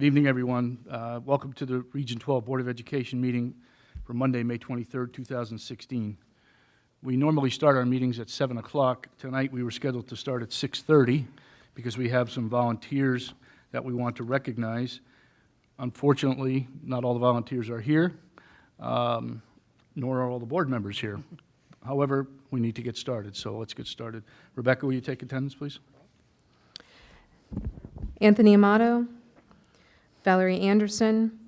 Good evening, everyone. Welcome to the Region 12 Board of Education meeting for Monday, May 23rd, 2016. We normally start our meetings at 7 o'clock. Tonight we were scheduled to start at 6:30 because we have some volunteers that we want to recognize. Unfortunately, not all the volunteers are here, nor are all the board members here. However, we need to get started, so let's get started. Rebecca, will you take attendance, please? Anthony Amato, Valerie Anderson,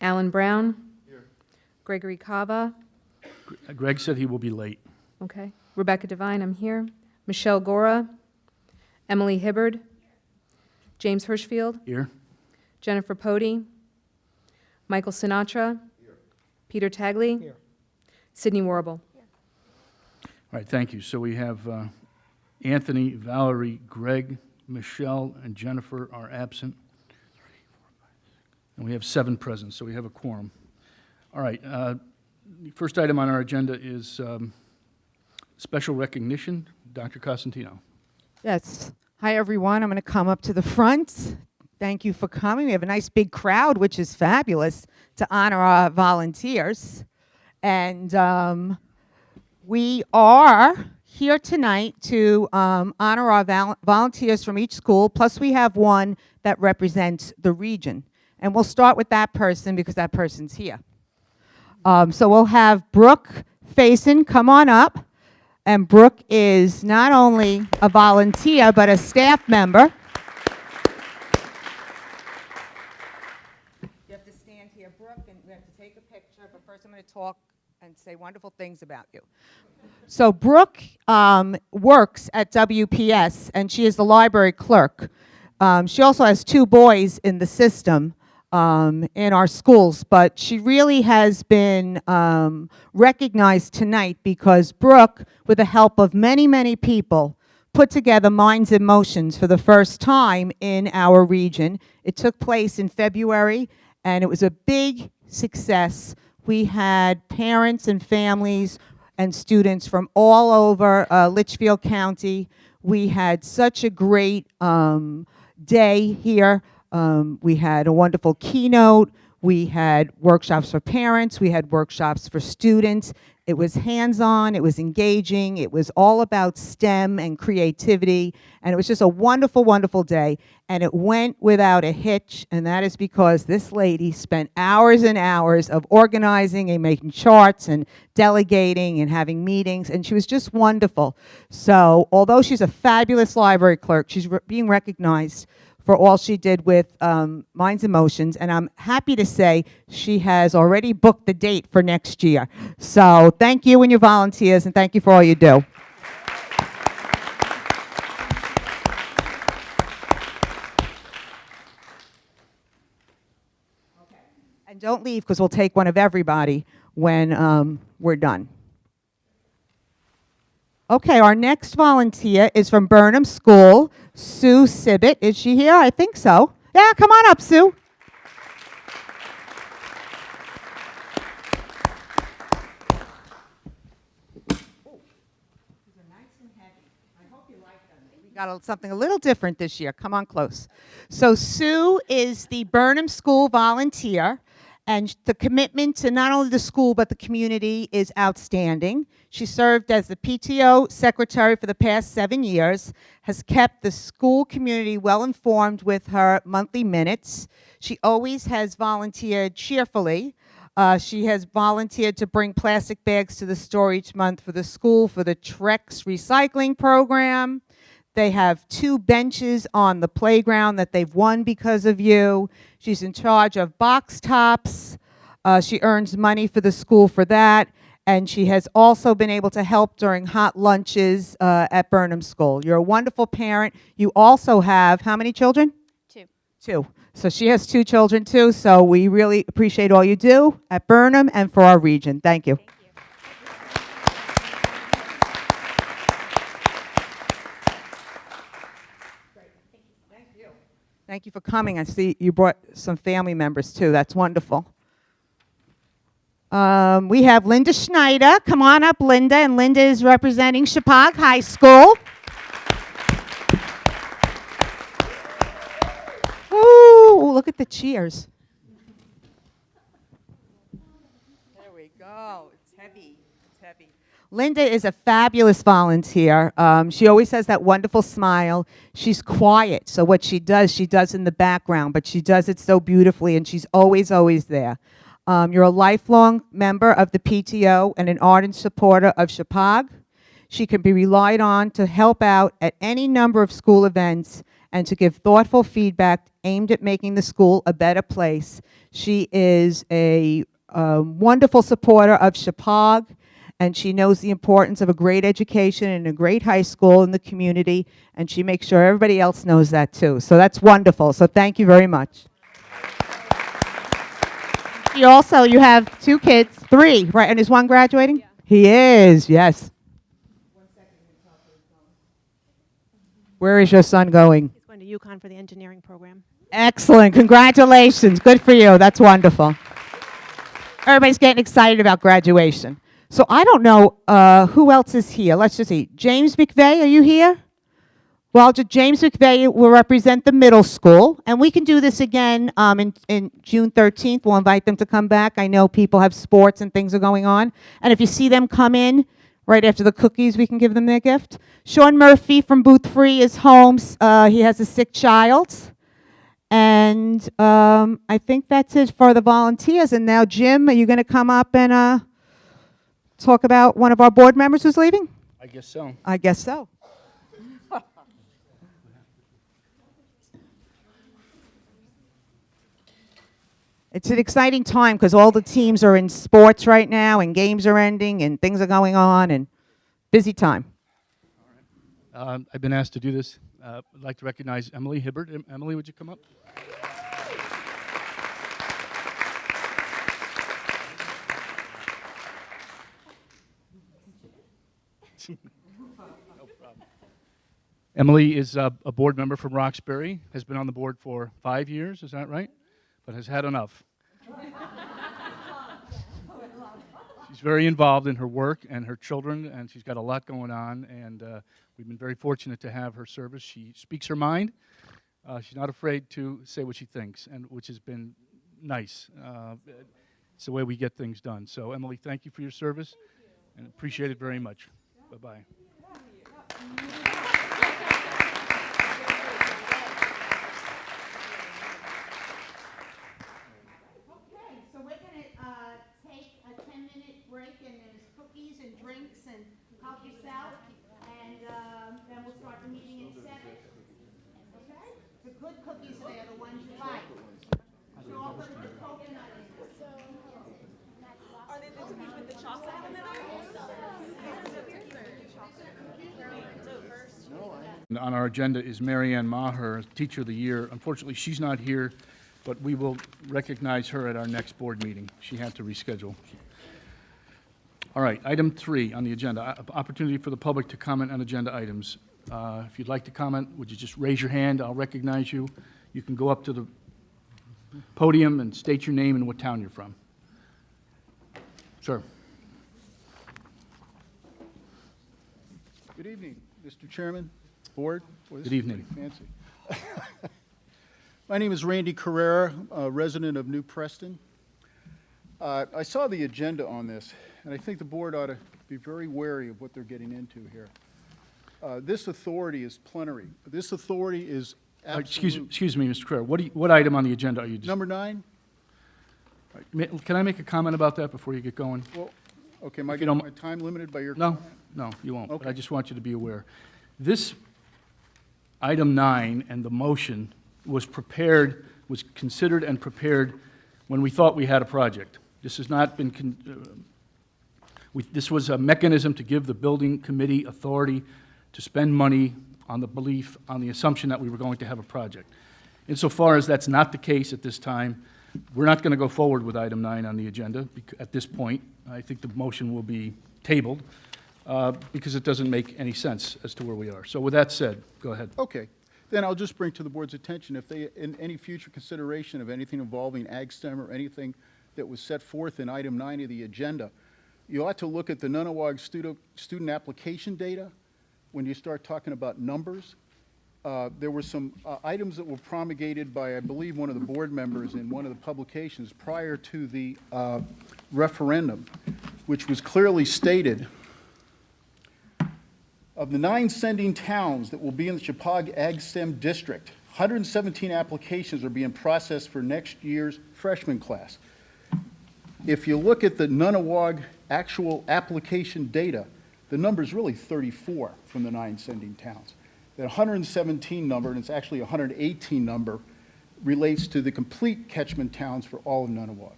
Alan Brown, here. Gregory Cava. Greg said he will be late. Okay. Rebecca Devine, I'm here. Michelle Gora, Emily Hibbard, James Hirschfield, Here. Jennifer Pody, Michael Sinatra, here. Peter Tagley, here. Sydney Warble. Here. All right, thank you. So we have Anthony, Valerie, Greg, Michelle, and Jennifer are absent. And we have 7 present, so we have a quorum. All right, the first item on our agenda is special recognition. Dr. Cosentino. Yes. Hi, everyone. I'm going to come up to the front. Thank you for coming. We have a nice big crowd, which is fabulous, to honor our volunteers. And we are here tonight to honor our volunteers from each school, plus we have one that represents the region. And we'll start with that person because that person's here. So we'll have Brooke Faison come on up. And Brooke is not only a volunteer, but a staff member. You have to stand here, Brooke, and we have to take a picture. But first I'm going to talk and say wonderful things about you. So Brooke works at WPS, and she is the library clerk. She also has 2 boys in the system in our schools, but she really has been recognized tonight because Brooke, with the help of many, many people, put together Minds in Motions for the first time in our region. It took place in February, and it was a big success. We had parents and families and students from all over Litchfield County. We had such a great day here. We had a wonderful keynote. We had workshops for parents. We had workshops for students. It was hands-on. It was engaging. It was all about STEM and creativity. And it was just a wonderful, wonderful day. And it went without a hitch. And that is because this lady spent hours and hours of organizing and making charts and delegating and having meetings. And she was just wonderful. So although she's a fabulous library clerk, she's being recognized for all she did with Minds in Motions, and I'm happy to say she has already booked the date for next year. So thank you and your volunteers, and thank you for all you do. Okay. And don't leave, because we'll take one of everybody when we're done. Okay, our next volunteer is from Burnham School, Sue Sibbett. Is she here? I think so. Yeah, come on up, Sue. These are nice and heavy. I hope you like them. We got something a little different this year. Come on close. So Sue is the Burnham School volunteer. And the commitment to not only the school but the community is outstanding. She served as the PTO secretary for the past 7 years, has kept the school community well informed with her monthly minutes. She always has volunteered cheerfully. She has volunteered to bring plastic bags to the store each month for the school for the Trex recycling program. They have 2 benches on the playground that they've won because of you. She's in charge of box tops. She earns money for the school for that. And she has also been able to help during hot lunches at Burnham School. You're a wonderful parent. You also have how many children? 2. 2. So she has 2 children too. So we really appreciate all you do at Burnham and for our region. Thank you. Thank you. Thank you for coming. I see you brought some family members too. That's wonderful. We have Linda Schneider. Come on up, Linda. And Linda is representing Chapag High School. Ooh, look at with the cheers. There we go. It's heavy. It's heavy. Linda is a fabulous volunteer. She always has that wonderful smile. She's quiet, so what she does in the background, but she does it so beautifully, and she's always, always there. You're a lifelong member of the PTO and an ardent supporter of Chapag. She can be relied on to help out at any number of school events and to give thoughtful feedback aimed at making the school a better place. She is a wonderful supporter of Chapag, and she knows the importance of a great education and a great high school in the community, and she makes sure everybody else knows that too. So that's wonderful. So thank you very much. You have 2 kids, 3, right? And is one graduating? Yeah. He is, yes. Where is your son going? He's going to UConn for the engineering program. Excellent. Congratulations. Good for you. That's wonderful. Everybody's getting excited about graduation. So I don't know who else is here. Let's just see. James McVeigh, are you here? Well, James McVeigh will represent the middle school, and we can do this again in June 13th. We'll invite them to come back. I know people have sports and things are going on. And if you see them come in right after the cookies, we can give them their gift. Sean Murphy from Booth Free is home. He has a sick child. And I think that's it for the volunteers. And now, Jim, are you going to come up and talk about one of our board members who's leaving? I guess so. I guess so. It's an exciting time because all the teams are in sports right now and games are ending and things are going on and busy time. I've been asked to do this. I'd like to recognize Emily Hibbert. Emily, would you come up? No problem. Emily is a board member from Roxbury, has been on the board for 5 years, is that right? But has had enough. She's very involved in her work and her children, and she's got a lot going on, and we've been very fortunate to have her service. She speaks her mind. She's not afraid to say what she thinks, and which has been nice. It's the way we get things done. So, Emily, thank you for your service, and appreciate it very much. Bye-bye. So we're going to take a 10-minute break, and there's cookies and drinks, and help yourself, and then we'll start the meeting in 7. Okay? The good cookies are there, the ones you like. So I'll put the coconut in. Are they the cookies with the chocolate in the middle? On our agenda is Marianne Maher, Teacher of the Year. Unfortunately, she's not here, but we will recognize her at our next board meeting. She had to reschedule. All right, item 3 on the agenda, opportunity for the public to comment on agenda items. If you'd like to comment, would you just raise your hand? I'll recognize you. You can go up to the podium and state your name and what town you're from. Sir. Good evening, Mr. Chairman, Board. Boy, this Good is evening. pretty fancy. My name is Randy Carrera, a resident of New Preston. I saw the agenda on this, and I think the board ought to be very wary of what they're getting into here. This authority is plenary. This authority is absolute. Excuse me, Mr. Carrera. What item on the agenda are you? Number 9? Can I make a comment about that before you get going? Well, okay, am I If you getting don't- my time limited by your No, comment? no, you won't. But I Okay. just want you to be aware. This item 9 and the motion was considered and prepared when we thought we had a project. This has not been, this was a mechanism to give the building committee authority to spend money on the belief, on the assumption that we were going to have a project. Insofar as that's not the case at this time, we're not going to go forward with item 9 on the agenda at this point. I think the motion will be tabled because it doesn't make any sense as to where we are. So with that said, go ahead. Okay. Then I'll just bring to the board's attention, if they, in any future consideration of anything involving Ag STEM or anything that was set forth in item 9 of the agenda, you ought to look at the Nunawadg student application data when you start talking about numbers. there were some items that were promulgated by, I believe, one of the board members in one of the publications prior to the referendum, which was clearly stated, of the 9 sending towns that will be in the Chippewa Ag STEM District, 117 applications are being processed for next year's freshman class. If you look at the Nunawadg actual application data, the number is really 34 from the 9 sending towns. The 117 number, and it's actually 118 number, relates to the complete catchment towns for all of Nunawadg.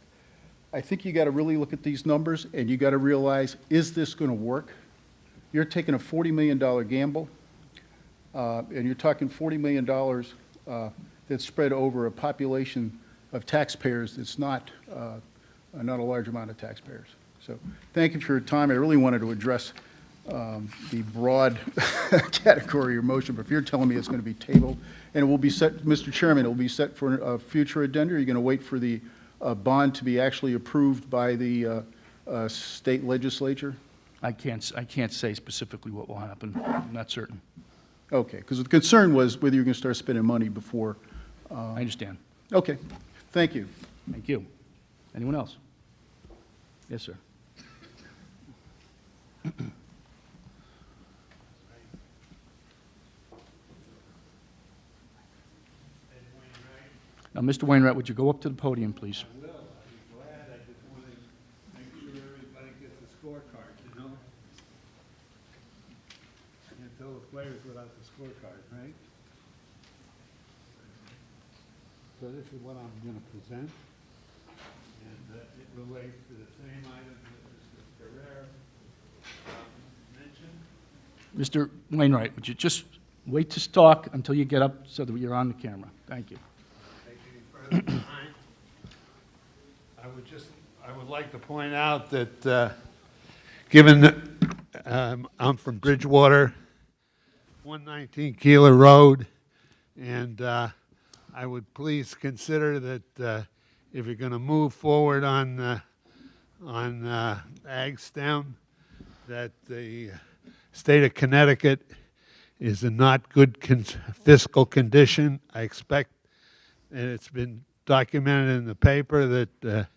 I think you got to really look at these numbers, and you got to realize, is this going to work? You're taking a $40 million gamble, and you're talking $40 million that's spread over a population of taxpayers that's not a large amount of taxpayers. So thank you for your time. I really wanted to address the broad category of motion, but if you're telling me it's going to be tabled, and it will be set, Mr. Chairman, it will be set for a future addenda, or you're going to wait for the bond to be actually approved by the state legislature? I can't say specifically what will happen. I'm not certain. Okay, because the concern was whether you're going to start spending money before. I understand. Okay, thank you. Thank you. Anyone else? Yes, sir. Now, Mr. Wainwright, would you go up to the podium, please? I will. I'd be glad. I just want to make sure everybody gets a scorecard, you know? I can't tell the players without the scorecard, right? So this is what I'm going to present. And it relates to the same items that Mr. Carrera mentioned. Mr. Wainwright, would you just wait to talk until you get up so that you're on the camera? Thank you. Take any further time. I would like to point out that, given that I'm from Bridgewater, 119 Keeler Road, and I would please consider that if you're going to move forward on Ag STEM, that the state of Connecticut is in not good fiscal condition. I expect, and it's been documented in the paper, that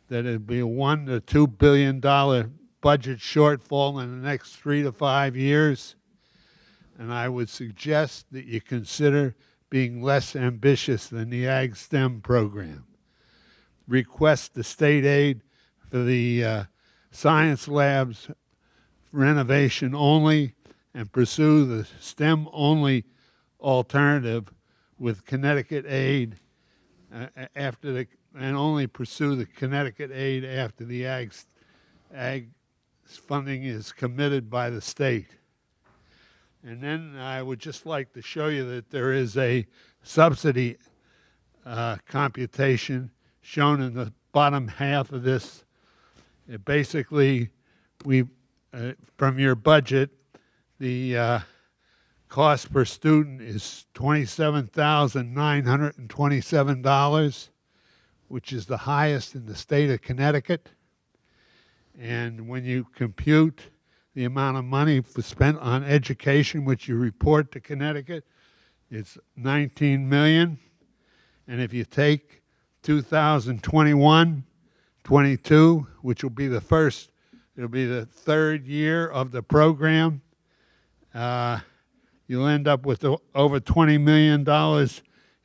it'd be a $1 to $2 billion budget shortfall in the next 3 to 5 years. And I would suggest that you consider being less ambitious than the Ag STEM program. Request the state aid for the science labs renovation only, and pursue the STEM-only alternative with Connecticut aid and only pursue the Connecticut aid after the ag funding is committed by the state. And then I would just like to show you that there is a subsidy computation shown in the bottom half of this. Basically, from your budget, the cost per student is $27,927, which is the highest in the state of Connecticut. And when you compute the amount of money spent on education, which you report to Connecticut, it's $19 million. And if you take 2021-22, which will be the first, it'll be the third year of the program, you'll end up with over $20 million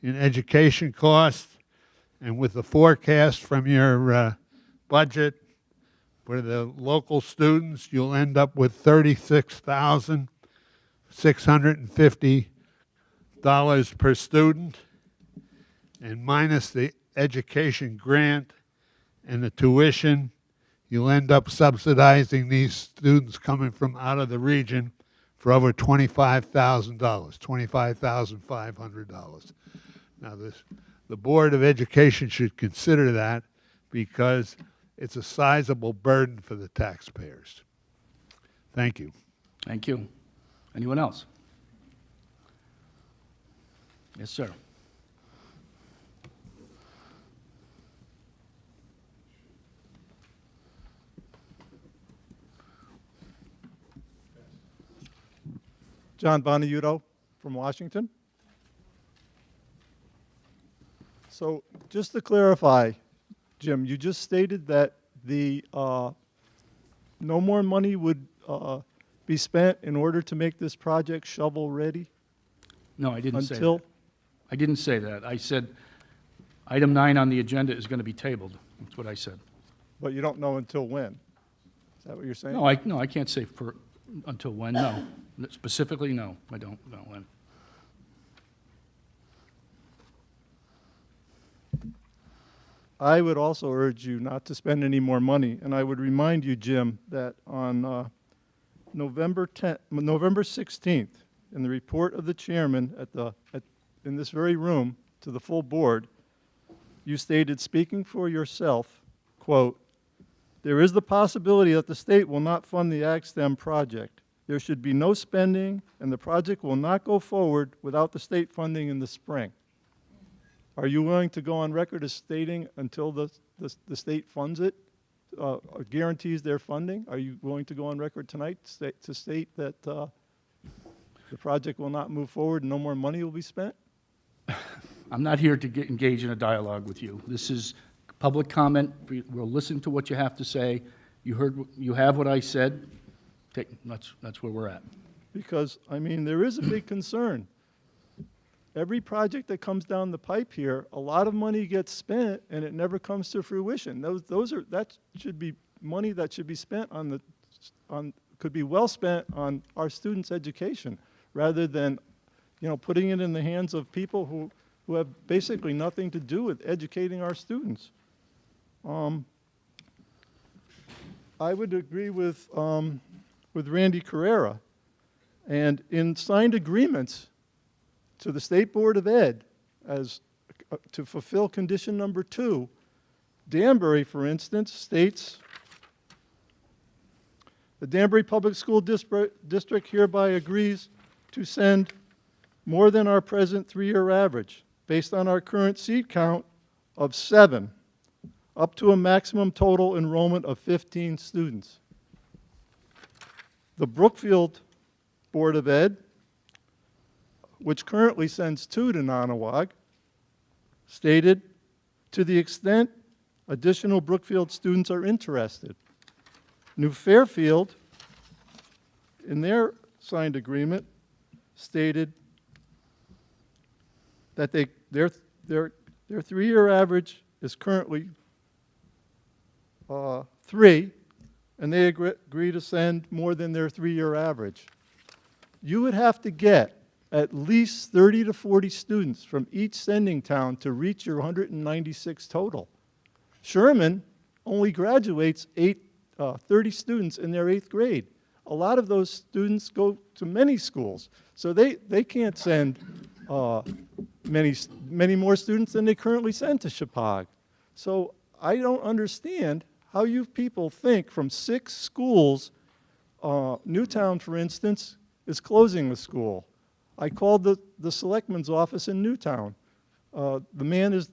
in education costs. And with the forecast from your budget for the local students, you'll end up with $36,650 per student. And minus the education grant and the tuition, you'll end up subsidizing these students coming from out of the region for over $25,000, $25,500. Now, the Board of Education should consider that because it's a sizable burden for the taxpayers. Thank you. Thank you. Anyone else? Yes, sir. John Bonaiuto from Washington. So just to clarify, Jim, you just stated that the no more money would be spent in order to make this project shovel-ready No, I didn't say until? that. I didn't say that. I said item 9 on the agenda is going to be tabled. That's what I said. But you don't know until when? Is that what you're saying? No, I can't say until when, no. Specifically, no, I don't know when. I would also urge you not to spend any more money, and I would remind you, Jim, that on November 16th, in the report of the chairman in this very room to the full board, you stated, speaking for yourself, quote, "There is the possibility that the state will not fund the AgSTEM project. There should be no spending, and the project will not go forward without the state funding in the spring." Are you willing to go on record as stating until the state funds it, or guarantees their funding? Are you willing to go on record tonight to state that the project will not move forward and no more money will be spent? I'm not here to engage in a dialogue with you. This is public comment. We'll listen to what you have to say. You have what I said. That's where we're at. Because, I mean, there is a big concern. Every project that comes down the pipe here, a lot of money gets spent and it never comes to fruition. That should be money that should be spent could be well spent on our students' education, rather than, putting it in the hands of people who have basically nothing to do with educating our students. I would agree with Randy Carrera, and in signed agreements to the State Board of Ed to fulfill condition number 2, Danbury, for instance, states, "The Danbury Public School District hereby agrees to send more than our present 3-year average, based on our current seat count of 7, up to a maximum total enrollment of 15 students." The Brookfield Board of Ed, which currently sends 2 to Nonawag, stated, "To the extent additional Brookfield students are interested." New Fairfield, in their signed agreement, stated that their 3-year average is currently 3, and they agree to send more than their 3-year average. You would have to get at least 30 to 40 students from each sending town to reach your 196 total. Sherman only graduates 30 students in their 8th grade. A lot of those students go to many schools, so they can't send many more students than they currently send to Chippewa. So I don't understand how you people think from 6 schools, Newtown, for instance, is closing the school. I called the selectman's office in Newtown. The man is,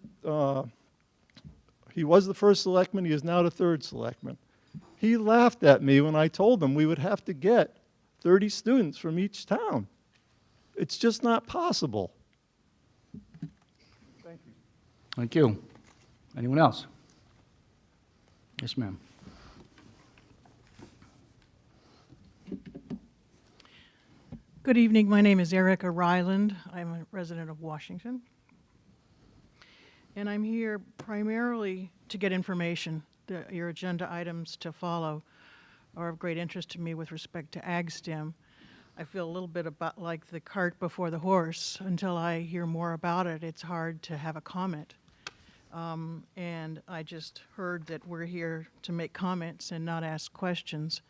he was the first selectman, he is now the 3rd selectman. He laughed at me when I told him we would have to get 30 students from each town. It's just not possible. Thank you. Thank you. Anyone else? Yes, ma'am. Good evening. My name is Erica Ryland. I'm a resident of Washington. And I'm here primarily to get information. Your agenda items to follow are of great interest to me with respect to AgSTEM. I feel a little bit like the cart before the horse. Until I hear more about it, it's hard to have a comment. And I just heard that we're here to make comments and not ask questions.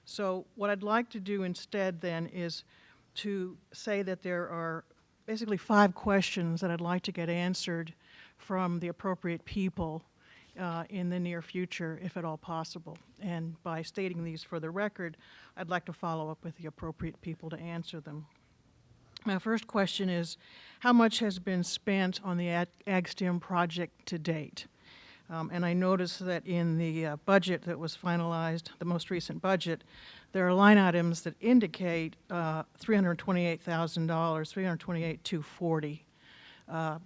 So what I'd like to do instead then is to say that there are basically 5 questions that I'd like to get answered from the appropriate people in the near future, if at all possible. And by stating these for the record, I'd like to follow up with the appropriate people to answer them. My first question is, how much has been spent on the AgSTEM project to date? And I noticed that in the budget that was finalized, the most recent budget, there are line items that indicate $328,000, $328,240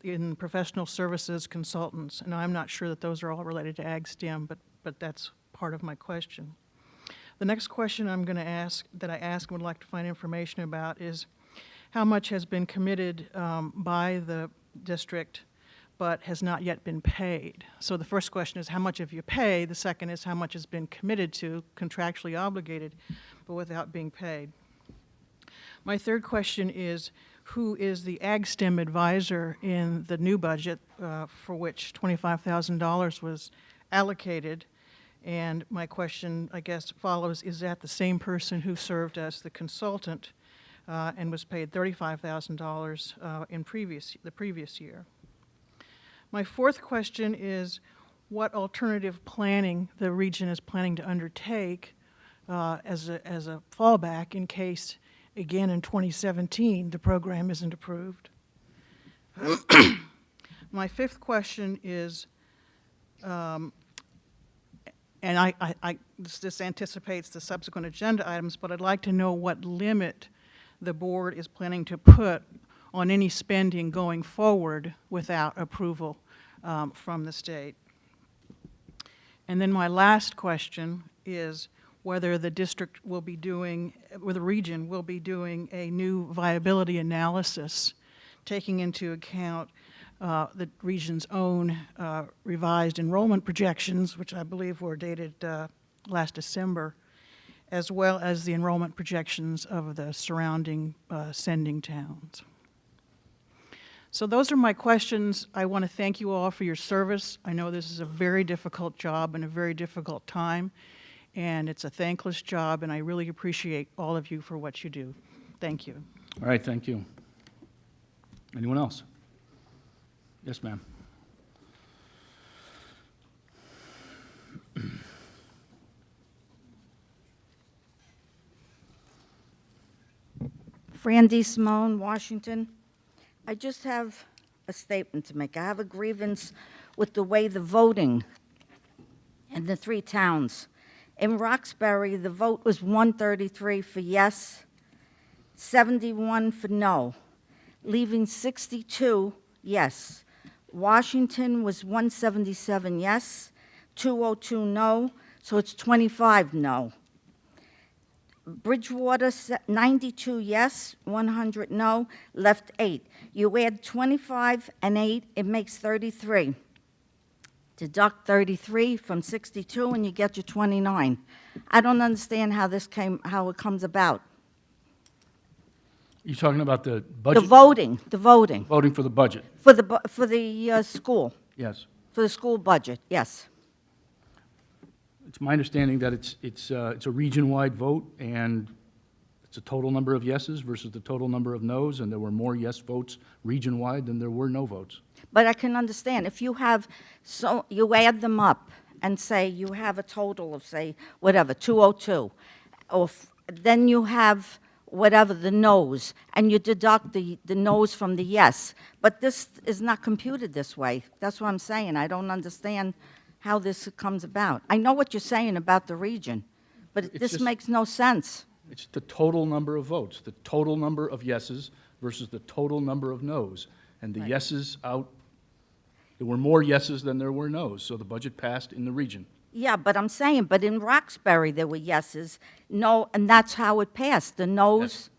in professional services consultants. And I'm not sure that those are all related to Ag STEM, but that's part of my question. The next question I'm going to ask, that I ask and would like to find information about, is how much has been committed by the district but has not yet been paid. So the first question is, how much have you paid? The second is, how much has been committed to, contractually obligated, but without being paid? My third question is, who is the Ag STEM advisor in the new budget for which $25,000 was allocated? And my question, I guess, follows, is that the same person who served as the consultant and was paid $35,000 in the previous year? My fourth question is what alternative planning the region is planning to undertake as a fallback in case, again, in 2017, the program isn't approved. My fifth question is, and this anticipates the subsequent agenda items, but I'd like to know what limit the board is planning to put on any spending going forward without approval from the state. And then my last question is whether the district will be doing, or the region will be doing a new viability analysis, taking into account the region's own revised enrollment projections, which I believe were dated last December, as well as the enrollment projections of the surrounding sending towns. So those are my questions. I want to thank you all for your service. I know this is a very difficult job and a very difficult time, and it's a thankless job, and I really appreciate all of you for what you do. Thank you. All right, thank you. Anyone else? Yes, ma'am. Frandy Simone, Washington. I just have a statement to make. I have a grievance with the way the voting in the three towns. In Roxbury, the vote was 133 for yes, 71 for no, leaving 62 yes. Washington was 177 yes, 202 no, so it's 25 no. Bridgewater, 92 yes, 100 no, left 8. You add 25 and 8, it makes 33. Deduct 33 from 62 and you get your 29. I don't understand how how it comes about. You're talking about the The budget? voting, Voting for the budget, for the school, yes. for the school budget, yes. It's my understanding that it's a region-wide vote, and it's a total number of yeses versus the total number of nos, and there were more yes votes region-wide than there were no votes. But I can understand, if you have, so you add them up and say you have a total of, say, whatever, 202, or then you have whatever, the no's, and you deduct the no's from the yes. But this is not computed this way. That's what I'm saying. I don't understand how this comes about. I know what you're saying about the region, but It's this just- makes no sense. It's the total number of votes, the total number of yeses versus the total number of nos. And the yeses there were more yeses than there were nos, so the budget passed in the region. Yeah, but I'm saying, but in Roxbury, there were yeses, no, and that's how it passed. The no's,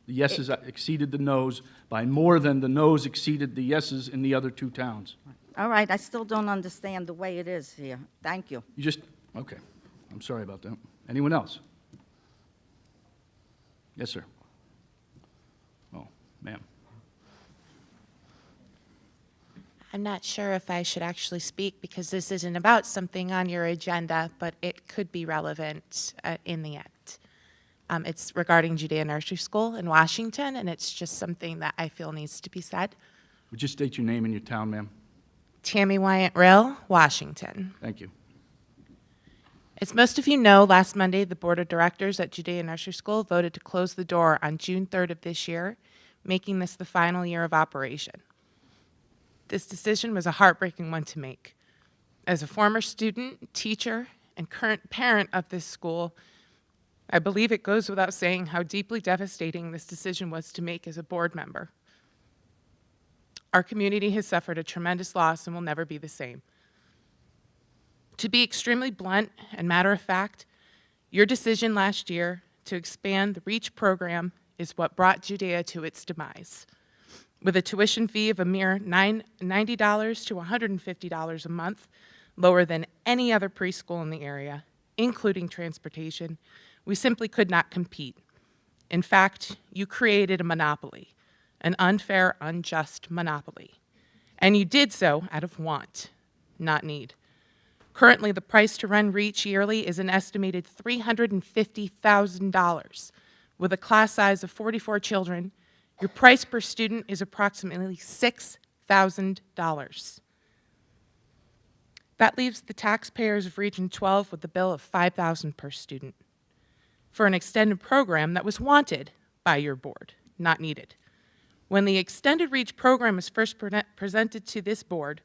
The yeses exceeded the nos by more than the nos exceeded the yeses in the other two towns. all right, I still don't understand the way it is here. Thank you. You just, okay, I'm sorry about that. Anyone else? Yes, sir. Oh, ma'am. I'm not sure if I should actually speak because this isn't about something on your agenda, but it could be relevant in the end. It's regarding Judea Nursery School in Washington, and it's just something that I feel needs to be said. Would you state your name and your town, ma'am? Tammy Wyatt Rill, Washington. Thank you. As most of you know, last Monday, the Board of Directors at Judea Nursery School voted to close the door on June 3rd of this year, making this the final year of operation. This decision was a heartbreaking one to make. As a former student, teacher, and current parent of this school, I believe it goes without saying how deeply devastating this decision was to make as a board member. Our community has suffered a tremendous loss and will never be the same. To be extremely blunt and matter of fact, your decision last year to expand the REACH program is what brought Judea to its demise. With a tuition fee of a mere $90 to $150 a month, lower than any other preschool in the area, including transportation, we simply could not compete. In fact, you created a monopoly, an unfair, unjust monopoly. And you did so out of want, not need. Currently, the price to run REACH yearly is an estimated $350,000. With a class size of 44 children, your price per student is approximately $6,000. That leaves the taxpayers of Region 12 with a bill of $5,000 per student for an extended program that was wanted by your board, not needed. When the extended REACH program was first presented to this board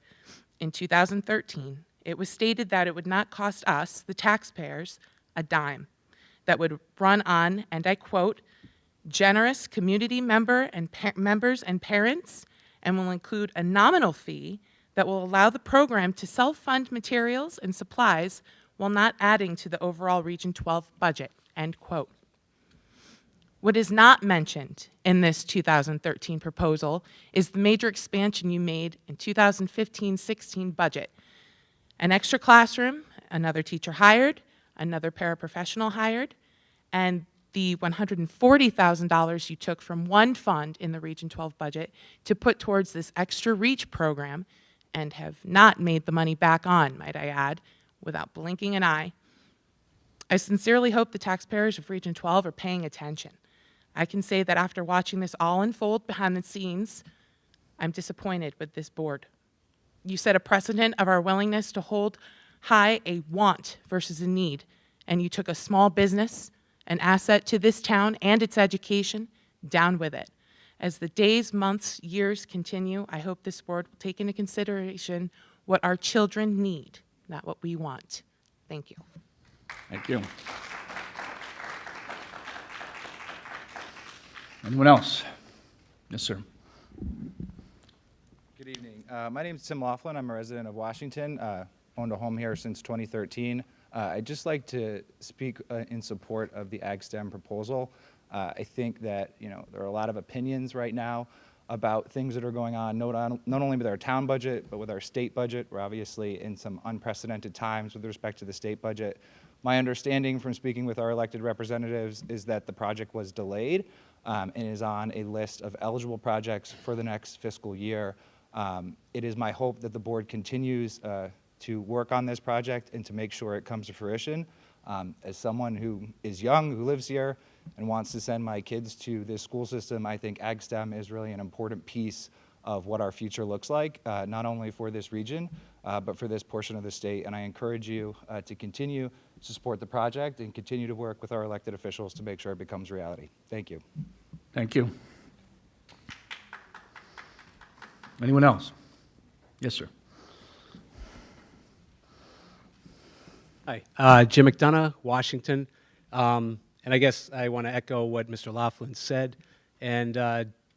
in 2013, it was stated that it would not cost us, the taxpayers, a dime, that would run on, and I quote, generous community members and parents, and will include a nominal fee that will allow the program to self-fund materials and supplies while not adding to the overall Region 12 budget, end quote. What is not mentioned in this 2013 proposal is the major expansion you made in 2015-16 budget. An extra classroom, another teacher hired, another paraprofessional hired, and the $140,000 you took from one fund in the Region 12 budget to put towards this extra REACH program, and have not made the money back on, might I add, without blinking an eye. I sincerely hope the taxpayers of Region 12 are paying attention. I can say that after watching this all unfold behind the scenes, I'm disappointed with this board. You set a precedent of our willingness to hold high a want versus a need, and you took a small business, an asset to this town and its education, down with it. As the days, months, years continue, I hope this board will take into consideration what our children need, not what we want. Thank you. Thank you. Anyone else? Yes, sir. Good evening. My name is Tim Laughlin. I'm a resident of Washington. Owned a home here since 2013. I'd just like to speak in support of the AgSTEM proposal. I think that there are a lot of opinions right now about things that are going on, not only with our town budget, but with our state budget. We're obviously in some unprecedented times with respect to the state budget. My understanding from speaking with our elected representatives is that the project was delayed and is on a list of eligible projects for the next fiscal year. It is my hope that the board continues to work on this project and to make sure it comes to fruition. As someone who is young, who lives here, and wants to send my kids to this school system, I think AgSTEM is really an important piece of what our future looks like, not only for this region, but for this portion of the state. And I encourage you to continue to support the project and continue to work with our elected officials to make sure it becomes reality. Thank you. Thank you. Anyone else? Yes, sir. Hi, Jim McDonough, Washington. And I guess I want to echo what Mr. Laughlin said. And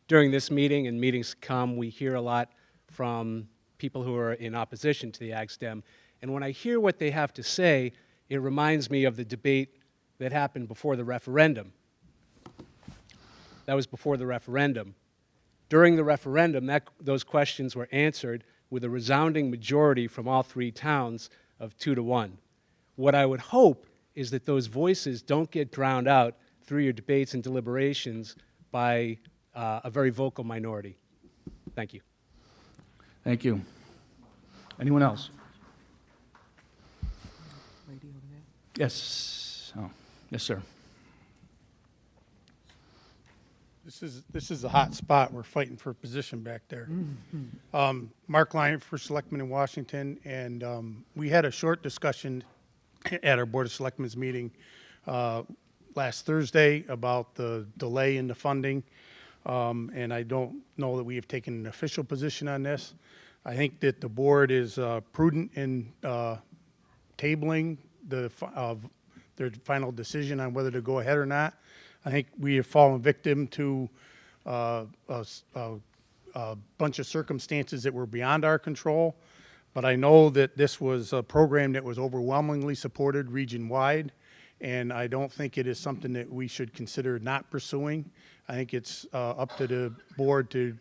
during this meeting and meetings to come, we hear a lot from people who are in opposition to the AgSTEM. And when I hear what they have to say, it reminds me of the debate that happened before the referendum. That was before the referendum. During the referendum, those questions were answered with a resounding majority from all three towns of 2-1. What I would hope is that those voices don't get drowned out through your debates and deliberations by a very vocal minority. Thank you. Thank you. Anyone else? Yes. Oh, yes, sir. This is a hot spot. We're fighting for a position back there. Mark Lyon, First Selectman in Washington, and we had a short discussion at our Board of Selectmen's meeting last Thursday about the delay in the funding, and I don't know that we have taken an official position on this. I think that the board is prudent in tabling their final decision on whether to go ahead or not. I think we have fallen victim to a bunch of circumstances that were beyond our control, but I know that this was a program that was overwhelmingly supported region-wide, and I don't think it is something that we should consider not pursuing. I think it's up to the board to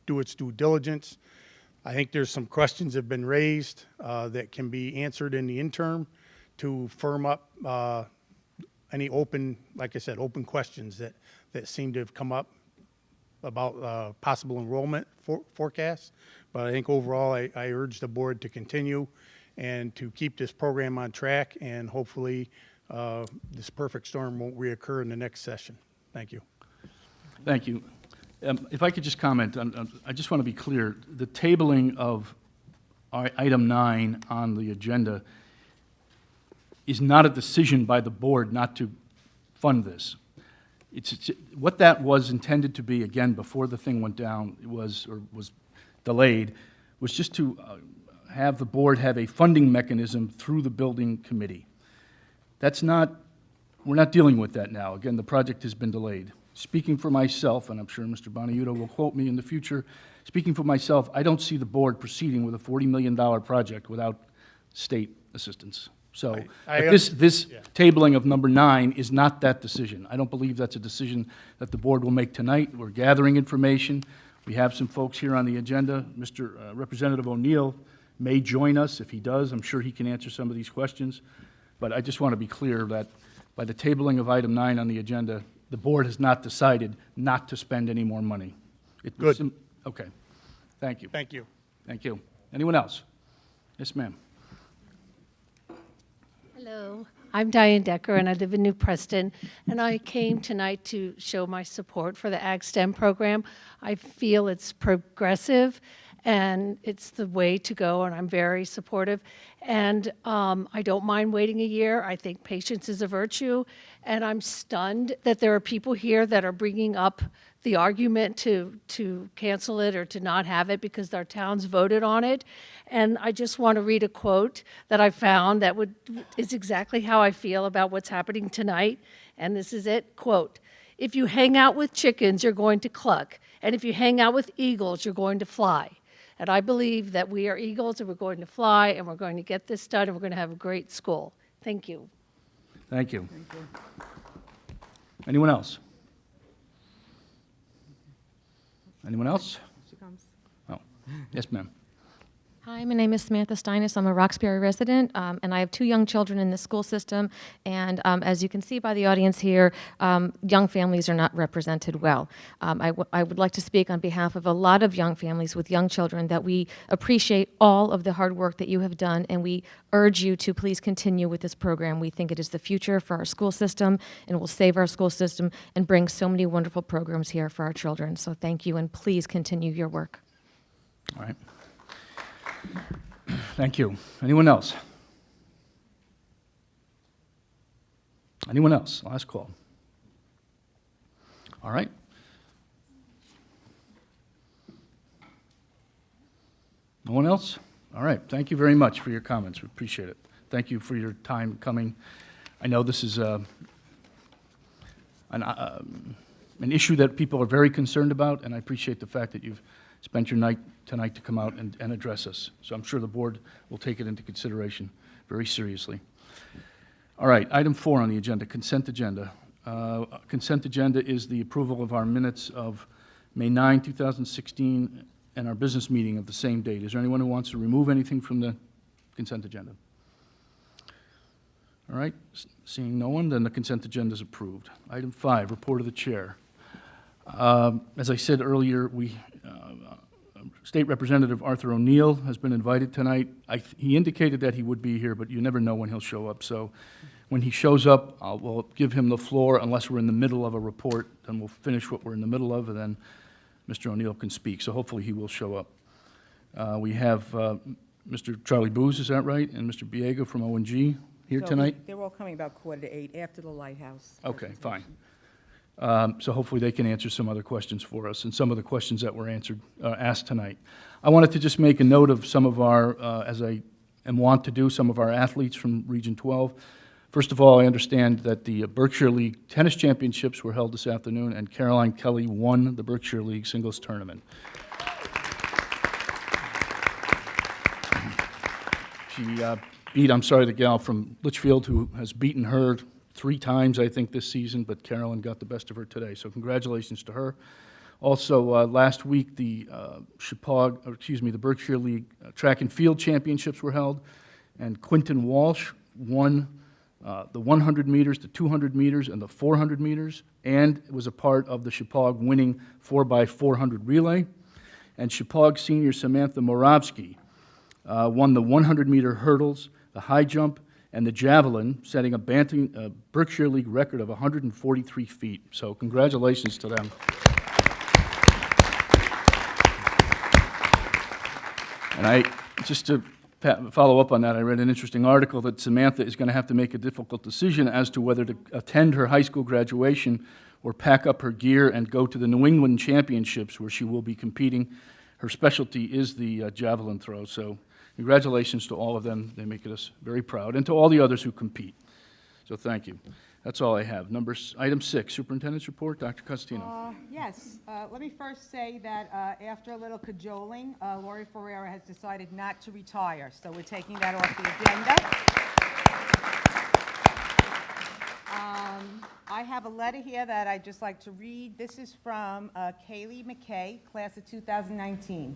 do its due diligence. I think there's some questions have been raised that can be answered in the interim to firm up any open, like I said, open questions that seem to have come up about possible enrollment forecasts. But I think overall, I urge the board to continue and to keep this program on track, and hopefully this perfect storm won't reoccur in the next session. Thank you. Thank you. If I could just comment, I just want to be clear. The tabling of item 9 on the agenda is not a decision by the board not to fund this. It's what that was intended to be, again, before the thing went down, was delayed, was just to have the board have a funding mechanism through the building committee. That's not, we're not dealing with that now. Again, the project has been delayed. Speaking for myself, and I'm sure Mr. Boniuto will quote me in the future, speaking for myself, I don't see the board proceeding with a $40 million project without state assistance. So this tabling of number 9 is not that decision. I don't believe that's a decision that the board will make tonight. We're gathering information. We have some folks here on the agenda. Mr. Representative O'Neill may join us. If he does, I'm sure he can answer some of these questions. But I just want to be clear that by the tabling of item 9 on the agenda, the board has not decided not to spend any more money. Good. Okay. Thank you. Thank you. Thank you. Anyone else? Yes, ma'am. Hello, I'm Diane Decker, and I live in New Preston, and I came tonight to show my support for the Ag STEM program. I feel it's progressive, and it's the way to go, and I'm very supportive. And I don't mind waiting a year. I think patience is a virtue, and I'm stunned that there are people here that are bringing up the argument to cancel it or to not have it because our towns voted on it. And I just want to read a quote that I found that is exactly how I feel about what's happening tonight. And this is it, quote, "If you hang out with chickens, you're going to cluck. And if you hang out with eagles, you're going to fly." And I believe that we are eagles and we're going to fly and we're going to get this done and we're going to have a great school. Thank you. Thank you. Anyone else? Anyone else? She comes. Oh, yes, ma'am. Hi, my name is Samantha Steinis. I'm a Roxbury resident, and I have 2 young children in the school system. And as you can see by the audience here, young families are not represented well. I would like to speak on behalf of a lot of young families with young children that we appreciate all of the hard work that you have done, and we urge you to please continue with this program. We think it is the future for our school system, and will save our school system and bring so many wonderful programs here for our children. So thank you, and please continue your work. All right. Thank you. Anyone else? Anyone else? Last call. All right. No one else? All right. Thank you very much for your comments. We appreciate it. Thank you for your time coming. I know this is an issue that people are very concerned about, and I appreciate the fact that you've spent your night tonight to come out and address us. So I'm sure the board will take it into consideration very seriously. All right, item 4 on the agenda, consent agenda. Consent agenda is the approval of our minutes of May 9, 2016, and our business meeting of the same date. Is there anyone who wants to remove anything from the consent agenda? All right, seeing no one, then the consent agenda is approved. Item 5, report of the chair. As I said earlier, State Representative Arthur O'Neill has been invited tonight. He indicated that he would be here, but you never know when he'll show up. So when he shows up, we'll give him the floor unless we're in the middle of a report. Then we'll finish what we're in the middle of, and then Mr. O'Neill can speak. So hopefully he will show up. We have Mr. Charlie Booz, is that right? And Mr. Biega from ONG here tonight? They're all coming about 7:45 after the Lighthouse. Okay, fine. So hopefully they can answer some other questions for us and some of the questions that were asked tonight. I wanted to just make a note of some of our, as I am wont to do, some of our athletes from Region 12. First of all, I understand that the Berkshire League Tennis Championships were held this afternoon, and Caroline Kelly won the Berkshire League Singles Tournament. She beat, the gal from Litchfield who has beaten her 3 times, I think, this season, but Carolyn got the best of her today. So congratulations to her. Also, last week, the the Berkshire League Track and Field Championships were held, and Quinton Walsh won the 100 meters, the 200 meters, and the 400 meters, and was a part of the Chippewa winning 4x400 relay. And Chippewa senior Samantha Moravsky won the 100-meter hurdles, the high jump, and the javelin, setting a Berkshire League record of 143 feet. So congratulations to them. And just to follow up on that, I read an interesting article that Samantha is going to have to make a difficult decision as to whether to attend her high school graduation or pack up her gear and go to the New England Championships, where she will be competing. Her specialty is the javelin throw. So congratulations to all of them. They make us very proud, and to all the others who compete. So thank you. That's all I have. Item 6, Superintendent's Report. Dr. Costantino. Yes. Let me first say that after a little cajoling, Lori Ferreira has decided not to retire, so we're taking that off the agenda. I have a letter here that I'd just like to read. This is from Kaylee McKay, class of 2019.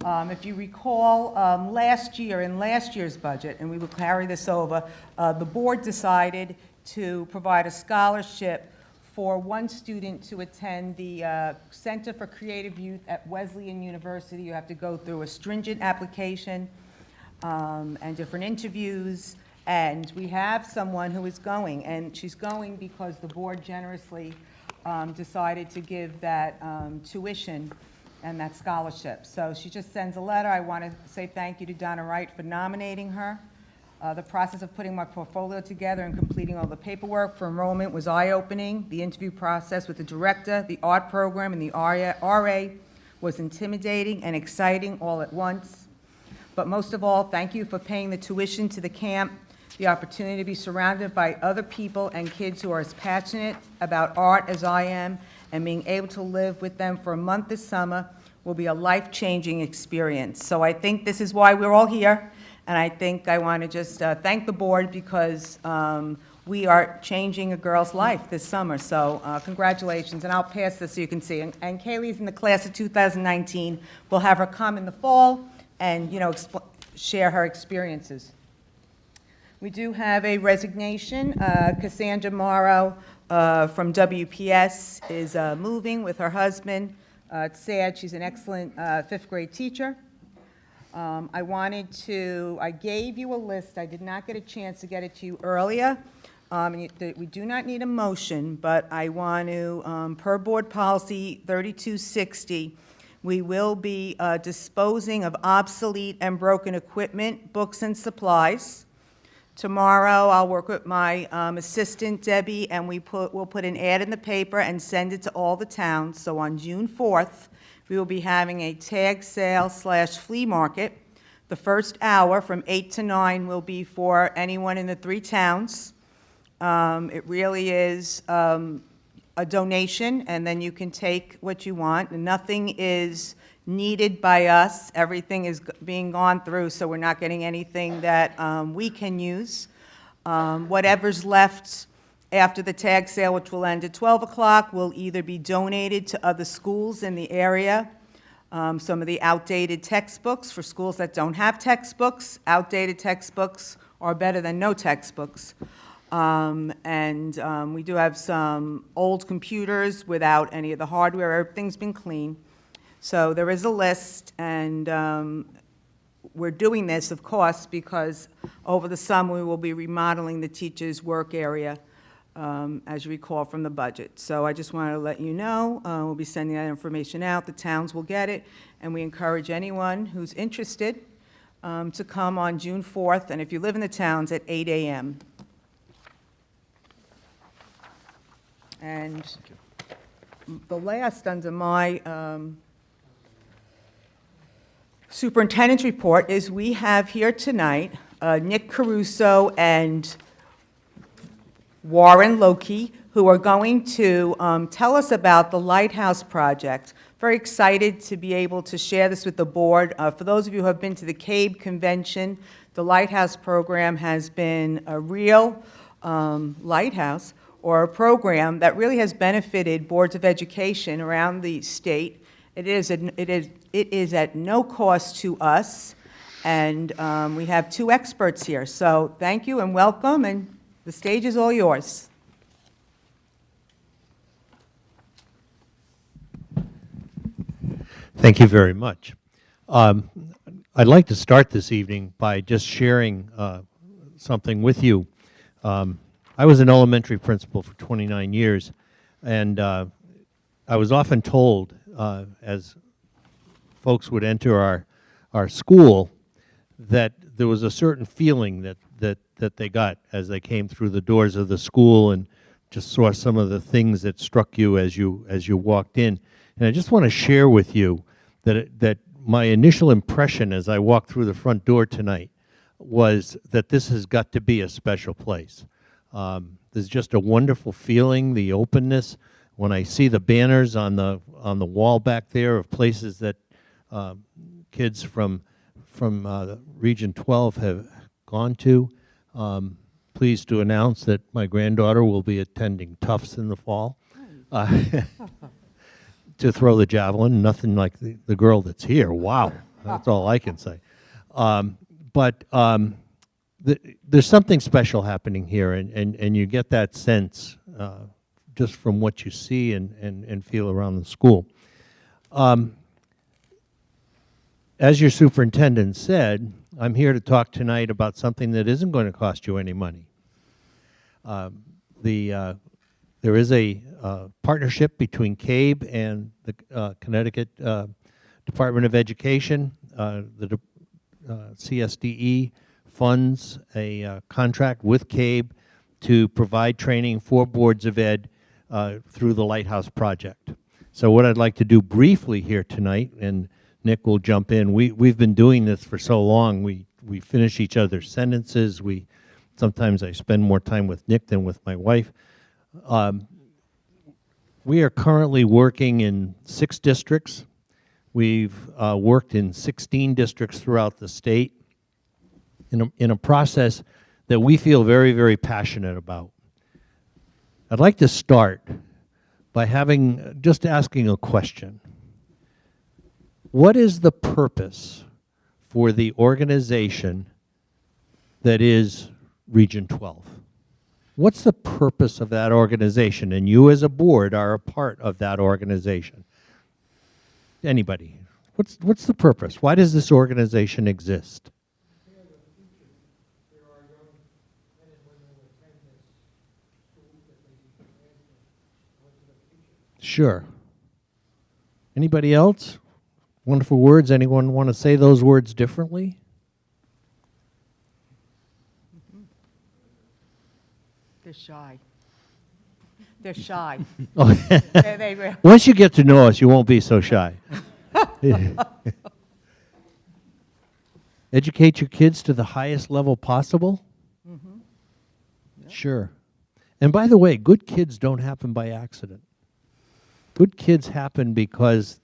If you recall, last year, in last year's budget, and we will carry this over, the board decided to provide a scholarship for one student to attend the Center for Creative Youth at Wesleyan University. You have to go through a stringent application and different interviews, and we have someone who is going, and she's going because the board generously decided to give that tuition and that scholarship. So she just sends a letter. I want to say thank you to Donna Wright for nominating her. The process of putting my portfolio together and completing all the paperwork for enrollment was eye-opening. The interview process with the director, the art program, and the RA was intimidating and exciting all at once. But most of all, thank you for paying the tuition to the camp, the opportunity to be surrounded by other people and kids who are as passionate about art as I am, and being able to live with them for a month this summer will be a life-changing experience. So I think this is why we're all here. And I think I want to just thank the board because we are changing a girl's life this summer. So congratulations, and I'll pass this so you can see. And Kaylee's in the class of 2019. We'll have her come in the fall and, share her experiences. We do have a resignation. Cassandra Morrow from WPS is moving with her husband. It's sad. She's an excellent 5th grade teacher. I gave you a list. I did not get a chance to get it to you earlier. We do not need a motion, but I want to, per board policy 3260, we will be disposing of obsolete and broken equipment, books, and supplies. Tomorrow, I'll work with my assistant, Debbie, and we'll put an ad in the paper and send it to all the towns. So on June 4th, we will be having a tag sale / flea market. The first hour from 8 to 9 will be for anyone in the 3 towns. It really is a donation, and then you can take what you want. Nothing is needed by us. Everything is being gone through, so we're not getting anything that we can use. Whatever's left after the tag sale, which will end at 12 o'clock, will either be donated to other schools in the area. Some of the outdated textbooks for schools that don't have textbooks. Outdated textbooks are better than no textbooks. We do have some old computers without any of the hardware. Everything's been cleaned. So there is a list, and we're doing this, of course, because over the summer we will be remodeling the teachers' work area, as you recall from the budget. So I just wanted to let you know, we'll be sending that information out. The towns will get it, and we encourage anyone who's interested to come on June 4th, and if you live in the towns, at 8 a.m. And the last under my superintendent's report is we have here tonight Nick Caruso and Warren Loki, who are going to tell us about the Lighthouse Project. Very excited to be able to share this with the board. For those of you who have been to the CABE convention, the Lighthouse program has been a real lighthouse, or a program that really has benefited boards of education around the state. It is at no cost to us, and we have two experts here. So thank you and welcome, and the stage is all yours. Thank you very much. I'd like to start this evening by just sharing something with you. I was an elementary principal for 29 years, and I was often told, as folks would enter our school, that there was a certain feeling that they got as they came through the doors of the school and just saw some of the things that struck you as you walked in. And I just want to share with you that my initial impression as I walked through the front door tonight was that this has got to be a special place. There's just a wonderful feeling, the openness. When I see the banners on the wall back there of places that kids from Region 12 have gone to, pleased to announce that my granddaughter will be attending Tufts in the fall to throw the javelin. Nothing like the girl that's here. Wow, that's all I can say. There's something special happening here, and you get that sense just from what you see and feel around the school. As your superintendent said, I'm here to talk tonight about something that isn't going to cost you any money. There is a partnership between CABE and the Connecticut Department of Education. The CSDE funds a contract with CABE to provide training for boards of ed through the Lighthouse Project. So what I'd like to do briefly here tonight, and Nick will jump in, we've been doing this for so long, we finish each other's sentences. Sometimes I spend more time with Nick than with my wife. We are currently working in 6 districts. We've worked in 16 districts throughout the state in a process that we feel very, very passionate about. I'd like to start by just asking a question. What is the purpose for the organization that is Region 12? What's the purpose of that organization? And you as a board are a part of that organization. Anybody? What's the purpose? Why does this organization exist? Sure. Anybody else? Wonderful words. Anyone want to say those words differently? They're shy. They're shy. Oh. They Once you get to know us, you won't be so shy. Educate your kids to the highest level possible? Mm-hmm. Yep. Sure. And by the way, good kids don't happen by accident. Good kids happen because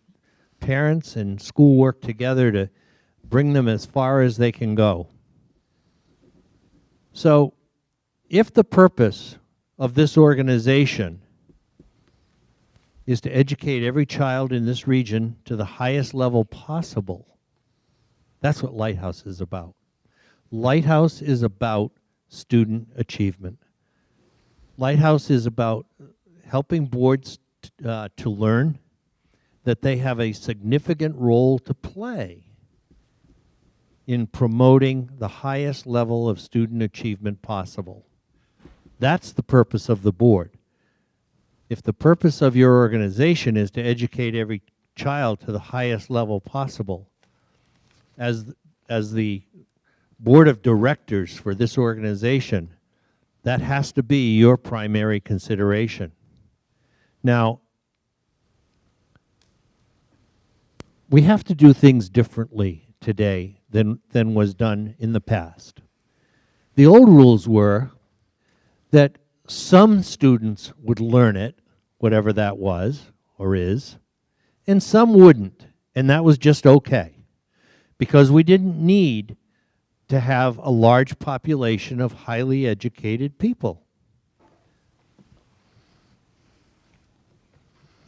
parents and school work together to bring them as far as they can go. So, if the purpose of this organization is to educate every child in this region to the highest level possible, that's what Lighthouse is about. Lighthouse is about student achievement. Lighthouse is about helping boards to learn that they have a significant role to play in promoting the highest level of student achievement possible. That's the purpose of the board. If the purpose of your organization is to educate every child to the highest level possible, as the board of directors for this organization, that has to be your primary consideration. Now, we have to do things differently today than was done in the past. The old rules were that some students would learn it, whatever that was or is, and some wouldn't, and that was just okay, because we didn't need to have a large population of highly educated people.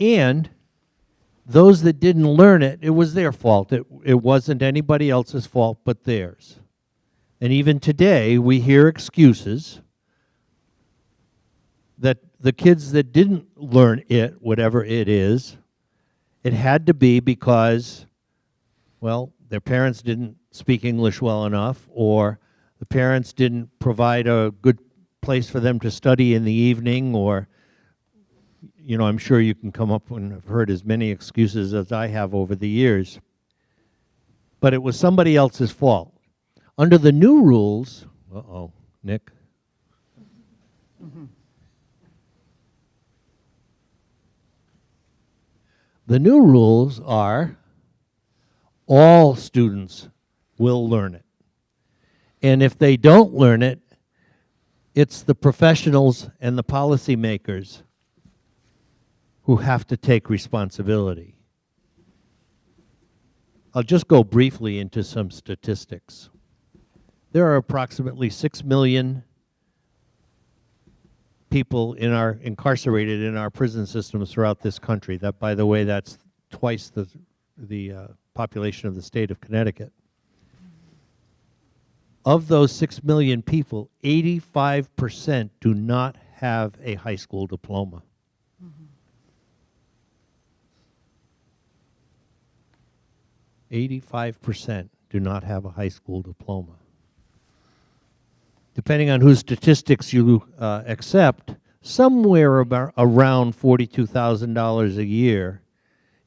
And those that didn't learn it, it was their fault. It wasn't anybody else's fault but theirs. And even today, we hear excuses that the kids that didn't learn it, whatever it is, it had to be because, well, their parents didn't speak English well enough, or the parents didn't provide a good place for them to study in the evening, or, you know, I'm sure you can come up and have heard as many excuses as I have over the years. But it was somebody else's fault. Under the new rules, Nick. The new rules are all students will learn it. And if they don't learn it, it's the professionals and the policymakers who have to take responsibility. I'll just go briefly into some statistics. There are approximately 6 million people incarcerated in our prison systems throughout this country. That, by the way, that's twice the population of the state of Connecticut. Of those 6 million people, 85% do not have a high school diploma. 85% do not have a high school diploma. Depending on whose statistics you accept, somewhere around $42,000 a year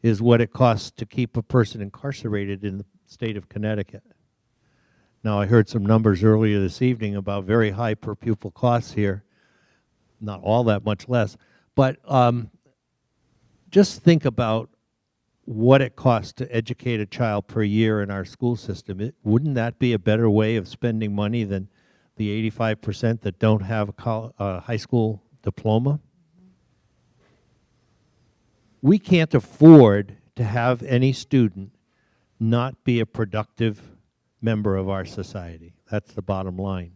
is what it costs to keep a person incarcerated in the state of Connecticut. Now, I heard some numbers earlier this evening about very high per pupil costs here, not all that much less, but just think about what it costs to educate a child per year in our school system. Wouldn't that be a better way of spending money than the 85% that don't have a high school diploma? We can't afford to have any student not be a productive member of our society. That's the bottom line.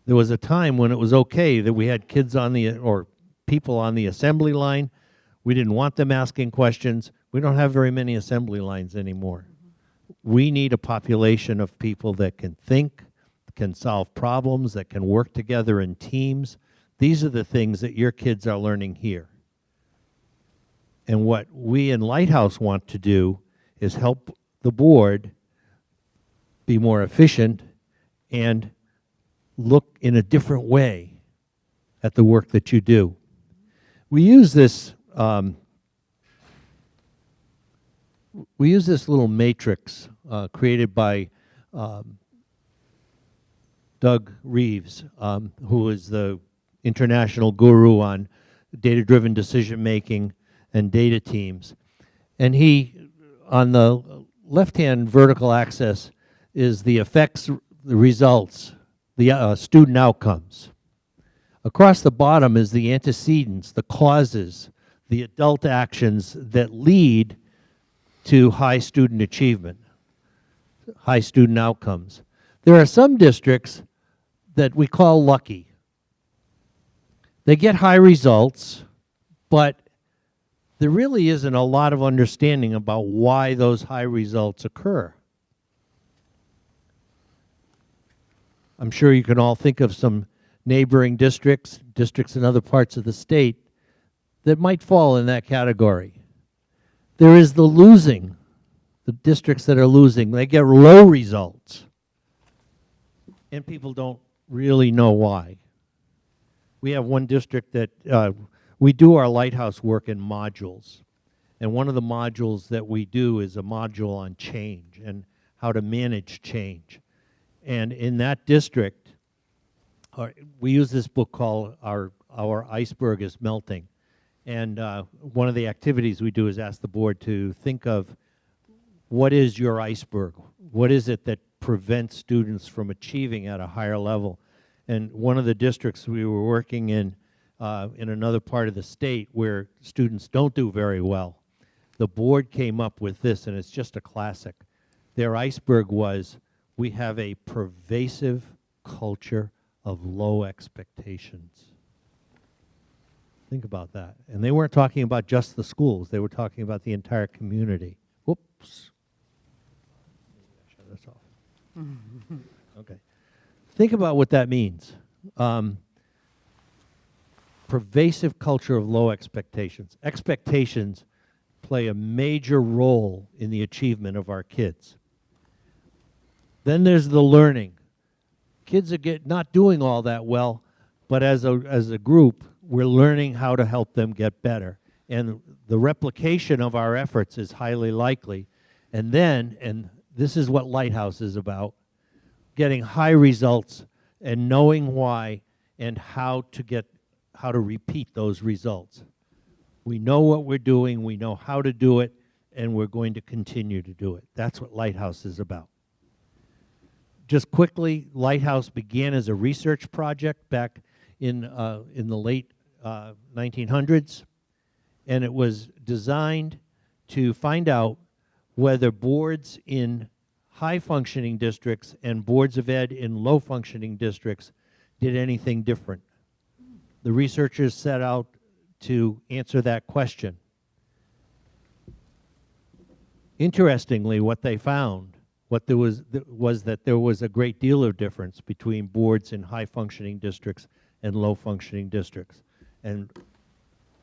There was a time when it was okay that we had kids or people on the assembly line. We didn't want them asking questions. We don't have very many assembly lines anymore. We need a population of people that can think, can solve problems, that can work together in teams. These are the things that your kids are learning here. And what we in Lighthouse want to do is help the board be more efficient and look in a different way at the work that you do. We use this little matrix created by Doug Reeves, who is the international guru on data-driven decision-making and data teams. And he, on the left-hand vertical axis, is the effects, the results, the student outcomes. Across the bottom is the antecedents, the causes, the adult actions that lead to high student achievement, high student outcomes. There are some districts that we call lucky. They get high results, but there really isn't a lot of understanding about why those high results occur. I'm sure you can all think of some neighboring districts in other parts of the state that might fall in that category. There is the losing, the districts that are losing. They get low results, and people don't really know why. We have one district that we do our Lighthouse work in modules, and one of the modules that we do is a module on change and how to manage change. And in that district, we use this book called Our Iceberg is Melting. And one of the activities we do is ask the board to think of what is your iceberg? What is it that prevents students from achieving at a higher level? And one of the districts we were working in another part of the state where students don't do very well, the board came up with this, and it's just a classic. Their iceberg was, we have a pervasive culture of low expectations. Think about that. And they weren't talking about just the schools. They were talking about the entire community. Whoops. Shut this off. Okay. Think about what that means. Pervasive culture of low expectations. Expectations play a major role in the achievement of our kids. Then there's the learning. Kids are not doing all that well, but as a group, we're learning how to help them get better. And the replication of our efforts is highly likely. And then, and this is what Lighthouse is about, getting high results and knowing why and how to repeat those results. We know what we're doing, we know how to do it, and we're going to continue to do it. That's what Lighthouse is about. Just quickly, Lighthouse began as a research project back in the late 1900s, and it was designed to find out whether boards in high-functioning districts and boards of ed in low-functioning districts did anything different. The researchers set out to answer that question. Interestingly, what they found was that there was a great deal of difference between boards in high-functioning districts and low-functioning districts. And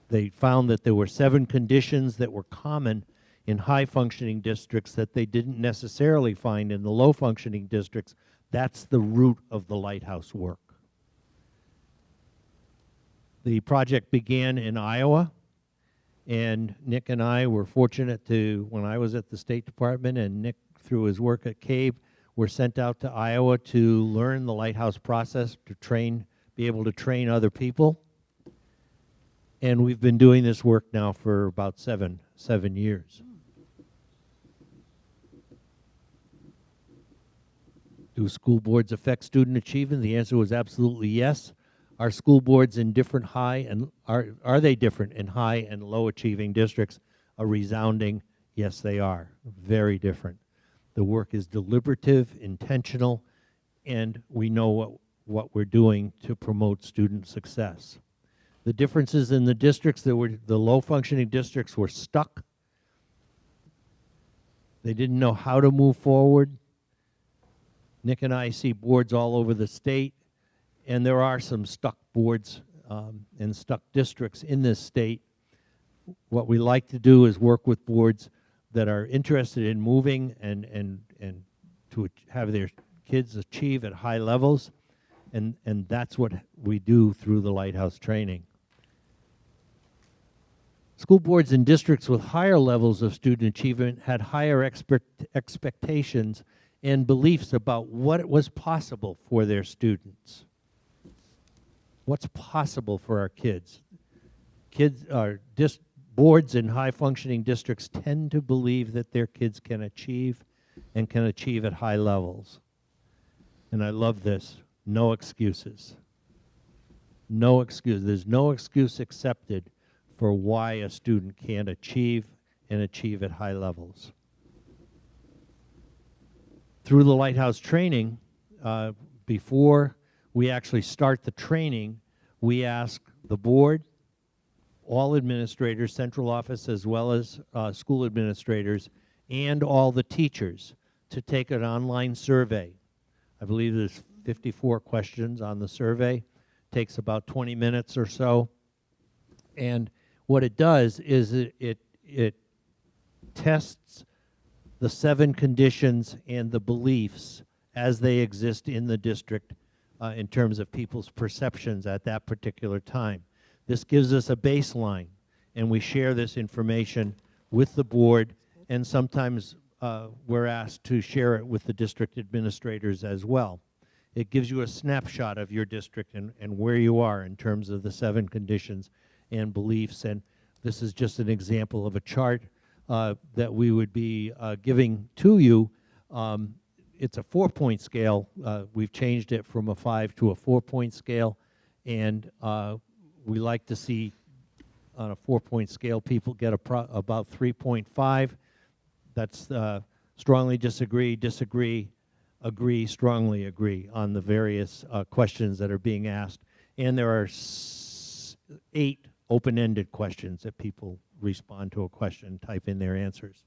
they found that there were 7 conditions that were common in high-functioning districts that they didn't necessarily find in the low-functioning districts. That's the root of the Lighthouse work. The project began in Iowa, and Nick and I were fortunate to, when I was at the State Department and Nick, through his work at CABE, were sent out to Iowa to learn the Lighthouse process, to be able to train other people. And we've been doing this work now for about seven years. Do school boards affect student achievement? The answer was absolutely yes. Are school boards in different high and are they different in high and low achieving districts? A resounding yes, they are. Very different. The work is deliberative, intentional, and we know what we're doing to promote student success. The differences in the districts that were the low functioning districts were stuck. They didn't know how to move forward. Nick and I see boards all over the state, and there are some stuck boards and stuck districts in this state. What we like to do is work with boards that are interested in moving and to have their kids achieve at high levels, and that's what we do through the Lighthouse training. School boards in districts with higher levels of student achievement had higher expectations and beliefs about what was possible for their students. What's possible for our kids? Boards in high-functioning districts tend to believe that their kids can achieve and can achieve at high levels. And I love this. No excuses. No excuse. There's no excuse accepted for why a student can't achieve and achieve at high levels. Through the Lighthouse training, before we actually start the training, we ask the board, all administrators, central office, as well as school administrators, and all the teachers to take an online survey. I believe there's 54 questions on the survey. Takes about 20 minutes or so. And what it does is it tests the 7 conditions and the beliefs as they exist in the district in terms of people's perceptions at that particular time. This gives us a baseline, and we share this information with the board, and sometimes we're asked to share it with the district administrators as well. It gives you a snapshot of your district and where you are in terms of the 7 conditions and beliefs. And this is just an example of a chart that we would be giving to you. It's a 4-point scale. We've changed it from a 5 to a 4-point scale, and we like to see on a 4-point scale people get about 3.5. That's strongly disagree, disagree, agree, strongly agree on the various questions that are being asked. And there are 8 open-ended questions that people respond to a question, type in their answers.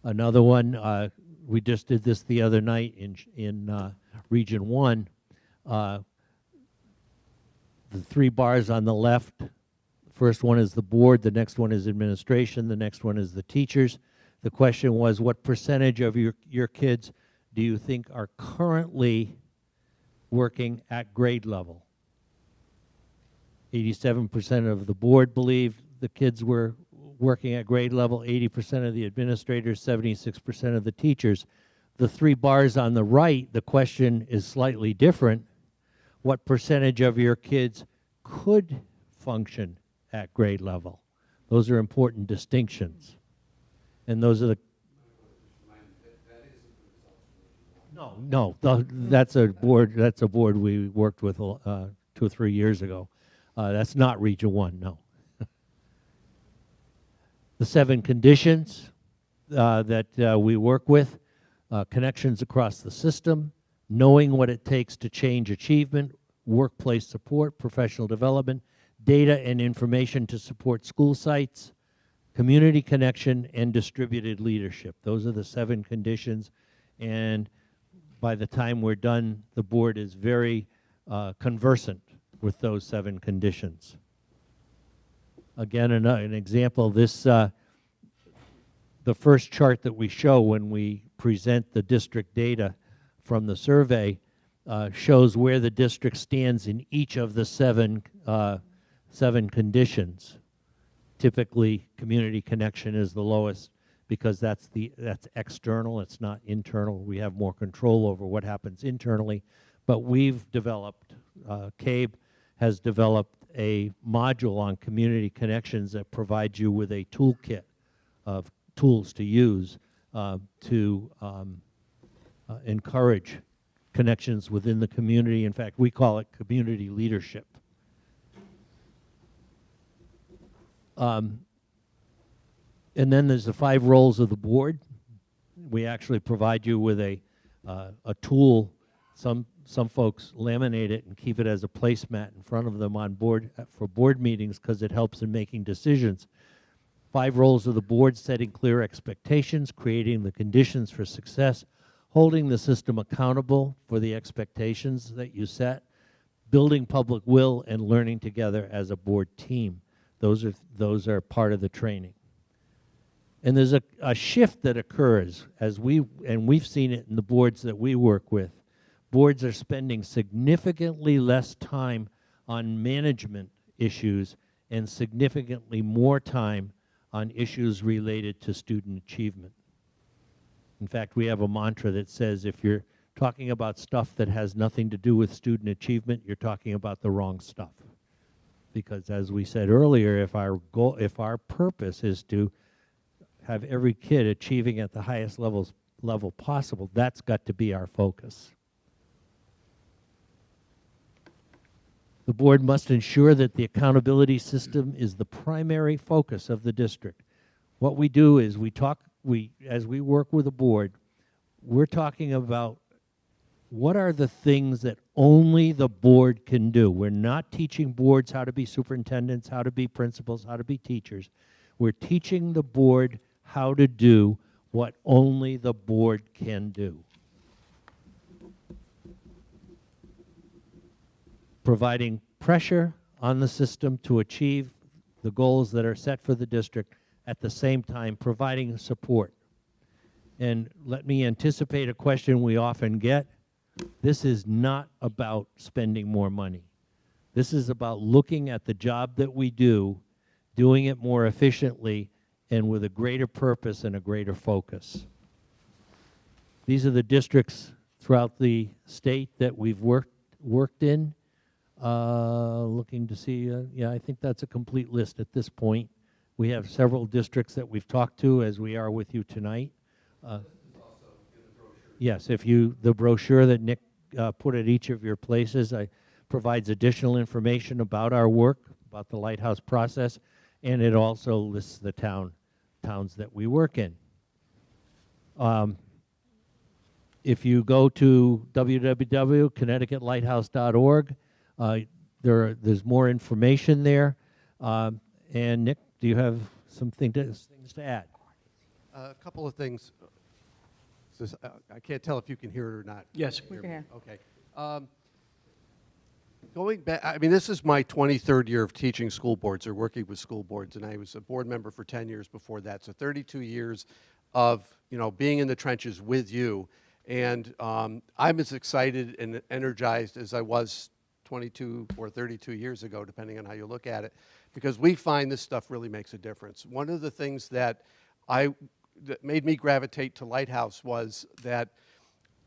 Another one, we just did this the other night in Region 1. The 3 bars on the left, the first one is the board, the next one is administration, the next one is the teachers. The question was, what percentage of your kids do you think are currently working at grade level? 87% of the board believed the kids were working at grade level, 80% of the administrators, 76% of the teachers. The 3 bars on the right, the question is slightly different. What percentage of your kids could function at grade level? Those are important distinctions. And those are the... No, that's a board we worked with 2 or 3 years ago. That's not Region 1, no. The 7 conditions that we work with, connections across the system, knowing what it takes to change achievement, workplace support, professional development, data and information to support school sites, community connection, and distributed leadership. Those are the 7 conditions, and by the time we're done, the board is very conversant with those 7 conditions. Again, an example, this, the first chart that we show when we present the district data from the survey shows where the district stands in each of the 7 conditions. Typically, community connection is the lowest because that's external, it's not internal. We have more control over what happens internally, but we've developed, CABE has developed a module on community connections that provides you with a toolkit of tools to use to encourage connections within the community. In fact, we call it community leadership. And then there's the 5 roles of the board. We actually provide you with a tool. Some folks laminate it and keep it as a placemat in front of them on board for board meetings because it helps in making decisions. 5 roles of the board: setting clear expectations, creating the conditions for success, holding the system accountable for the expectations that you set, building public will, and learning together as a board team. Those are part of the training. And there's a shift that occurs as we've seen it in the boards that we work with. Boards are spending significantly less time on management issues and significantly more time on issues related to student achievement. In fact, we have a mantra that says if you're talking about stuff that has nothing to do with student achievement, you're talking about the wrong stuff. Because as we said earlier, if our purpose is to have every kid achieving at the highest level possible, that's got to be our focus. The board must ensure that the accountability system is the primary focus of the district. What we do is as we work with the board, we're talking about what are the things that only the board can do. We're not teaching boards how to be superintendents, how to be principals, how to be teachers. We're teaching the board how to do what only the board can do. Providing pressure on the system to achieve the goals that are set for the district, at the same time providing support. And let me anticipate a question we often get. This is not about spending more money. This is about looking at the job that we do, doing it more efficiently, and with a greater purpose and a greater focus. These are the districts throughout the state that we've worked in. Looking to see, yeah, I think that's a complete list at this point. We have several districts that we've talked to, as we are with you tonight. Yes, if you, the brochure that Nick put at each of your places provides additional information about our work, about the Lighthouse process, and it also lists the towns that we work in. If you go to www.connecticutlighthouse.org, there's more information there. And Nick, do you have things to add? A couple of things. I can't tell if you can hear it or not. Yes. We can hear. Okay. Going back, I mean, this is my 23rd year of teaching school boards or working with school boards, and I was a board member for 10 years before that. So 32 years of, being in the trenches with you. And I'm as excited and energized as I was 22 or 32 years ago, depending on how you look at it, because we find this stuff really makes a difference. One of the things that made me gravitate to Lighthouse was that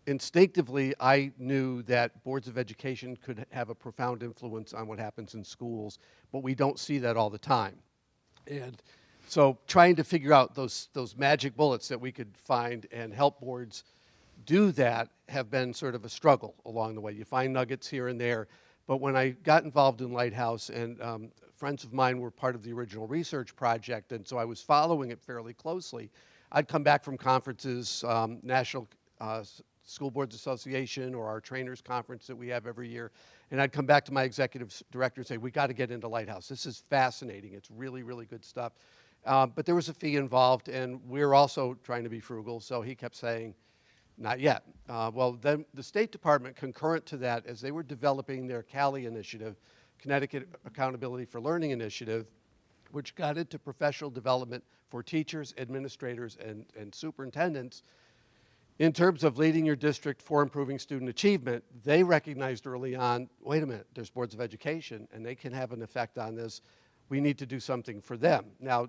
instinctively I knew that boards of education could have a profound influence on what happens in schools, but we don't see that all the time. And so trying to figure out those magic bullets that we could find and help boards do that have been sort of a struggle along the way. You find nuggets here and there, but when I got involved in Lighthouse, and friends of mine were part of the original research project, and so I was following it fairly closely, I'd come back from conferences, National School Boards Association or our trainers conference that we have every year, and I'd come back to my executive director and say, we got to get into Lighthouse. This is fascinating. It's really, really good stuff. But there was a fee involved, and we're also trying to be frugal, so he kept saying, not yet. Well, then the State Department, concurrent to that, as they were developing their CALI initiative, Connecticut Accountability for Learning Initiative, which got into professional development for teachers, administrators, and superintendents, in terms of leading your district for improving student achievement, they recognized early on, wait a minute, there's boards of education, and they can have an effect on this. We need to do something for them. Now,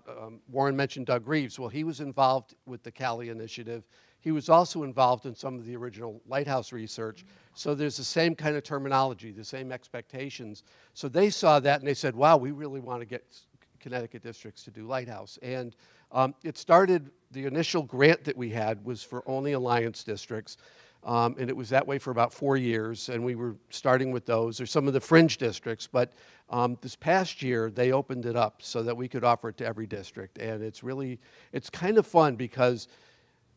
Warren mentioned Doug Reeves. Well, he was involved with the CALI initiative. He was also involved in some of the original Lighthouse research. So there's the same kind of terminology, the same expectations. So they saw that and they said, wow, we really want to get Connecticut districts to do Lighthouse. And it started, the initial grant that we had was for only Alliance districts. And it was that way for about 4 years, and we were starting with those, or some of the fringe districts, but this past year, they opened it up so that we could offer it to every district, and it's kind of fun because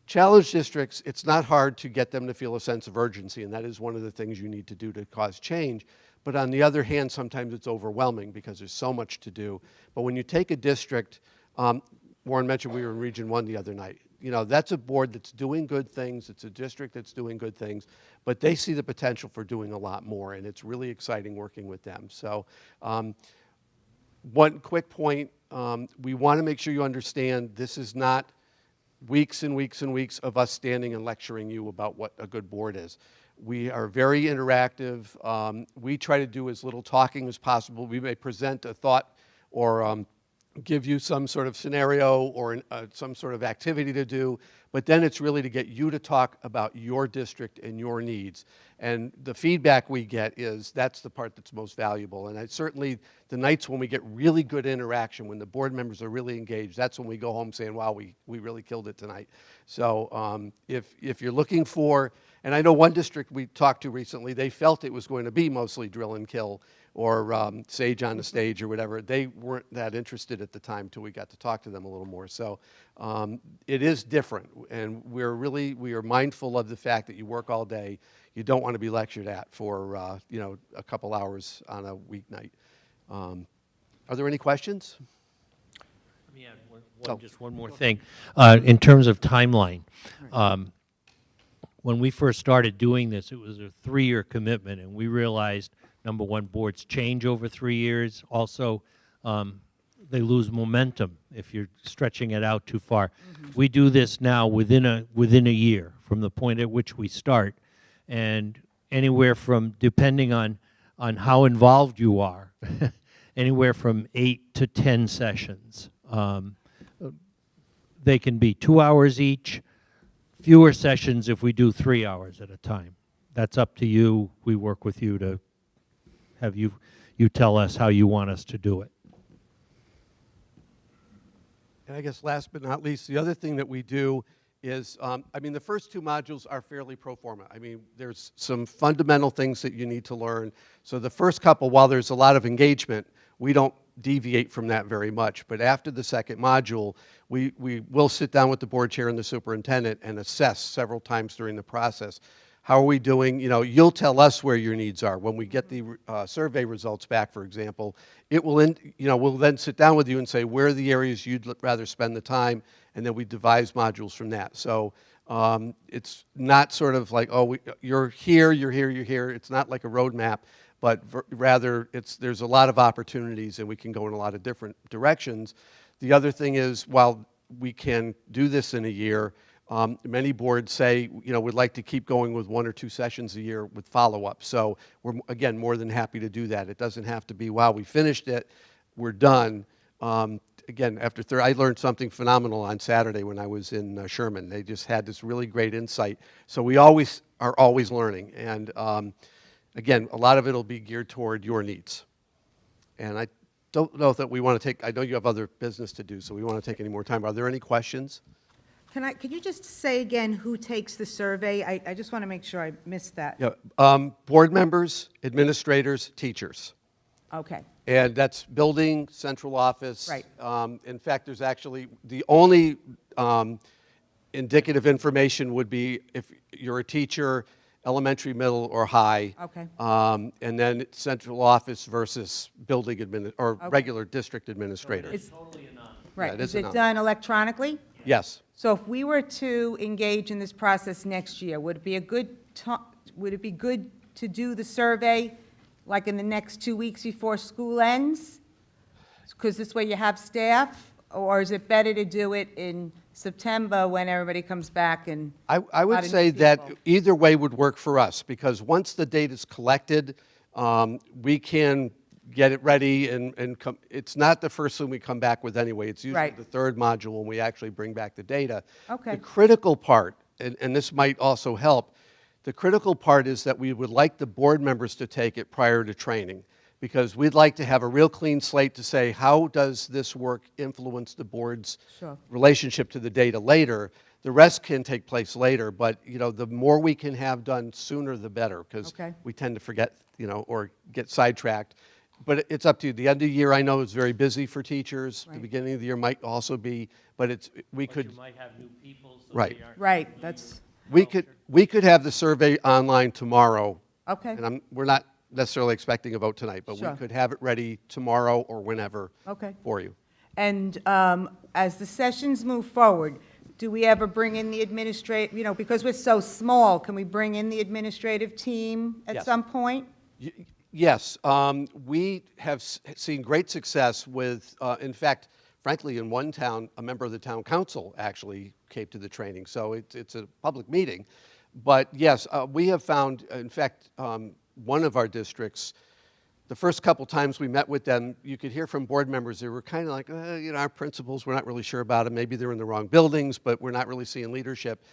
challenge districts, it's not hard to get them to feel a sense of urgency, and that is one of the things you need to do to cause change, but on the other hand, sometimes it's overwhelming because there's so much to do. But when you take a district, Warren mentioned we were in Region 1 the other night. That's a board that's doing good things. It's a district that's doing good things, but they see the potential for doing a lot more, and it's really exciting working with them. So one quick point, we want to make sure you understand this is not weeks and weeks and weeks of us standing and lecturing you about what a good board is. We are very interactive. We try to do as little talking as possible. We may present a thought or give you some sort of scenario or some sort of activity to do, but then it's really to get you to talk about your district and your needs. And the feedback we get is that's the part that's most valuable. And certainly the nights when we get really good interaction, when the board members are really engaged, that's when we go home saying, wow, we really killed it tonight. So if you're looking for, and I know one district we talked to recently, they felt it was going to be mostly drill and kill or sage on the stage or whatever. They weren't that interested at the time until we got to talk to them a little more. So it is different, and we are mindful of the fact that you work all day. You don't want to be lectured at for a couple hours on a weeknight. Are there any questions? Let me add just one more thing. In terms of timeline, when we first started doing this, it was a 3-year commitment, and we realized, number one, boards change over 3 years. Also, they lose momentum if you're stretching it out too far. We do this now within a year from the point at which we start, and anywhere from, depending on how involved you are, anywhere from 8 to 10 sessions. They can be 2 hours each, fewer sessions if we do 3 hours at a time. That's up to you. We work with you to have you tell us how you want us to do it. And I guess last but not least, the other thing that we do is, the first two modules are fairly pro forma. I mean, there's some fundamental things that you need to learn. So the first couple, while there's a lot of engagement, we don't deviate from that very much. But after the second module, we will sit down with the board chair and the superintendent and assess several times during the process. How are we doing? You know, you'll tell us where your needs are. When we get the survey results back, for example, it will, we'll then sit down with you and say, where are the areas you'd rather spend the time? And then we devise modules from that. So it's not sort of like, oh, you're here, you're here, you're here. It's not like a roadmap, but rather there's a lot of opportunities and we can go in a lot of different directions. The other thing is, while we can do this in a year, many boards say, we'd like to keep going with 1 or 2 sessions a year with follow-up. So we're, again, more than happy to do that. It doesn't have to be, wow, we finished it, we're done. Again, I learned something phenomenal on Saturday when I was in Sherman. They just had this really great insight. So we are always learning. And again, a lot of it will be geared toward your needs. And I don't know that we want to I know you have other business to do, so we want to take any more time. Are there any questions? Could you just say again who takes the survey? I just want to make sure I missed that. Yeah, board members, administrators, teachers. Okay. And that's building, central office. Right. In fact, there's actually, the only indicative information would be if you're a teacher, elementary, middle, or high. Okay. And then central office versus building regular district administrator. It's totally anonymous. Right. Yeah, Is it done electronically? Yes. So if we were to engage in this process next year, would it be good to do the survey like in the next 2 weeks before school ends? Because this way you have staff, or is it better to do it in September when everybody comes back and? I would say that either way would work for us, because once the data is collected, we can get it ready and it's not the first thing we come back with anyway. It's usually the third module when we actually bring back the data. Okay. The critical part, and this might also help, the critical part is that we would like the board members to take it prior to training, because we'd like to have a real clean slate to say, how does this work influence the board's relationship to the data later? The rest can take place later, but the more we can have done sooner, the better, because we tend to forget, or get sidetracked. But it's up to you. The end of the year, I know, is very busy for teachers. The beginning of the year might also be, but you might have new people. So Right. That's. We could have the survey online tomorrow. Okay. And we're not necessarily expecting a vote tonight, but we could have it ready tomorrow or whenever for you. And as the sessions move forward, do we ever bring in the administrative, because we're so small, can we bring in the administrative team at some point? Yes, we have seen great success with, in fact, frankly, in one town, a member of the town council actually came to the training, so it's a public meeting. But yes, we have found, in fact, one of our districts, the first couple times we met with them, you could hear from board members, they were kind of like, our principals, we're not really sure about them. Maybe they're in the wrong buildings, but we're not really seeing leadership.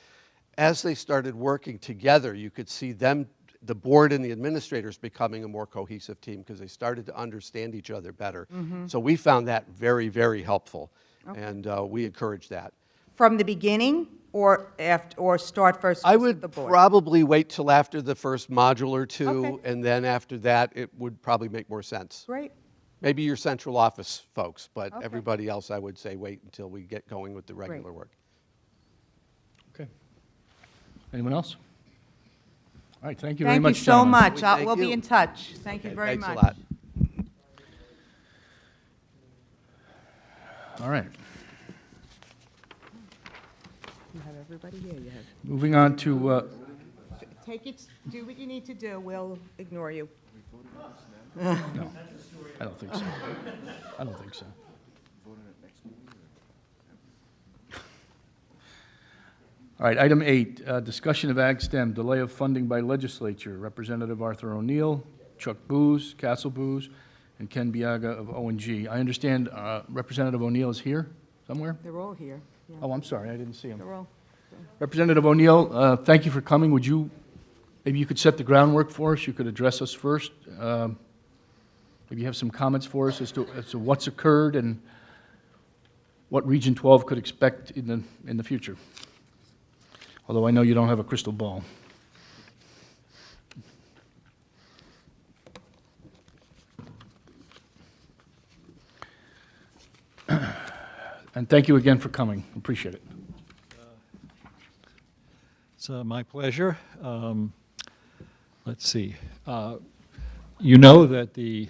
As they started working together, you could see them, the board and the administrators, becoming a more cohesive team because they started to understand each other better. So we found that very, very helpful, and we encourage that. From the beginning, or start first? I would probably wait till after the first module or two, and then after that, it would probably make more sense. Great. Maybe your central office folks, but everybody else, I would say wait until we get going with the regular work. Okay. Anyone else? All right, thank you very much, Thank you so much. Thank We'll be you. in touch. Thank you very much. Thanks a lot. All right. You have everybody here, you have. Moving on to, Take it, do what you need to do, we'll ignore you. no, I don't think so. I don't think so. All right, item 8, discussion of Ag STEM, delay of funding by legislature. Representative Arthur O'Neill, Chuck Booz, Castle Booz, and Ken Biaga of O&G. I understand Representative O'Neill is here somewhere? They're all here. Yeah. Oh, I'm sorry, I didn't see him. They're all. Representative O'Neill, thank you for coming. Maybe you could set the groundwork for us? You could address us first. Maybe you have some comments for us as to what's occurred and what Region 12 could expect in the future. Although I know you don't have a crystal ball. And thank you again for coming. Appreciate it. It's my pleasure. Let's see. You know that the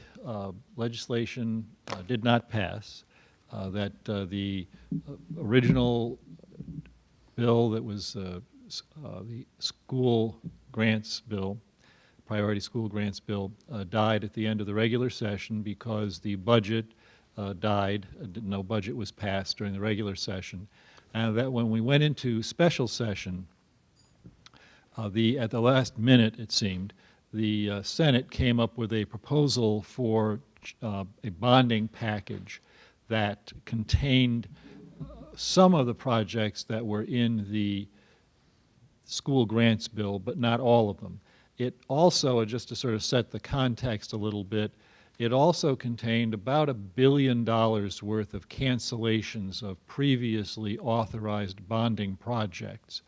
legislation did not pass, that the original bill that was the school grants bill, priority school grants bill, died at the end of the regular session because the budget died. No budget was passed during the regular session. And that when we went into special session, at the last minute, it seemed, the Senate came up with a proposal for a bonding package that contained some of the projects that were in the school grants bill, but not all of them. It also, just to sort of set the context a little bit, it also contained about $1 billion worth of cancellations of previously authorized bonding projects.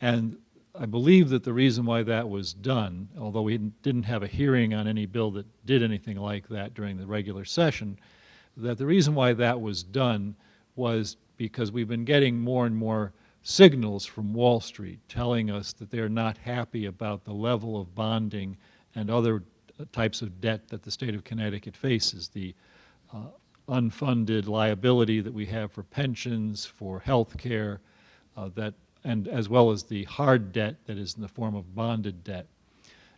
And I believe that the reason why that was done, although we didn't have a hearing on any bill that did anything like that during the regular session, that the reason why that was done was because we've been getting more and more signals from Wall Street telling us that they're not happy about the level of bonding and other types of debt that the state of Connecticut faces, the unfunded liability that we have for pensions, for health care, and as well as the hard debt that is in the form of bonded debt.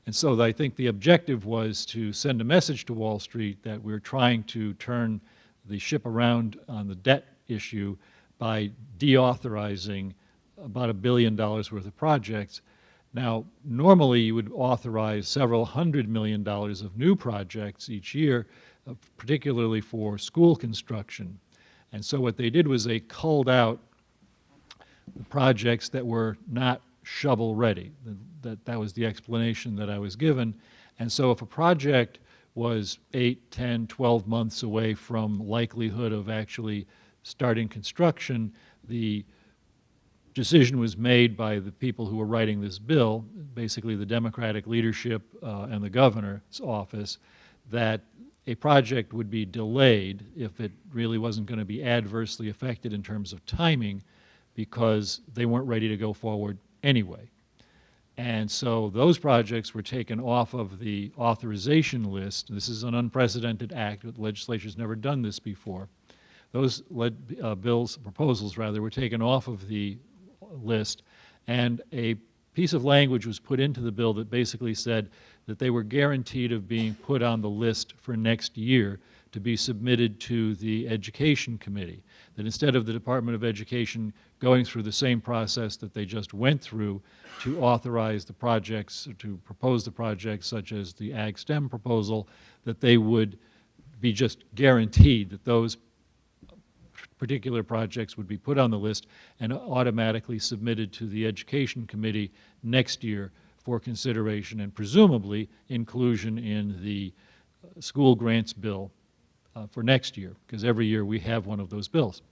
And so I think the objective was to send a message to Wall Street that we're trying to turn the ship around on the debt issue by deauthorizing about $1 billion worth of projects. Now, normally you would authorize several $100 million of new projects each year, particularly for school construction. And so what they did was they culled out the projects that were not shovel-ready. That was the explanation that I was given. And so if a project was 8, 10, 12 months away from likelihood of actually starting construction, the decision was made by the people who were writing this bill, basically the Democratic leadership and the governor's office, that a project would be delayed if it really wasn't going to be adversely affected in terms of timing because they weren't ready to go forward anyway. And so those projects were taken off of the authorization list. This is an unprecedented act. The legislature's never done this before. Those proposals were taken off of the list, and a piece of language was put into the bill that basically said that they were guaranteed of being put on the list for next year to be submitted to the Education Committee. That instead of the Department of Education going through the same process that they just went through to authorize the projects, to propose the projects such as the Ag STEM proposal, that they would be just guaranteed that those particular projects would be put on the list and automatically submitted to the Education Committee next year for consideration and presumably inclusion in the school grants bill for next year, because every year we have one of those bills.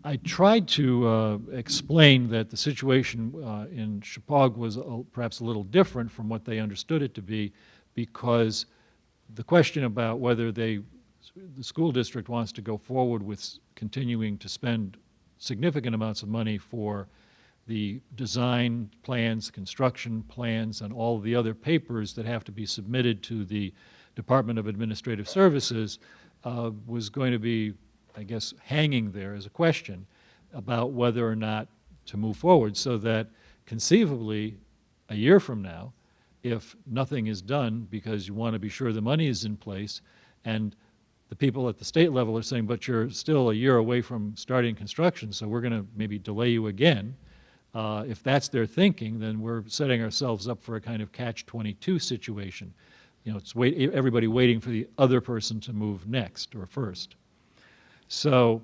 I tried to explain that the situation in Chippewa was perhaps a little different from what they understood it to be, because the question about whether the school district wants to go forward with continuing to spend significant amounts of money for the design plans, construction plans, and all the other papers that have to be submitted to the Department of Administrative Services was going to be, I guess, hanging there as a question about whether or not to move forward, so that conceivably a year from now, if nothing is done because you want to be sure the money is in place, and the people at the state level are saying, but you're still a year away from starting construction, so we're going to maybe delay you again. If that's their thinking, then we're setting ourselves up for a kind of catch-22 situation. You know, it's everybody waiting for the other person to move next or first. So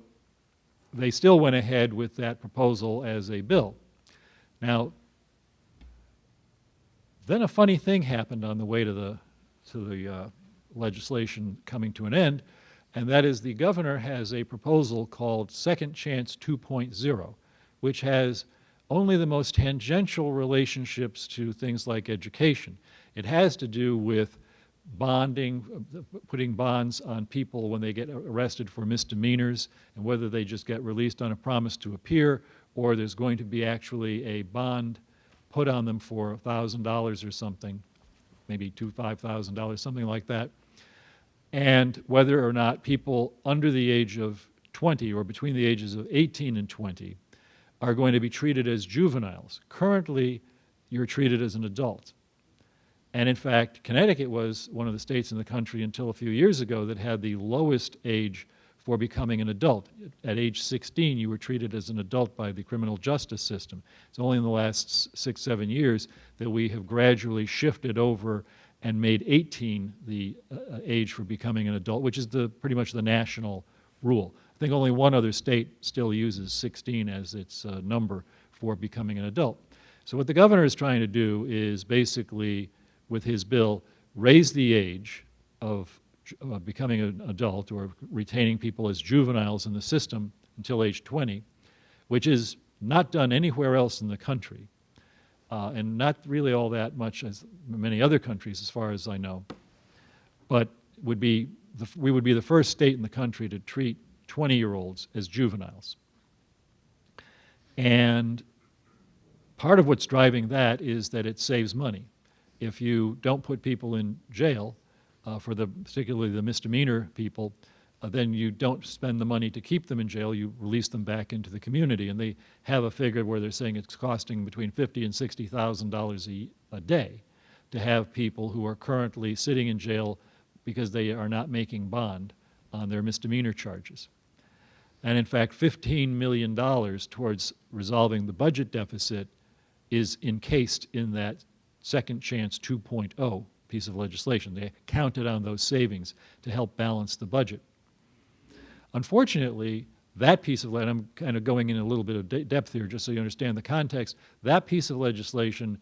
they still went ahead with that proposal as a bill. Now, then a funny thing happened on the way to the to the legislation coming to an end, and that is the governor has a proposal called Second Chance 2.0, which has only the most tangential relationships to things like education. It has to do with bonding, putting bonds on people when they get arrested for misdemeanors, and whether they just get released on a promise to appear, or there's going to be actually a bond put on them for $1,000 or something, maybe $5,000, something like that. And whether or not people under the age of 20 or between the ages of 18 and 20 are going to be treated as juveniles. Currently, you're treated as an adult. And in fact, Connecticut was one of the states in the country until a few years ago that had the lowest age for becoming an adult. At age 16, you were treated as an adult by the criminal justice system. It's only in the last 6, 7 years that we have gradually shifted over and made 18 the age for becoming an adult, which is pretty much the national rule. I think only one other state still uses 16 as its number for becoming an adult. So what the governor is trying to do is basically, with his bill, raise the age of becoming an adult or retaining people as juveniles in the system until age 20, which is not done anywhere else in the country, and not really all that much as many other countries as far as I know, but we would be the first state in the country to treat 20-year-olds as juveniles. And part of what's driving that is that it saves money. If you don't put people in jail, particularly the misdemeanor people, then you don't spend the money to keep them in jail, you release them back into the community. And they have a figure where they're saying it's costing between $50,000 and $60,000 a day to have people who are currently sitting in jail because they are not making bond on their misdemeanor charges. And in fact, $15 million towards resolving the budget deficit is encased in that Second Chance 2.0 piece of legislation. They counted on those savings to help balance the budget. Unfortunately, that piece of legislation, I'm kind of going in a little bit of depth here just so you understand the context, that piece of legislation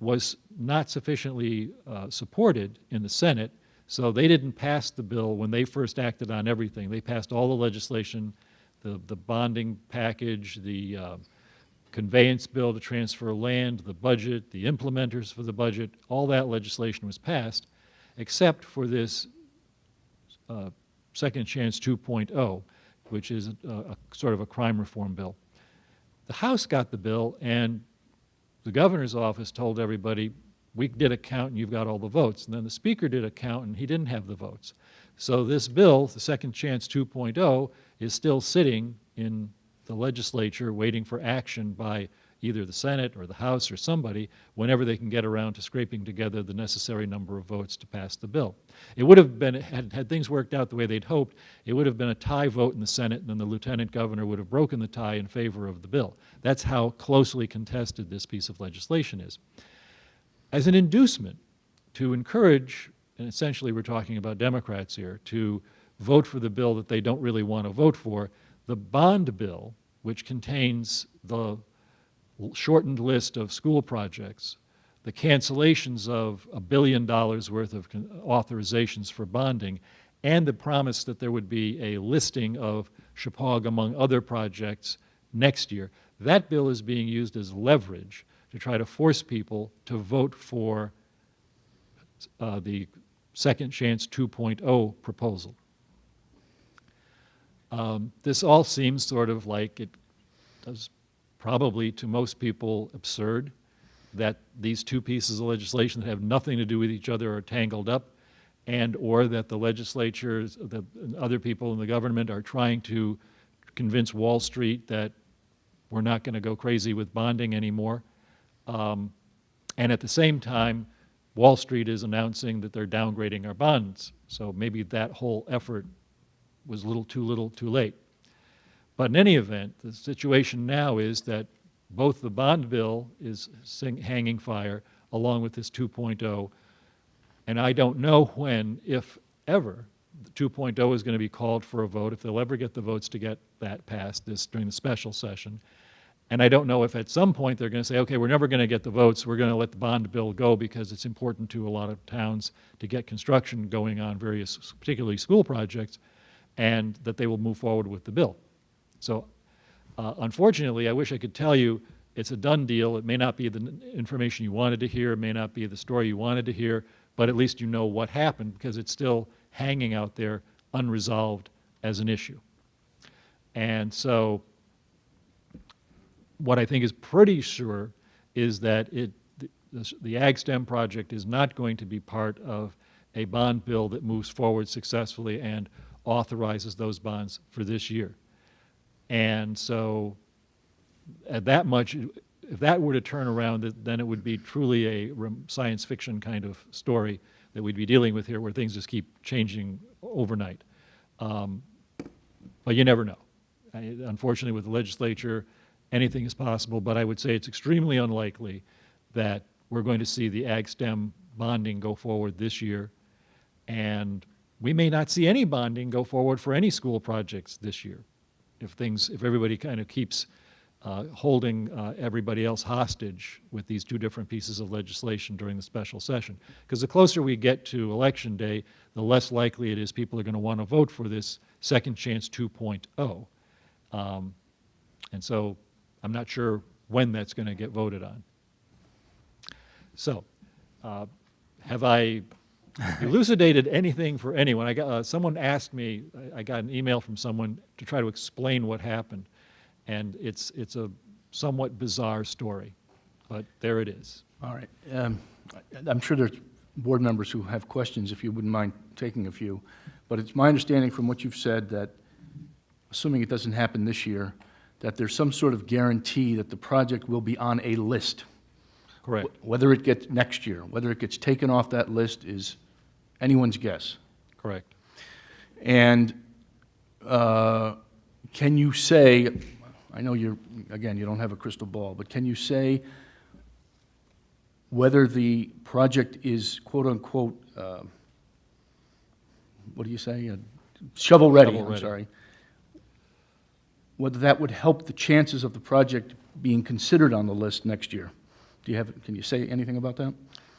was not sufficiently supported in the Senate, so they didn't pass the bill when they first acted on everything. They passed all the legislation, the bonding package, the conveyance bill to transfer land, the budget, the implementers for the budget, all that legislation was passed, except for this Second Chance 2.0, which is a sort of a crime reform bill. The House got the bill, and the governor's office told everybody, we did a count and you've got all the votes. And then the speaker did a count and he didn't have the votes. So this bill, the Second Chance 2.0, is still sitting in the legislature waiting for action by either the Senate or the House or somebody whenever they can get around to scraping together the necessary number of votes to pass the bill. It would have been, had things worked out the way they'd hoped, it would have been a tie vote in the Senate, and then the lieutenant governor would have broken the tie in favor of the bill. That's how closely contested this piece of legislation is. As an inducement to encourage, and essentially we're talking about Democrats here, to vote for the bill that they don't really want to vote for, the bond bill, which contains the shortened list of school projects, the cancellations of $1 billion worth of authorizations for bonding, and the promise that there would be a listing of Chapag among other projects next year. That bill is being used as leverage to try to force people to vote for the Second Chance 2.0 proposal. This all seems sort of like it does probably to most people absurd that these two pieces of legislation that have nothing to do with each other are tangled up, and or that the legislatures, the other people in the government are trying to convince Wall Street that we're not going to go crazy with bonding anymore. And at the same time, Wall Street is announcing that they're downgrading our bonds. So maybe that whole effort was little too late. But in any event, the situation now is that both the bond bill is hanging fire along with this 2.0, and I don't know when, if ever, the 2.0 is going to be called for a vote, if they'll ever get the votes to get that passed during the special session. And I don't know if at some point they're going to say, okay, we're never going to get the votes, we're going to let the bond bill go because it's important to a lot of towns to get construction going on various, particularly school projects, and that they will move forward with the bill. So unfortunately, I wish I could tell you it's a done deal. It may not be the information you wanted to hear, it may not be the story you wanted to hear, but at least you know what happened because it's still hanging out there unresolved as an issue. And so what I think is pretty sure is that the AgSTEM project is not going to be part of a bond bill that moves forward successfully and authorizes those bonds for this year. And so at that much, if that were to turn around, then it would be truly a science fiction kind of story that we'd be dealing with here where things just keep changing overnight. But you never know. Unfortunately, with the legislature, anything is possible, but I would say it's extremely unlikely that we're going to see the AgSTEM bonding go forward this year, and we may not see any bonding go forward for any school projects this year if everybody kind of keeps holding everybody else hostage with these two different pieces of legislation during the special session. Because the closer we get to Election Day, the less likely it is people are going to want to vote for this Second Chance 2.0. And so I'm not sure when that's going to get voted on. So, have I elucidated anything for anyone? I got, someone asked me, I got an email from someone to try to explain what happened. And it's a somewhat bizarre story, but there it is. All right. I'm sure there's board members who have questions, if you wouldn't mind taking a few. But it's my understanding from what you've said that, assuming it doesn't happen this year, that there's some sort of guarantee that the project will be on a list. Correct. Whether it gets next year, whether it gets taken off that list is anyone's guess. Correct. And can you say, I know you don't have a crystal ball, but can you say whether the project is quote-unquote, what do you say, shovel-ready, I'm sorry, whether that would help the chances of the project being considered on the list next year? Can you say anything about that?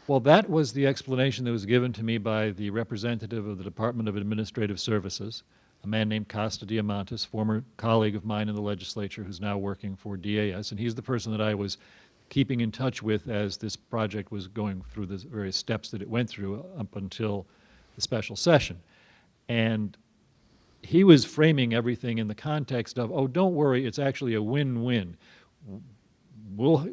Well, that was the explanation that was given to me by the representative of the Department of Administrative Services, a man named Costa Diamantis, former colleague of mine in the legislature who's now working for DAS, and he's the person that I was keeping in touch with as this project was going through the various steps that it went through up until the special session. And he was framing everything in the context of, oh, don't worry, it's actually a win-win. We'll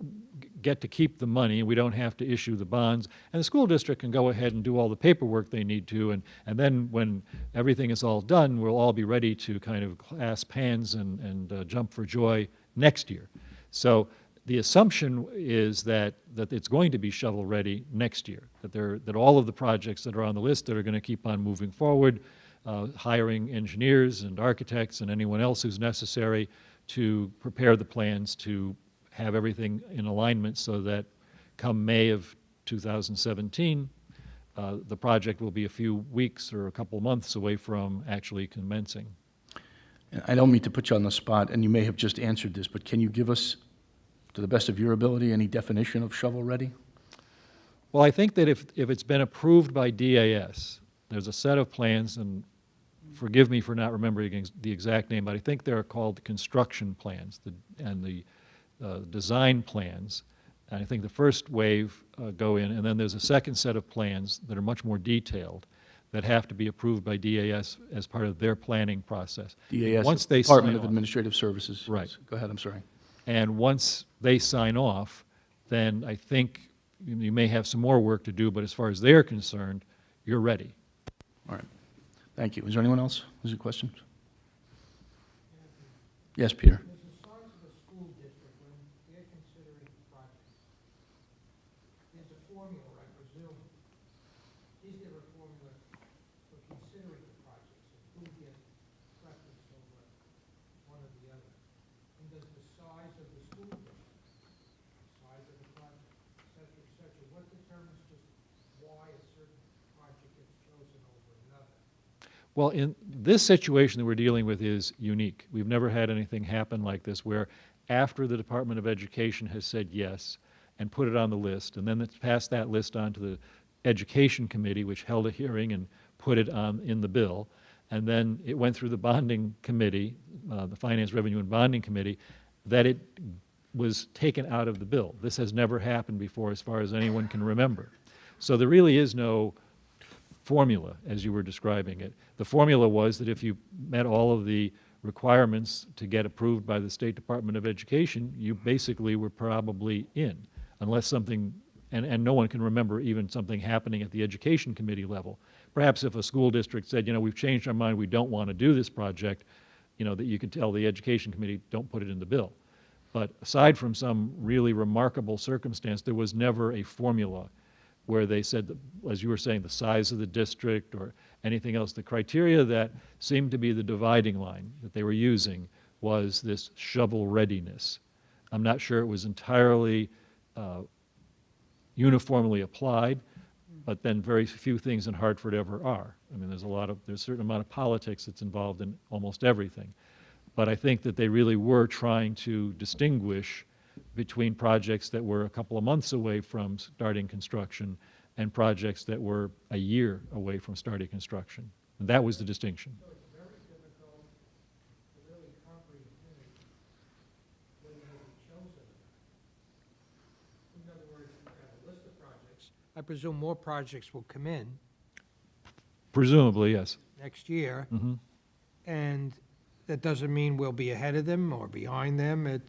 get to keep the money, we don't have to issue the bonds, and the school district can go ahead and do all the paperwork they need to, and then when everything is all done, we'll all be ready to kind of clasp hands and jump for joy next year. So the assumption is that it's going to be shovel-ready next year, that all of the projects that are on the list that are going to keep on moving forward, hiring engineers and architects and anyone else who's necessary to prepare the plans to have everything in alignment so that come May of 2017, the project will be a few weeks or a couple months away from actually commencing. And I don't mean to put you on the spot, and you may have just answered this, but can you give us, to the best of your ability, any definition of shovel-ready? Well, I think that if it's been approved by DAS, there's a set of plans, and forgive me for not remembering the exact name, but I think they're called construction plans, and the design plans. And I think the first wave go in, and then there's a second set of plans that are much more detailed that have to be approved by DAS as part of their planning process. DAS, once they Department sign of off, Administrative Services. Right. Go ahead, I'm sorry. And once they sign off, then I think you may have some more work to do, but as far as they're concerned, you're ready. All right. Thank you. Is there anyone else? Is there questions? Yes, Peter. Well, in this situation that we're dealing with is unique. We've never had anything happen like this where after the Department of Education has said yes and put it on the list, and then it's passed that list on to the Education Committee, which held a hearing and put it on in the bill, and then it went through the bonding committee, the Finance, Revenue, and Bonding Committee, that it was taken out of the bill. This has never happened before as far as anyone can remember. So there really is no formula, as you were describing it. The formula was that if you met all of the requirements to get approved by the State Department of Education, you basically were probably in, unless something, and no one can remember even something happening at the Education Committee level. Perhaps if a school district said, you know, we've changed our mind, we don't want to do this project, you know, that you could tell the Education Committee, don't put it in the bill. But aside from some really remarkable circumstance, there was never a formula where they said, that, as you were saying, the size of the district or anything else. The criteria that seemed to be the dividing line that they were using was this shovel readiness. I'm not sure it was entirely uniformly applied, but then very few things in Hartford ever are. I mean, there's a certain amount of politics that's involved in almost everything. But I think that they really were trying to distinguish between projects that were a couple of months away from starting construction and projects that were a year away from starting construction. And that was the distinction. I presume more projects will come in Presumably, yes. next year, Mm-hmm. and that doesn't mean we'll be ahead of them or behind them.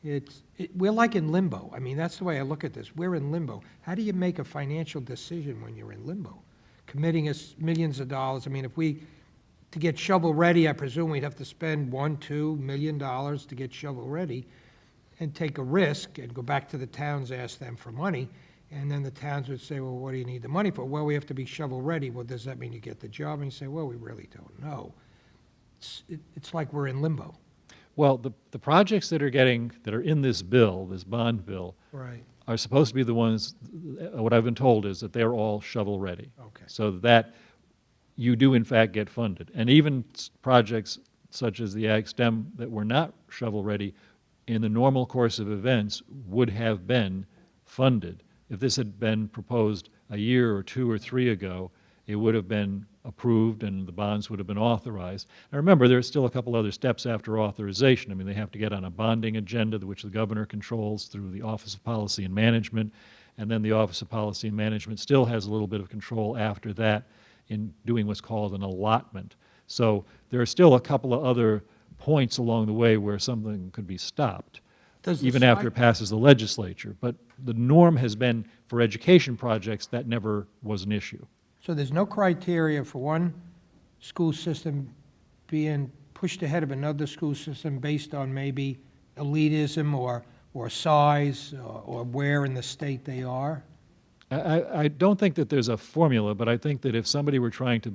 We're like in limbo. I mean, that's the way I look at this. We're in limbo. How do you make a financial decision when you're in limbo? Committing us millions of dollars. I mean, to get shovel-ready, I presume we'd have to spend $1-2 million to get shovel-ready and take a risk and go back to the towns, ask them for money. And then the towns would say, well, what do you need the money for? Well, we have to be shovel-ready. Well, does that mean you get the job? And you say, well, we really don't know. It's like we're in limbo. Well, the projects that are in this bill, this bond bill, Right. are supposed to be the ones, what I've been told is that they're all shovel-ready. Okay. So that you do in fact get funded. And even projects such as the Ag STEM that were not shovel-ready, in the normal course of events, would have been funded. If this had been proposed a year or 2 or 3 ago, it would have been approved and the bonds would have been authorized. Now remember, there are still a couple other steps after authorization. I mean, they have to get on a bonding agenda, which the governor controls through the Office of Policy and Management, and then the Office of Policy and Management still has a little bit of control after that in doing what's called an allotment. So there are still a couple of other points along the way where something could be stopped, even after it passes the legislature. But the norm has been for education projects that never was an issue. So there's no criteria for one school system being pushed ahead of another school system based on maybe elitism or size or where in the state they are? I don't think that there's a formula, but I think that if somebody were trying to,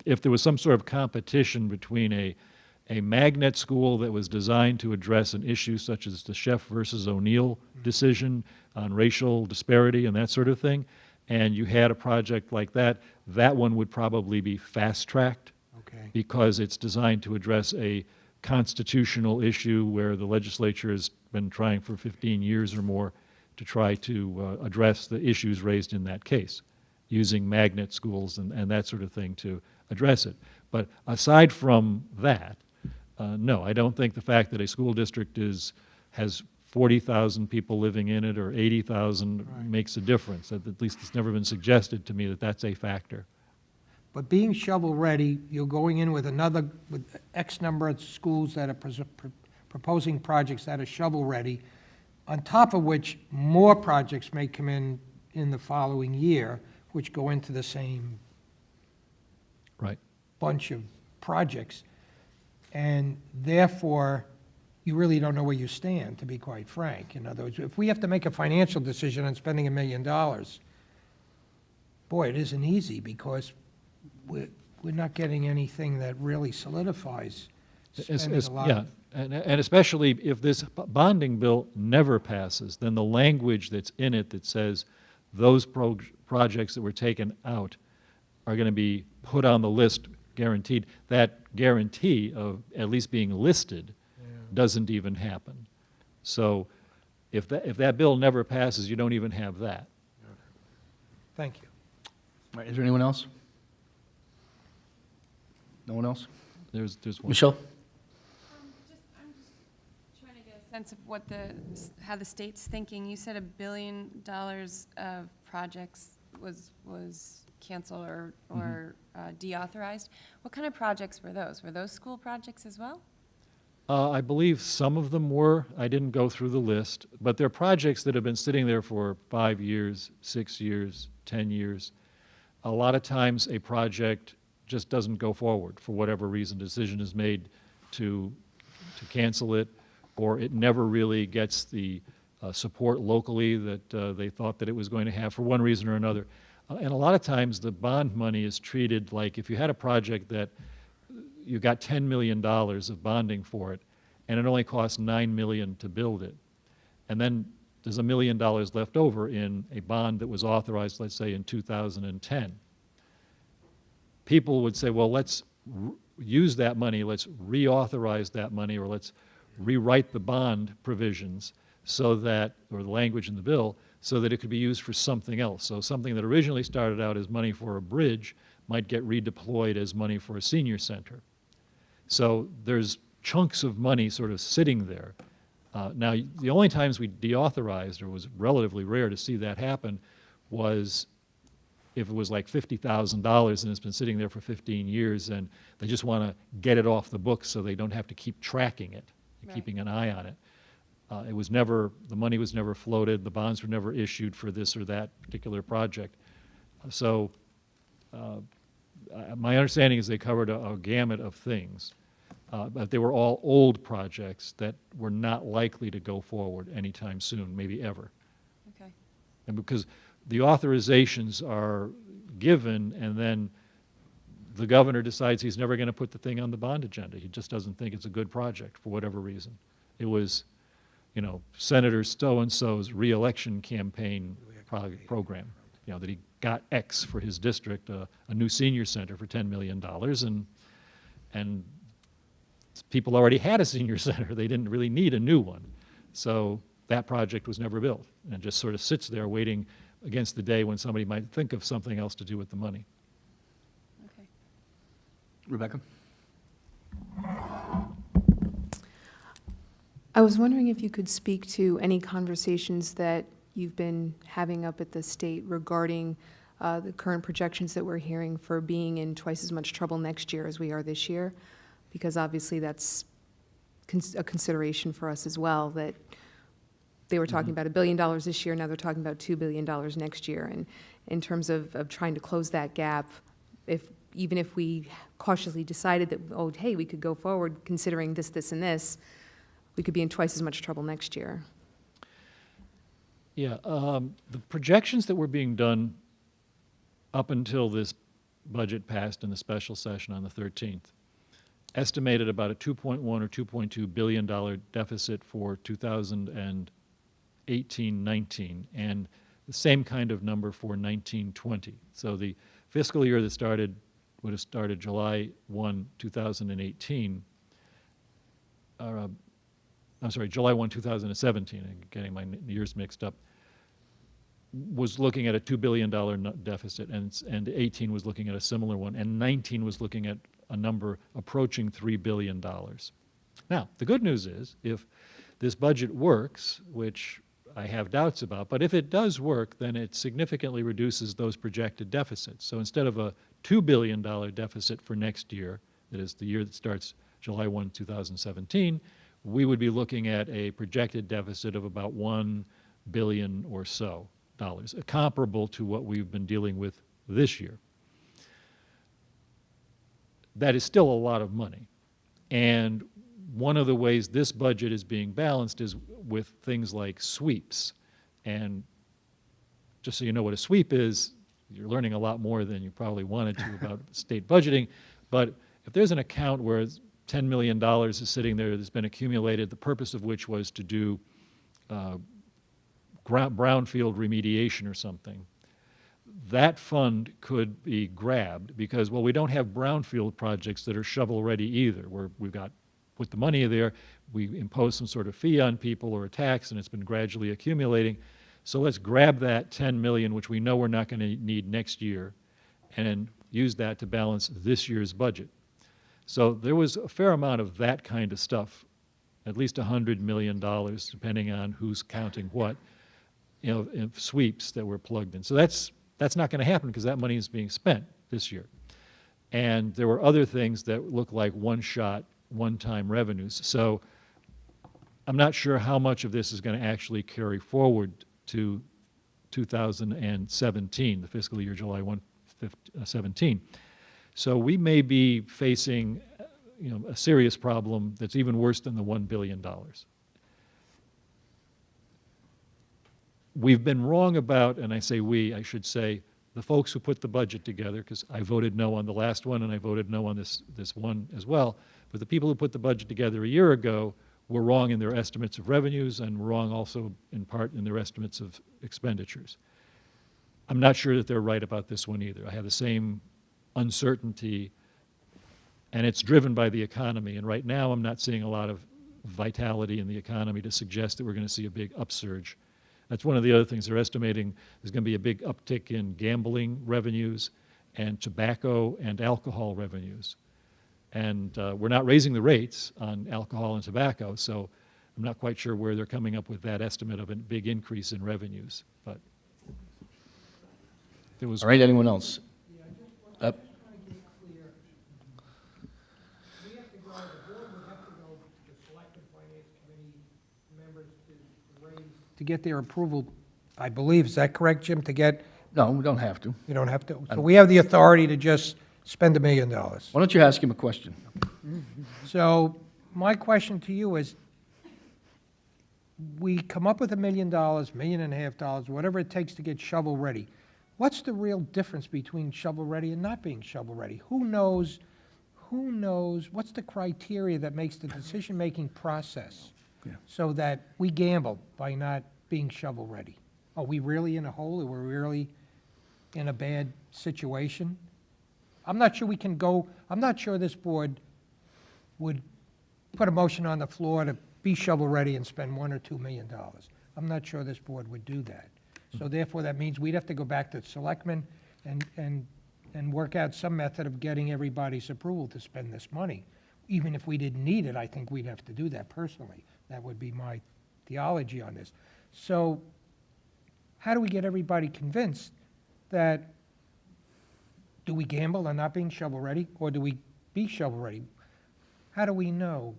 if there was some sort of competition between a magnet school that was designed to address an issue such as the Sheff versus O'Neill decision on racial disparity and that sort of thing, and you had a project like that, that one would probably be fast-tracked. Okay. Because it's designed to address a constitutional issue where the legislature has been trying for 15 years or more to try to address the issues raised in that case, using magnet schools and that sort of thing to address it. But aside from that, no, I don't think the fact that a school district has 40,000 people living in it or 80,000 makes a difference. At least it's never been suggested to me that that's a factor. But being shovel-ready, you're going in with X number of schools that are proposing projects that are shovel-ready, on top of which more projects may come in the following year, which go into the same bunch of projects. And therefore, you really don't know where you stand, to be quite frank. In other words, if we have to make a financial decision on spending $1 million, boy, it isn't easy because we're not getting anything that really solidifies spending a lot of... And especially if this bonding bill never passes, then the language that's in it that says those projects that were taken out are going to be put on the list guaranteed, that guarantee of at least being listed doesn't even happen. So if that bill never passes, you don't even have that. Thank you. All right, is there anyone else? No one else? There's one. Michelle? Trying to get a sense of what how the state's thinking. You said $1 billion of projects was canceled or deauthorized. What kind of projects were those? Were those school projects as well? I believe some of them were. I didn't go through the list, but they're projects that have been sitting there for 5 years, 6 years, 10 years. A lot of times a project just doesn't go forward for whatever reason. Decision is made to cancel it, or it never really gets the support locally that they thought that it was going to have for one reason or another. And a lot of times the bond money is treated like if you had a project that you got $10 million of bonding for it, and it only costs $9 million to build it, and then there's $1 million left over in a bond that was authorized, let's say, in 2010. People would say, well, let's use that money, let's reauthorize that money, or let's rewrite the bond provisions so that, or the language in the bill, so that it could be used for something else. So something that originally started out as money for a bridge might get redeployed as money for a senior center. So there's chunks of money sort of sitting there. Now, the only times we deauthorized, or was relatively rare to see that happen, was if it was like $50,000 and it's been sitting there for 15 years and they just want to get it off the books so they don't have to keep tracking it, keeping an eye on it. It was never, the money was never floated, the bonds were never issued for this or that particular project. So my understanding is they covered a gamut of things, but they were all old projects that were not likely to go forward anytime soon, maybe ever. Okay. And because the authorizations are given, and then the governor decides he's never going to put the thing on the bond agenda. He just doesn't think it's a good project for whatever reason. It was, you know, Senator so-and-so's reelection campaign program, you know, that he got X for his district, a new senior center for $10 million, and people already had a senior center. They didn't really need a new one. So that project was never built and just sort of sits there waiting against the day when somebody might think of something else to do with the money. Okay. Rebecca? I was wondering if you could speak to any conversations that you've been having up at the state regarding the current projections that we're hearing for being in twice as much trouble next year as we are this year, because obviously that's a consideration for us as well, that they were talking about $1 billion this year, now they're talking about $2 billion next year. And in terms of trying to close that gap, even if we cautiously decided that, oh, hey, we could go forward considering this, this, and this, we could be in twice as much trouble next year. Yeah, the projections that were being done up until this budget passed in the special session on the 13th estimated about a $2.1 or $2.2 billion deficit for 2018-19, and the same kind of number for 19-20. So the fiscal year that would have started July 1, 2018, I'm sorry, July 1, 2017, I'm getting my years mixed up, was looking at a $2 billion deficit, and 18 was looking at a similar one, and 19 was looking at a number approaching $3 billion. Now, the good news is, if this budget works, which I have doubts about, but if it does work, then it significantly reduces those projected deficits. So instead of a $2 billion deficit for next year, that is the year that starts July 1, 2017, we would be looking at a projected deficit of about $1 billion or so dollars, comparable to what we've been dealing with this year. That is still a lot of money. And one of the ways this budget is being balanced is with things like sweeps. And just so you know what a sweep is, you're learning a lot more than you probably wanted to about state budgeting. But if there's an account where $10 million is sitting there that's been accumulated, the purpose of which was to do brownfield remediation or something, that fund could be grabbed because, well, we don't have brownfield projects that are shovel-ready either. We've got put the money there, we impose some sort of fee on people or a tax, and it's been gradually accumulating. So let's grab that 10 million, which we know we're not going to need next year, and use that to balance this year's budget. So there was a fair amount of that kind of stuff, at least $100 million, depending on who's counting what, in sweeps that were plugged in. So that's not going to happen because that money is being spent this year. And there were other things that look like one-shot, one-time revenues. So I'm not sure how much of this is going to actually carry forward to 2017, the fiscal year July 1, 17. So we may be facing, a serious problem that's even worse than the $1 billion. We've been wrong about, and I say we, I should say, the folks who put the budget together, because I voted no on the last one and I voted no on this one as well, but the people who put the budget together a year ago were wrong in their estimates of revenues and wrong also in part in their estimates of expenditures. I'm not sure that they're right about this one either. I have the same uncertainty, and it's driven by the economy, and right now I'm not seeing a lot of vitality in the economy to suggest that we're going to see a big upsurge. That's one of the other things they're estimating. There's going to be a big uptick in gambling revenues and tobacco and alcohol revenues. And we're not raising the rates on alcohol and tobacco, so I'm not quite sure where they're coming up with that estimate of a big increase in revenues. But there was. All right, anyone else? To get their approval, I believe, is that correct, Jim, to get? No, we don't have to. You don't have to? So we have the authority to just spend $1 million. Why don't you ask him a question? So my question to you is, we come up with $1 million, $1.5 million, whatever it takes to get shovel-ready. What's the real difference between shovel-ready and not being shovel-ready? Who knows, what's the criteria that makes the decision-making process so that we gamble by not being shovel-ready? Are we really in a hole? Are we really in a bad situation? I'm not sure we can go, I'm not sure this board would put a motion on the floor to be shovel-ready and spend $1 or $2 million. I'm not sure this board would do that. So therefore, that means we'd have to go back to the selectmen and work out some method of getting everybody's approval to spend this money. Even if we didn't need it, I think we'd have to do that personally. That would be my theology on this. So how do we get everybody convinced that, do we gamble on not being shovel-ready, or do we be shovel-ready? How do we know?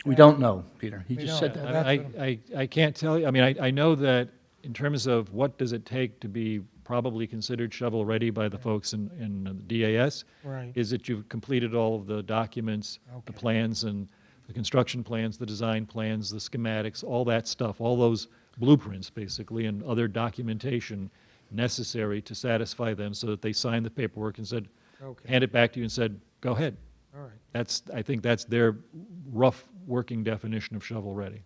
We don't know, Peter. He We just don't. said Well, that. I can't tell you. I mean, I know that in terms of what does it take to be probably considered shovel-ready by the folks in the DAS, Right. is that you've completed all of the documents, the plans and the construction plans, the design plans, the schematics, all that stuff, all those blueprints basically, and other documentation necessary to satisfy them so that they signed the paperwork and said, hand it back to you and said, go ahead. All right. I think that's their rough working definition of shovel-ready.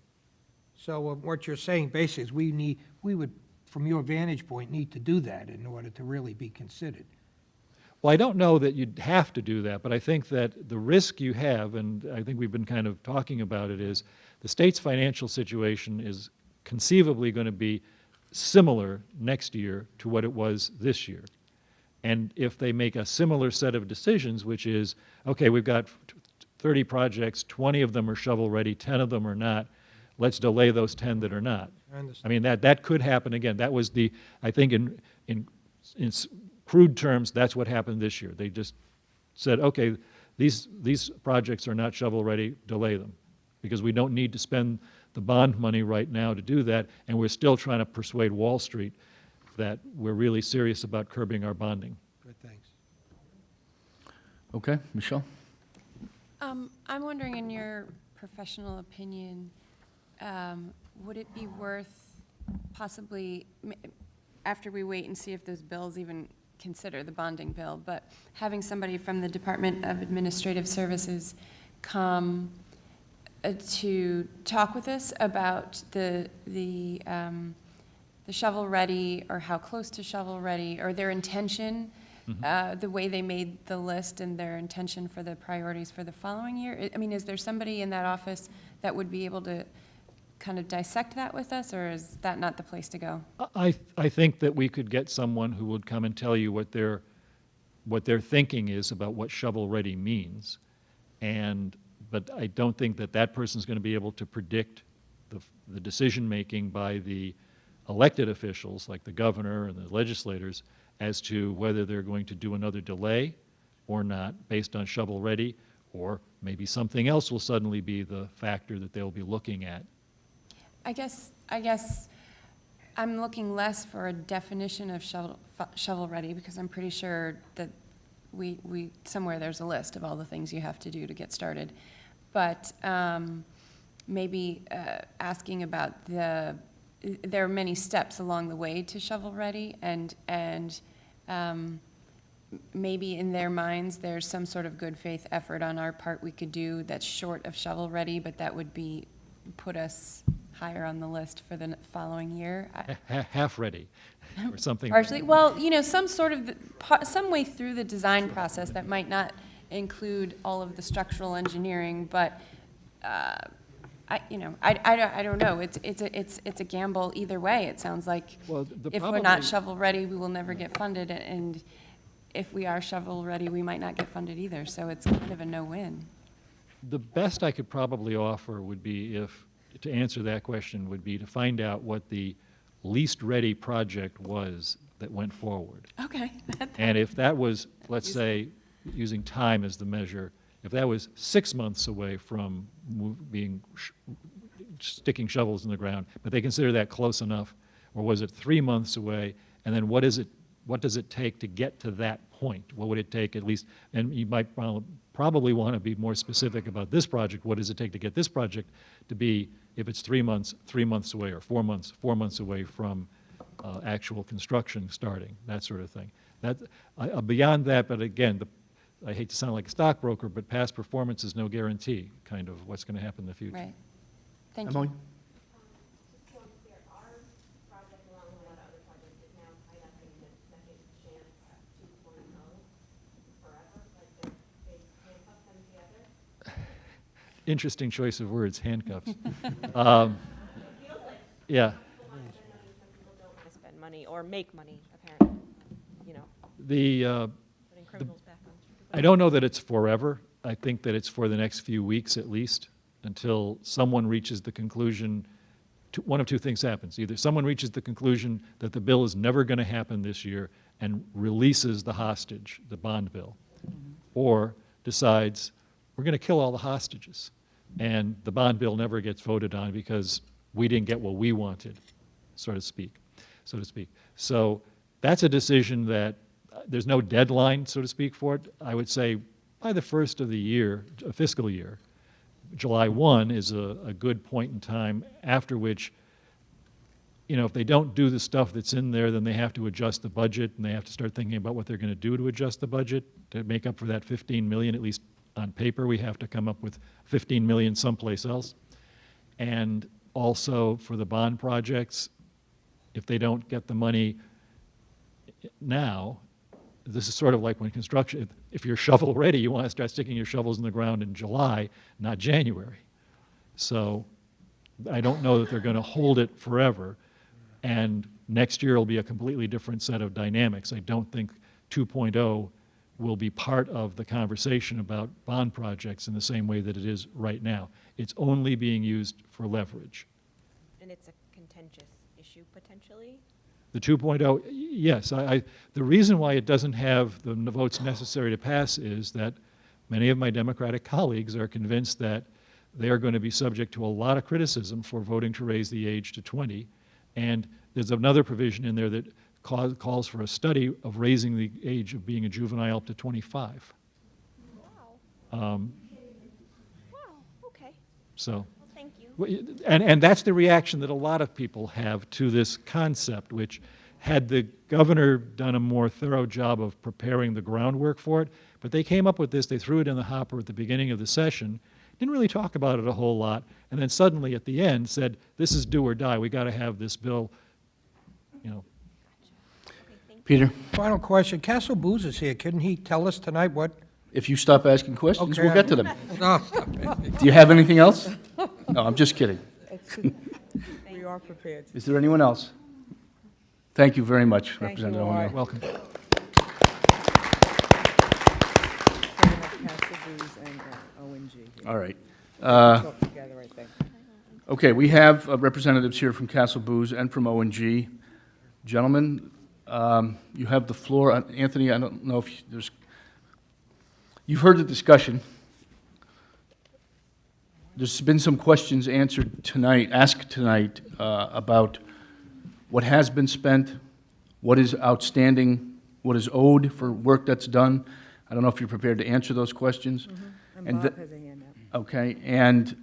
So what you're saying basically is we would, from your vantage point, need to do that in order to really be considered. Well, I don't know that you'd have to do that, but I think that the risk you have, and I think we've been kind of talking about it, is the state's financial situation is conceivably going to be similar next year to what it was this year. And if they make a similar set of decisions, which is, okay, we've got 30 projects, 20 of them are shovel-ready, 10 of them are not, let's delay those 10 that are not. I understand. I mean, that could happen again. That was the, I think in crude terms, that's what happened this year. They just said, okay, these projects are not shovel-ready, delay them, because we don't need to spend the bond money right now to do that, and we're still trying to persuade Wall Street that we're really serious about curbing our bonding. Good, thanks. Okay, Michelle? I'm wondering, in your professional opinion, would it be worth possibly, after we wait and see if those bills even consider the bonding bill, but having somebody from the Department of Administrative Services come to talk with us about the shovel-ready, or how close to shovel-ready, or their intention the way they made the list and their intention for the priorities for the following year? I mean, is there somebody in that office that would be able to kind of dissect that with us, or is that not the place to go? I think that we could get someone who would come and tell you what their thinking is about what shovel-ready means. But I don't think that that person's going to be able to predict the decision-making by the elected officials, like the governor and the legislators, as to whether they're going to do another delay or not based on shovel-ready, or maybe something else will suddenly be the factor that they'll be looking at. I guess I'm looking less for a definition of shovel-ready, because I'm pretty sure that we somewhere there's a list of all the things you have to do to get started. But maybe asking about there are many steps along the way to shovel-ready, and maybe in their minds there's some sort of good faith effort on our part we could do that's short of shovel-ready, but that would put us higher on the list for the following year. Half-ready, or something. Partially, well, you know, some sort of, some way through the design process that might not include all of the structural engineering, but I don't know. It's a gamble either way. It sounds like if we're not shovel-ready, we will never get funded, and if we are shovel-ready, we might not get funded either. So it's kind of a no-win. The best I could probably offer would be, to answer that question, would be to find out what the least ready project was that went forward. Okay. And if that was, let's say, using time as the measure, if that was 6 months away from sticking shovels in the ground, but they consider that close enough, or was it 3 months away, and then what does it take to get to that point? What would it take at least, and you might probably want to be more specific about this project. What does it take to get this project to be, if it's 3 months away, or 4 months away from actual construction starting, that sort of thing. Beyond that, but again, I hate to sound like a stockbroker, but past performance is no guarantee, kind of what's going to happen in the future. Right. Thank Emily? you. Interesting choice of words, handcuffs. Yeah. Spend money or make money, apparently, you know. Putting criminals back on. I don't know that it's forever. I think that it's for the next few weeks at least, until someone reaches the conclusion. One of two things happens. Either someone reaches the conclusion that the bill is never going to happen this year and releases the hostage, the bond bill, or decides we're going to kill all the hostages, and the bond bill never gets voted on because we didn't get what we wanted, so to speak. So that's a decision that there's no deadline, so to speak, for it. I would say by the first of the year, fiscal year, July 1 is a good point in time, after which, you know, if they don't do the stuff that's in there, then they have to adjust the budget, and they have to start thinking about what they're going to do to adjust the budget to make up for that 15 million, at least on paper. We have to come up with 15 million someplace else. And also for the bond projects, if they don't get the money now, this is sort of like when construction, if you're shovel ready, you want to start sticking your shovels in the ground in July, not January. So I don't know that they're going to hold it forever. And next year will be a completely different set of dynamics. I don't think 2.0 will be part of the conversation about bond projects in the same way that it is right now. It's only being used for leverage. And it's a contentious issue, potentially? The 2.0, yes. The reason why it doesn't have the votes necessary to pass is that many of my Democratic colleagues are convinced that they are going to be subject to a lot of criticism for voting to raise the age to 20. And there's another provision in there that calls for a study of raising the age of being a juvenile up to 25. Wow. Okay. So. Well, thank you. And that's the reaction that a lot of people have to this concept, which had the governor done a more thorough job of preparing the groundwork for it, but they came up with this, they threw it in the hopper at the beginning of the session, didn't really talk about it a whole lot, and then suddenly at the end said, this is do or die, we got to have this bill, you know. Okay, thank Peter, Final question. Castle Booze is here. Couldn't he tell us tonight what? if you stop asking questions, we'll get to them. No, stop it. Do you have anything else? No, I'm just kidding. We are prepared. Is there anyone else? Thank you very much, Thank you, Representative Art. O'Neill. Welcome. All right. Talk together, I think. Okay, we have representatives here from Castle Booze and from O&G. Gentlemen, you have the floor. Anthony, I don't know if there's, you've heard the discussion. There's been some questions answered tonight, asked tonight, about what has been spent, what is outstanding, what is owed for work that's done. I don't know if you're prepared to answer those questions. And Bob has a hand up. Okay, and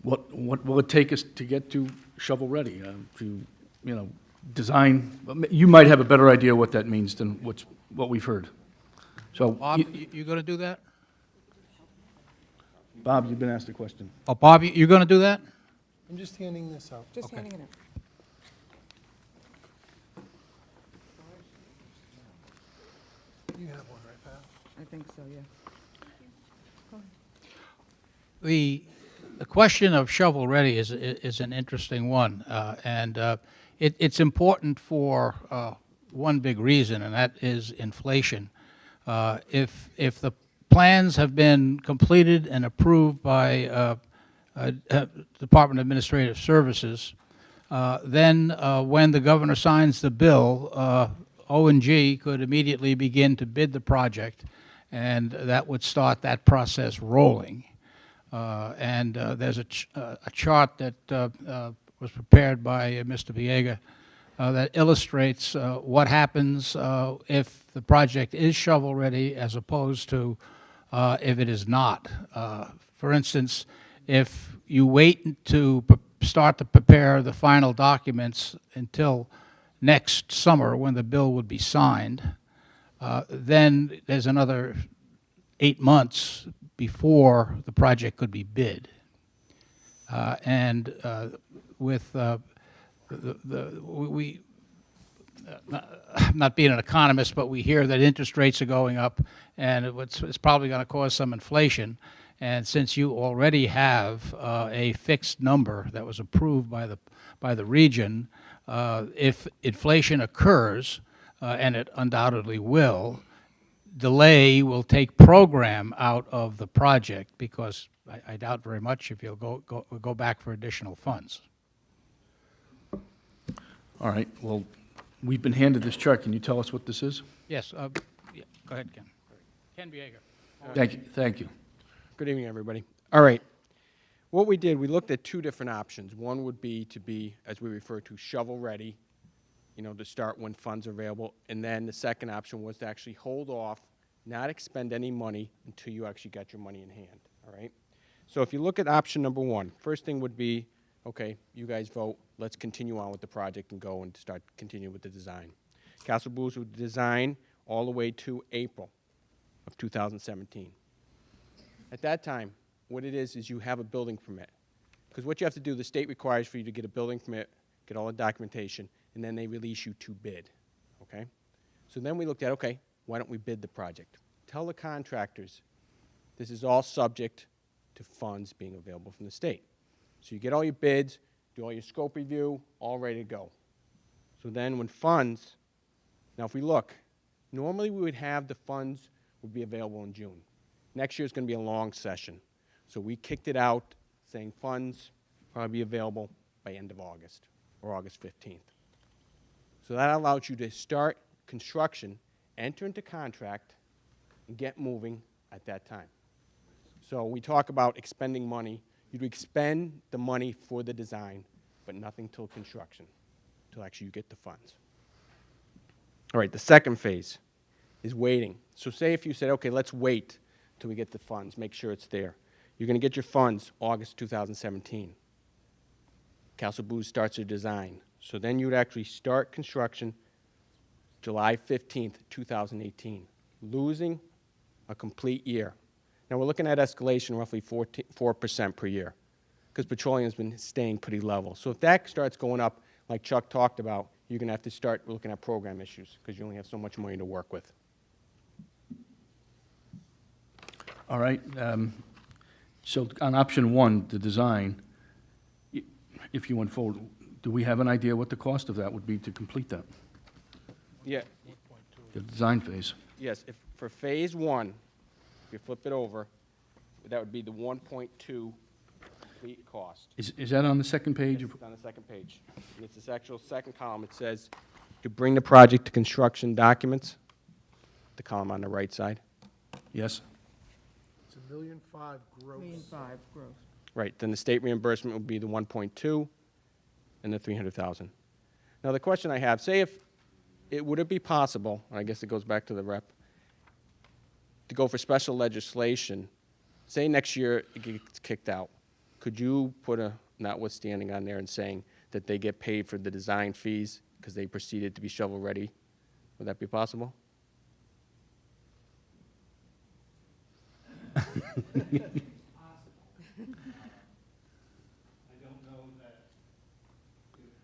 what will it take us to get to shovel-ready? To, you know, design, you might have a better idea what that means than what we've heard. So, Bob, you going to do that? Bob, you've been asked a question. Oh, Bob, you going to do that? I'm just handing this out. Just handing it up. You have one, right, Pat? I think so, yeah. The question of shovel-ready is an interesting one, and it's important for one big reason, and that is inflation. If the plans have been completed and approved by Department of Administrative Services, then when the governor signs the bill, O&G could immediately begin to bid the project, and that would start that process rolling. And there's a chart that was prepared by Mr. Viega that illustrates what happens if the project is shovel-ready as opposed to if it is not. For instance, if you wait to start to prepare the final documents until next summer when the bill would be signed, then there's another 8 months before the project could be bid. With not being an economist, but we hear that interest rates are going up, and it's probably going to cause some inflation. And since you already have a fixed number that was approved by the region, if inflation occurs, and it undoubtedly will, delay will take program out of the project, because I doubt very much if you'll go back for additional funds. All right, well, we've been handed this chart. Can you tell us what this is? Yes, yeah, go ahead, Ken. Ken Viega. Thank you. Good evening, everybody. All right. What we did, we looked at two different options. One would be to be, as we refer to, shovel-ready, you know, to start when funds are available. And then the second option was to actually hold off, not expend any money until you actually got your money in hand, all right? So if you look at option number one, first thing would be, okay, you guys vote, let's continue on with the project and go and continue with the design. Castle Booze would design all the way to April of 2017. At that time, what it is you have a building permit. Because what you have to do, the state requires for you to get a building permit, get all the documentation, and then they release you to bid, okay? So then we looked at, okay, why don't we bid the project? Tell the contractors this is all subject to funds being available from the state. So you get all your bids, do all your scope review, all ready to go. So then when funds, now if we look, normally we would have the funds would be available in June. Next year is going to be a long session. So we kicked it out saying funds probably be available by end of August or August 15th. So that allows you to start construction, enter into contract, and get moving at that time. So we talk about expending money. You'd expend the money for the design, but nothing till construction, till actually you get the funds. All right, the second phase is waiting. So say if you said, okay, let's wait till we get the funds, make sure it's there. You're going to get your funds August 2017. Castle Booze starts their design. So then you would actually start construction July 15th, 2018, losing a complete year. Now we're looking at escalation roughly 4% per year, because petroleum has been staying pretty level. So if that starts going up, like Chuck talked about, you're going to have to start looking at program issues because you only have so much money to work with. All right. So on option one, the design, if you went forward, do we have an idea what the cost of that would be to complete that, Yeah. the design phase? Yes, if, for phase one, if you flip it over, that would be the 1.2 complete cost. Is that on the second page? It's on the second page. And it's this actual second column. It says, to bring the project to construction documents, the column on the right side. Yes. It's $1.5 million gross. $1.5 gross. Right, then the state reimbursement would be the 1.2 and the 300,000. Now, the question I have, say if, would it be possible, and I guess it goes back to the rep, to go for special legislation, say next year it gets kicked out, could you put a notwithstanding on there and saying that they get paid for the design fees because they proceeded to be shovel-ready? Would that be possible? I don't know that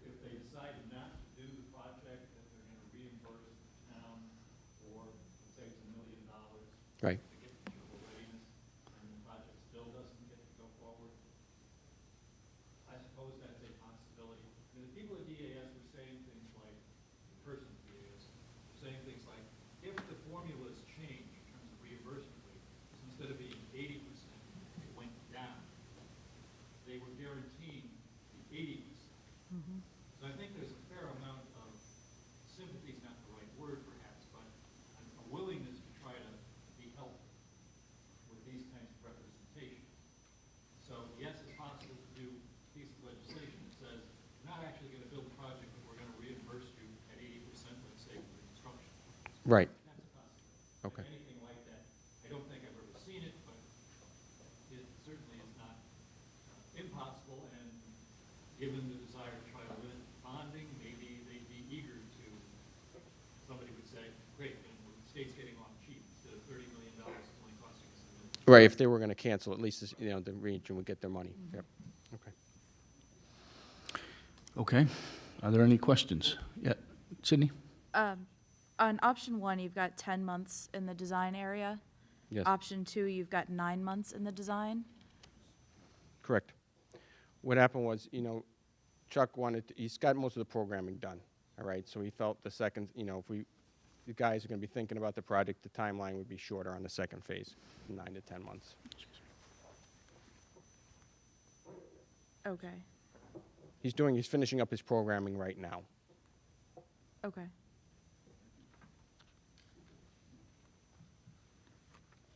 if they decided not to do the project, that they're going to reimburse the town for, let's say it's $1 million. Right. To get the shovel readiness, and the project still doesn't get to go forward. I suppose that's a possibility. I mean, the people at DAS were saying things like, the person at DAS, were saying things like, if the formulas change in terms of reimbursement rate, instead of being 80%, it went down. They were guaranteeing the 80%. So I think there's a fair amount of sympathy is not the right word perhaps, but a willingness to try to be helpful with these kinds of representation. So yes, it's possible to do a piece of legislation that says, we're not actually going to build a project, but we're going to reimburse you at 80%, let's say, for the construction. Right. That's a possibility. Okay. Anything like that, I don't think I've ever seen it, but it certainly is not impossible, and given the desire to try to limit bonding, maybe they'd be eager to, somebody would say, great, then the state's getting off cheap, instead of $30 million, it's only costing us $1 million. Right, if they were going to cancel, at least, you know, the region would get their money. Yep. Okay. Okay. Are there any questions? Yeah, Sydney? On option one, you've got 10 months in the design area. Yes. Option two, you've got 9 months in the design. Correct. What happened was, you know, Chuck he's got most of the programming done, all right? So he felt the second, you know, if the guys are going to be thinking about the project, the timeline would be shorter on the second phase, 9 to 10 months. Okay, He's finishing up his programming right now. okay.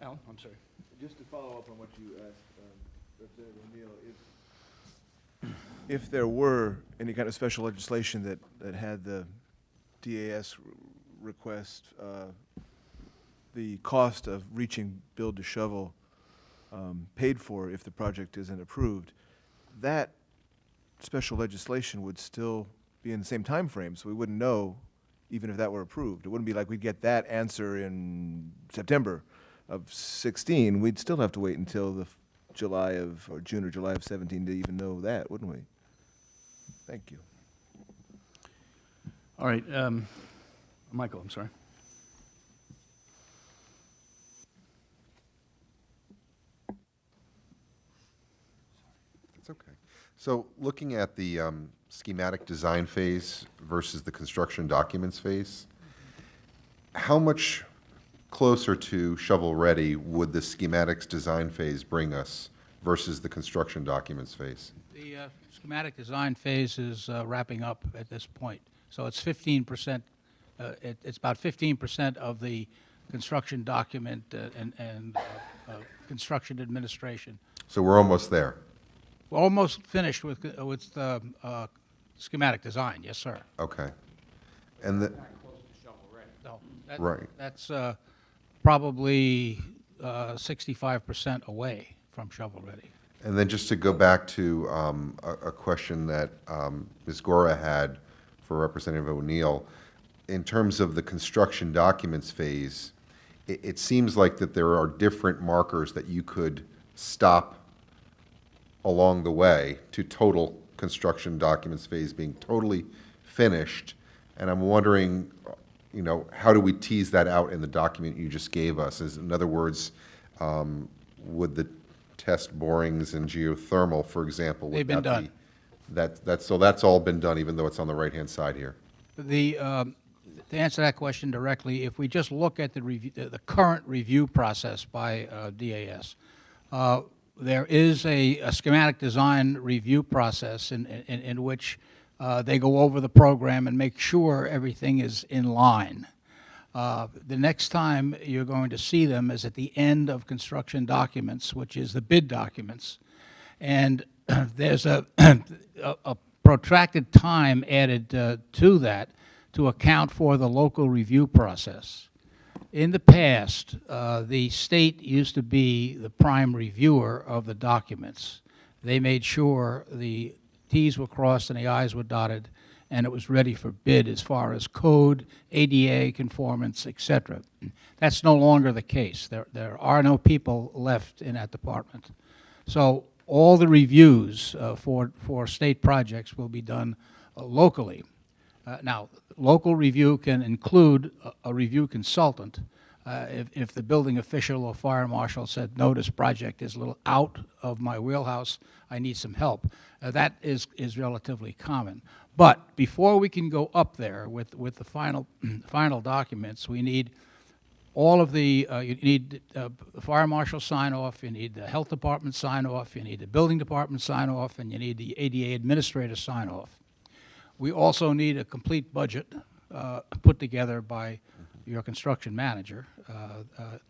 Al, I'm sorry. Just to follow up on what you asked, Representative O'Neill, if there were any kind of special legislation that had the DAS request, the cost of reaching build to shovel paid for if the project isn't approved, that special legislation would still be in the same time frame, so we wouldn't know even if that were approved. It wouldn't be like we'd get that answer in September of 16. We'd still have to wait until the June or July of 17 to even know that, wouldn't we? Thank you. All right, Michael, I'm sorry. It's okay. So looking at the schematic design phase versus the construction documents phase, how much closer to shovel-ready would the schematics design phase bring us versus the construction documents phase? The schematic design phase is wrapping up at this point. So it's 15%, it's about 15% of the construction document and construction administration. So we're almost there. We're almost finished with the schematic design, yes, sir. Okay. And the, So Right. That's probably 65% away from shovel-ready. and then just to go back to a question that Ms. Gora had for Representative O'Neill, in terms of the construction documents phase, it seems like that there are different markers that you could stop along the way to total construction documents phase being totally finished. And I'm wondering, how do we tease that out in the document you just gave us? In other words, would the test borings and geothermal, for example, would They've been that be- done. So that's all been done, even though it's on the right-hand side here? To answer that question directly, if we just look at the current review process by DAS, there is a schematic design review process in which they go over the program and make sure everything is in line. The next time you're going to see them is at the end of construction documents, which is the bid documents. And there's a protracted time added to that to account for the local review process. In the past, the state used to be the prime reviewer of the documents. They made sure the T's were crossed and the I's were dotted, and it was ready for bid as far as code, ADA conformance, etc. That's no longer the case. There are no people left in that department. So all the reviews for state projects will be done locally. Now, local review can include a review consultant. If the building official or fire marshal said, no, this project is a little out of my wheelhouse, I need some help, that is relatively common. But before we can go up there with the final documents, we need all of the, you need the fire marshal sign off, you need the health department sign off, you need the building department sign off, and you need the ADA administrator sign off. We also need a complete budget put together by your construction manager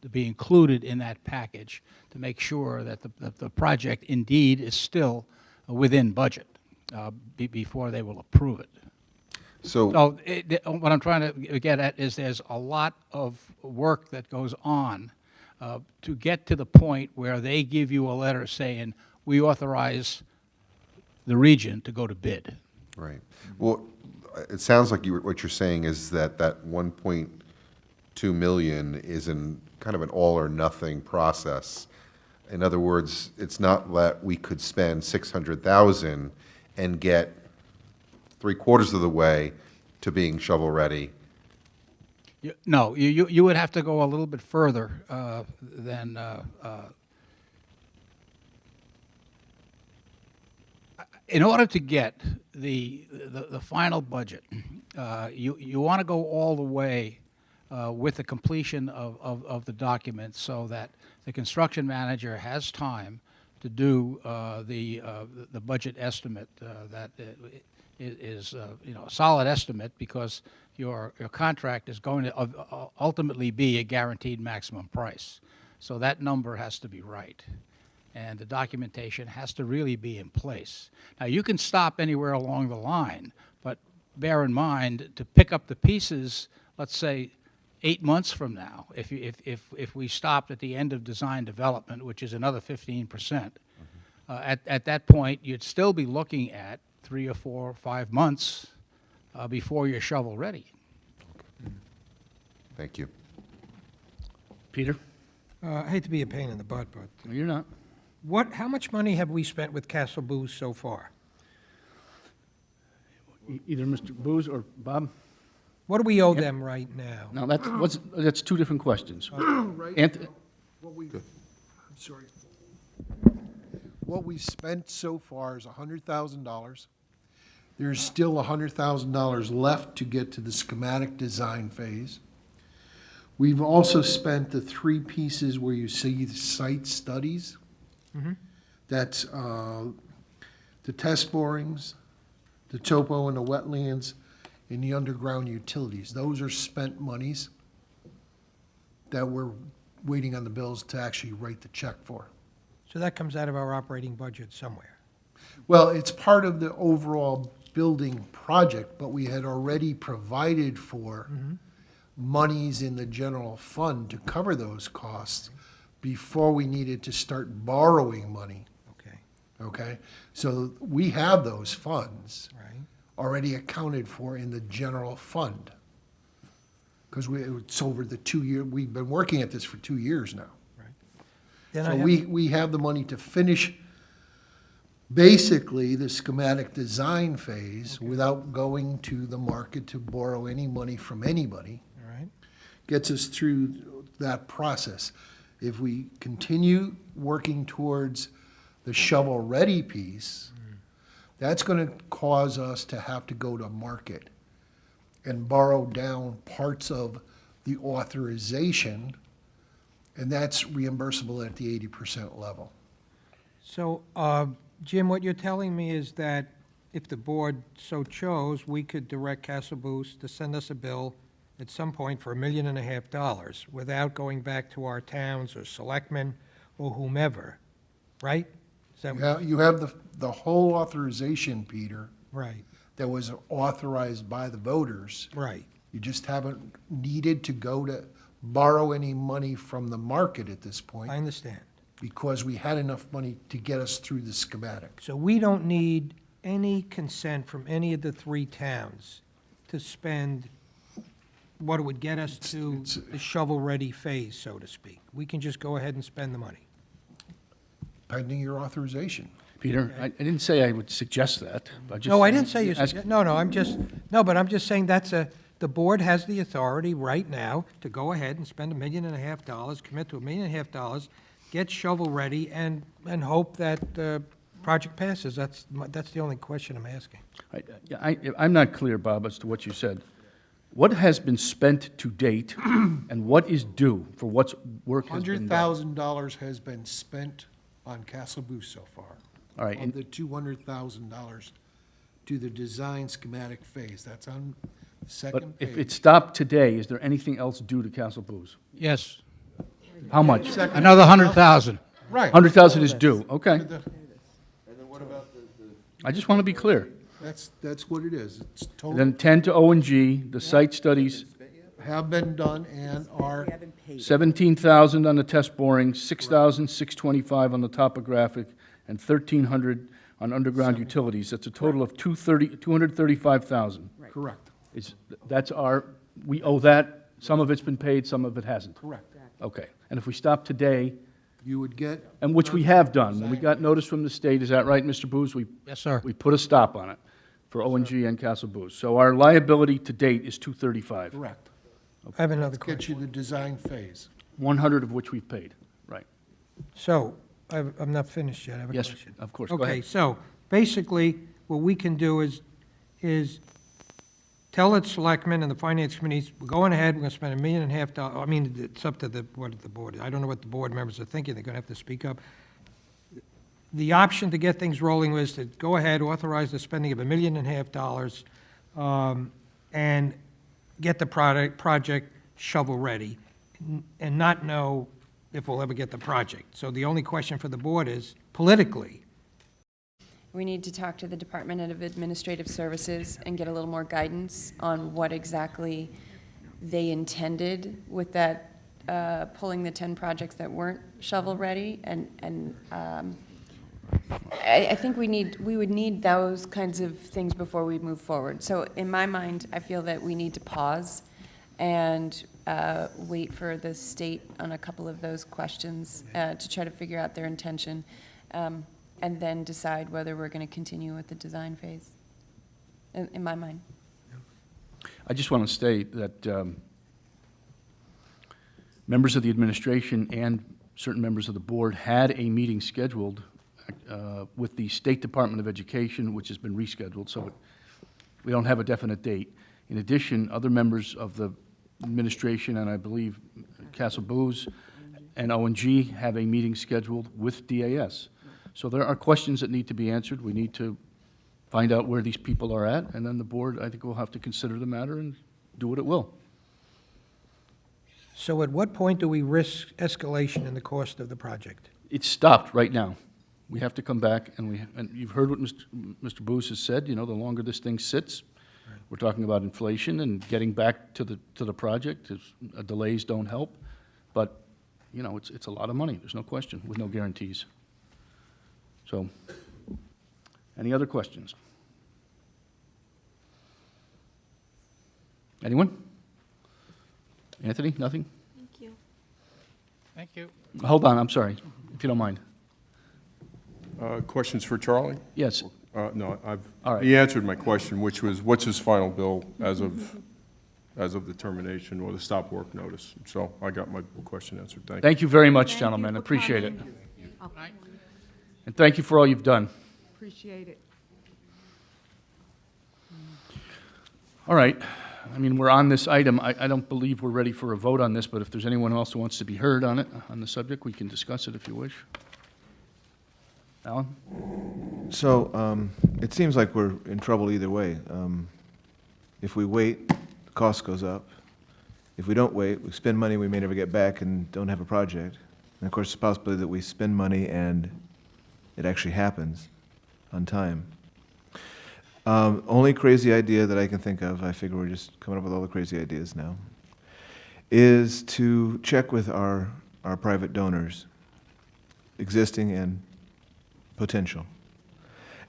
to be included in that package to make sure that the project indeed is still within budget before they will approve it. So What I'm trying to get at is there's a lot of work that goes on to get to the point where they give you a letter saying, we authorize the region to go to bid. Right. Well, it sounds like what you're saying is that 1.2 million is in kind of an all-or-nothing process. In other words, it's not that we could spend 600,000 and get 3/4 of the way to being shovel-ready. No, you would have to go a little bit further than in order to get the final budget. You want to go all the way with the completion of the document so that the construction manager has time to do the budget estimate that is a solid estimate, because your contract is going to ultimately be a guaranteed maximum price. So that number has to be right, and the documentation has to really be in place. Now, you can stop anywhere along the line, but bear in mind, to pick up the pieces, let's say 8 months from now, if we stopped at the end of design development, which is another 15%, at that point, you'd still be looking at 3 or 4 or 5 months before you're shovel ready. Thank you. Peter? I hate to be a pain in the butt, but No, you're not. how much money have we spent with Castle Booze so far? Either Mr. Booz or Bob? What do we owe them right now? Now, that's two different questions. Right. What we, I'm sorry. What we spent so far is $100,000. There's still $100,000 left to get to the schematic design phase. We've also spent the 3 pieces where you see the site studies. That's the test borings, the topo and the wetlands, and the underground utilities. Those are spent monies that we're waiting on the bills to actually write the check for. So that comes out of our operating budget somewhere. Well, it's part of the overall building project, but we had already provided for monies in the general fund to cover those costs before we needed to start borrowing money. Okay. Okay? So we have those funds Right. already accounted for in the general fund. Because it's over the 2 year, we've been working at this for 2 years now. Then I So have- we have the money to finish basically, the schematic design phase, without going to the market to borrow any money from anybody, All right. gets us through that process. If we continue working towards the shovel-ready piece, that's going to cause us to have to go to market and borrow down parts of the authorization, and that's reimbursable at the 80% level. So, Jim, what you're telling me is that if the board so chose, we could direct Castle Boost to send us a bill at some point for $1.5 million without going back to our towns or selectmen or whomever, right? Is that You have the whole authorization, Peter, right? that was authorized by the voters. Right. You just haven't needed to go to borrow any money from the market at this point. I understand. Because we had enough money to get us through the schematic. So we don't need any consent from any of the three towns to spend what it would get us to the shovel-ready phase, so to speak. We can just go ahead and spend the money. Pending your authorization. Peter, I didn't say I would suggest that. No, I didn't say you, ask- no, but I'm just saying the board has the authority right now to go ahead and spend $1.5 million, commit to $1.5 million, get shovel-ready, and hope that the project passes. That's the only question I'm asking. I'm not clear, Bob, as to what you said. What has been spent to date and what is due for what's work has been done? $100,000 has been spent on Castle Boost so far. All right, Of and- the $200,000 to the design schematic phase. That's on the But second page. if it stopped today, is there anything else due to Castle Booze? Yes. How much? Another 100,000. Right. 100,000 is due, okay. And then what about I just want to be clear. That's what it is. It's total. Then 10 to O and G, the site studies, Have been done and are, 17,000 on the test boring, 6,625 on the topographic, and 1,300 on underground utilities. That's a total of 235,000. correct, We owe that, some of it's been paid, some of it hasn't. correct. Okay, and if we stop today, You would get. and which we have done, when we got notice from the state, is that right, Mr. Booz? Yes, sir. We put a stop on it for O&G and Castle Booz. So our liability to date is 235. Correct. I have another Get you question. the design phase. 100 of which we've paid, right. So, I'm not finished yet. I have a Yes, question. of course, go Okay, ahead. so basically, what we can do is tell the selectmen and the finance committees, we're going ahead, we're going to spend $1.5 million. I mean, it's up to the board. I don't know what the board members are thinking. They're going to have to speak up. The option to get things rolling was to go ahead, authorize the spending of $1.5 million, and get the project shovel-ready, and not know if we'll ever get the project. So the only question for the board is, politically, We need to talk to the Department of Administrative Services and get a little more guidance on what exactly they intended with that, pulling the 10 projects that weren't shovel-ready, and I think we would need those kinds of things before we move forward. So in my mind, I feel that we need to pause and wait for the state on a couple of those questions to try to figure out their intention, and then decide whether we're going to continue with the design phase, in my mind. I just want to state that members of the administration and certain members of the board had a meeting scheduled with the State Department of Education, which has been rescheduled, so we don't have a definite date. In addition, other members of the administration, and I believe Castle Booz and O&G have a meeting scheduled with DAS. So there are questions that need to be answered. We need to find out where these people are at, and then the board, I think, will have to consider the matter and do what it will. so at what point do we risk escalation in the cost of the project? It's stopped right now. We have to come back, and you've heard what Mr. Booz has said, the longer this thing sits, we're talking about inflation and getting back to the project. Delays don't help, but, it's a lot of money, there's no question, with no guarantees. So, any other questions? Anyone? Anthony, nothing? Thank you. Thank you. Hold on, I'm sorry, if you don't mind. Questions for Charlie? Yes. No, All right. he answered my question, which was, what's his final bill as of the termination or the stop work notice? So I got my question answered. Thank you. Thank you very much, gentlemen. Appreciate it. And thank you for all you've done. Appreciate it. All right. I mean, we're on this item. I don't believe we're ready for a vote on this, but if there's anyone else who wants to be heard on it, on the subject, we can discuss it if you wish. Alan? So it seems like we're in trouble either way. If we wait, the cost goes up. If we don't wait, we spend money we may never get back and don't have a project. And of course, the possibility that we spend money and it actually happens on time. Only crazy idea that I can think of, I figure we're just coming up with all the crazy ideas now, is to check with our private donors, existing and potential,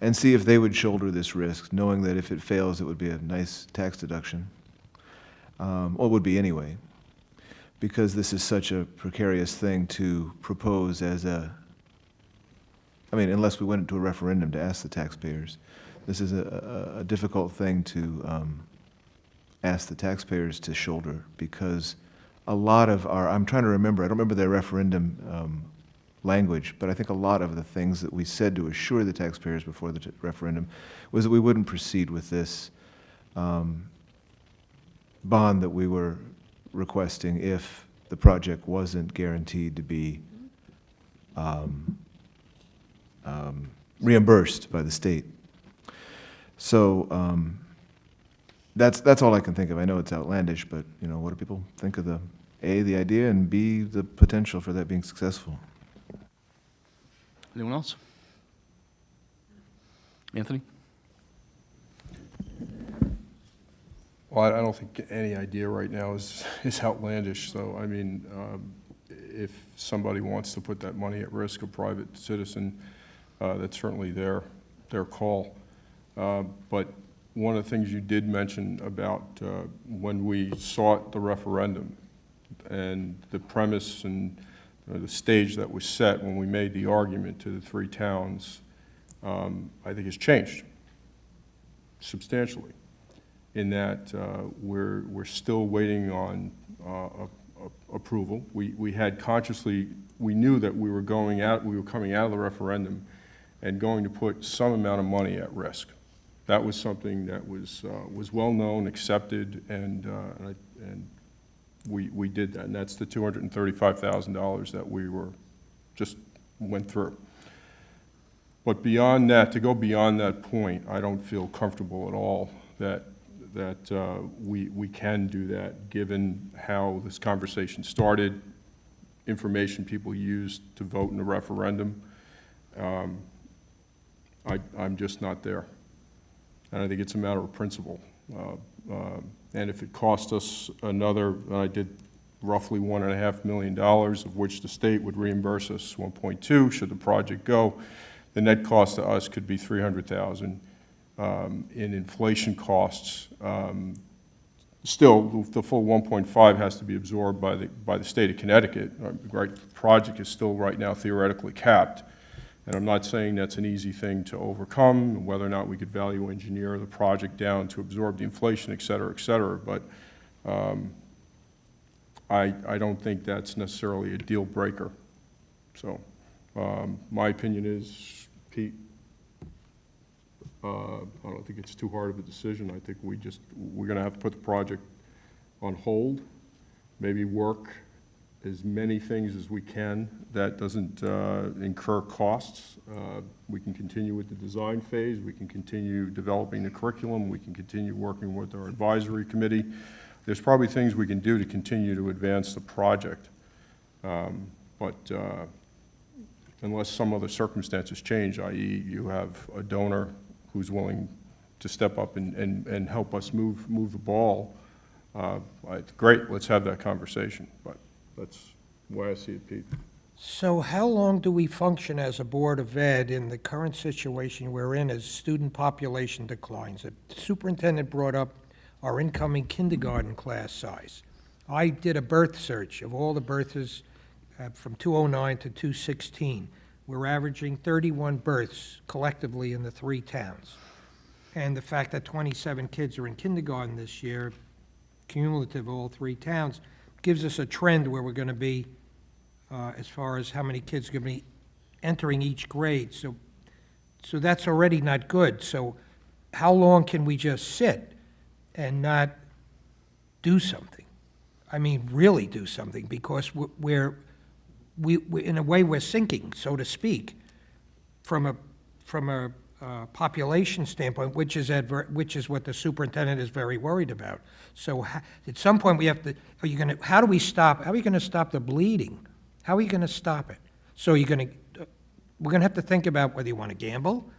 and see if they would shoulder this risk, knowing that if it fails, it would be a nice tax deduction. Well, it would be anyway, because this is such a precarious thing to propose as I mean, unless we went into a referendum to ask the taxpayers. This is a difficult thing to ask the taxpayers to shoulder, because a lot of I'm trying to remember, I don't remember their referendum language, but I think a lot of the things that we said to assure the taxpayers before the referendum was that we wouldn't proceed with this bond that we were requesting if the project wasn't guaranteed to be reimbursed by the state. So that's all I can think of. I know it's outlandish, but you know, what do people think of the idea, and B, the potential for that being successful? Anyone else? Anthony? Well, I don't think any idea right now is outlandish. So, I mean, if somebody wants to put that money at risk, a private citizen, that's certainly their call. But one of the things you did mention about when we sought the referendum and the premise and the stage that was set when we made the argument to the three towns, I think has changed substantially, in that we're still waiting on approval. We had consciously, we knew that we were coming out of the referendum and going to put some amount of money at risk. That was something that was well known, accepted, and we did that, and that's the $235,000 that we went through. But beyond that, to go beyond that point, I don't feel comfortable at all that we can do that, given how this conversation started, information people used to vote in the referendum. I'm just not there. And I think it's a matter of principle. And if it cost us another, I did roughly $1.5 million, of which the state would reimburse us 1.2 should the project go, the net cost to us could be $300,000 in inflation costs. Still, the full 1.5 has to be absorbed by the state of Connecticut. Right, the project is still right now theoretically capped. And I'm not saying that's an easy thing to overcome, whether or not we could value engineer the project down to absorb the inflation, et cetera, but I don't think that's necessarily a deal breaker. So my opinion is, Pete, I don't think it's too hard of a decision. I think we're going to have to put the project on hold, maybe work as many things as we can that doesn't incur costs. We can continue with the design phase. We can continue developing the curriculum. We can continue working with our advisory committee. There's probably things we can do to continue to advance the project. But unless some other circumstances change, i.e. you have a donor who's willing to step up and help us move the ball, great, let's have that conversation. But that's why I see it, Pete. So how long do we function as a Board of Ed in the current situation we're in as student population declines? The superintendent brought up our incoming kindergarten class size. I did a birth search of all the births from 2009 to 2016. we're averaging 31 births collectively in the 3 towns. And the fact that 27 kids are in kindergarten this year, cumulative all 3 towns, gives us a trend where we're going to be, as far as how many kids are going to be entering each grade. So that's already not good. So how long can we just sit and not do something? I mean, really do something, because we in a way, we're sinking, so to speak, from a population standpoint, which is what the superintendent is very worried about. So at some point, we have to. How are we going to stop the bleeding? How are you going to stop it? So we're going to have to think about whether you want to gamble,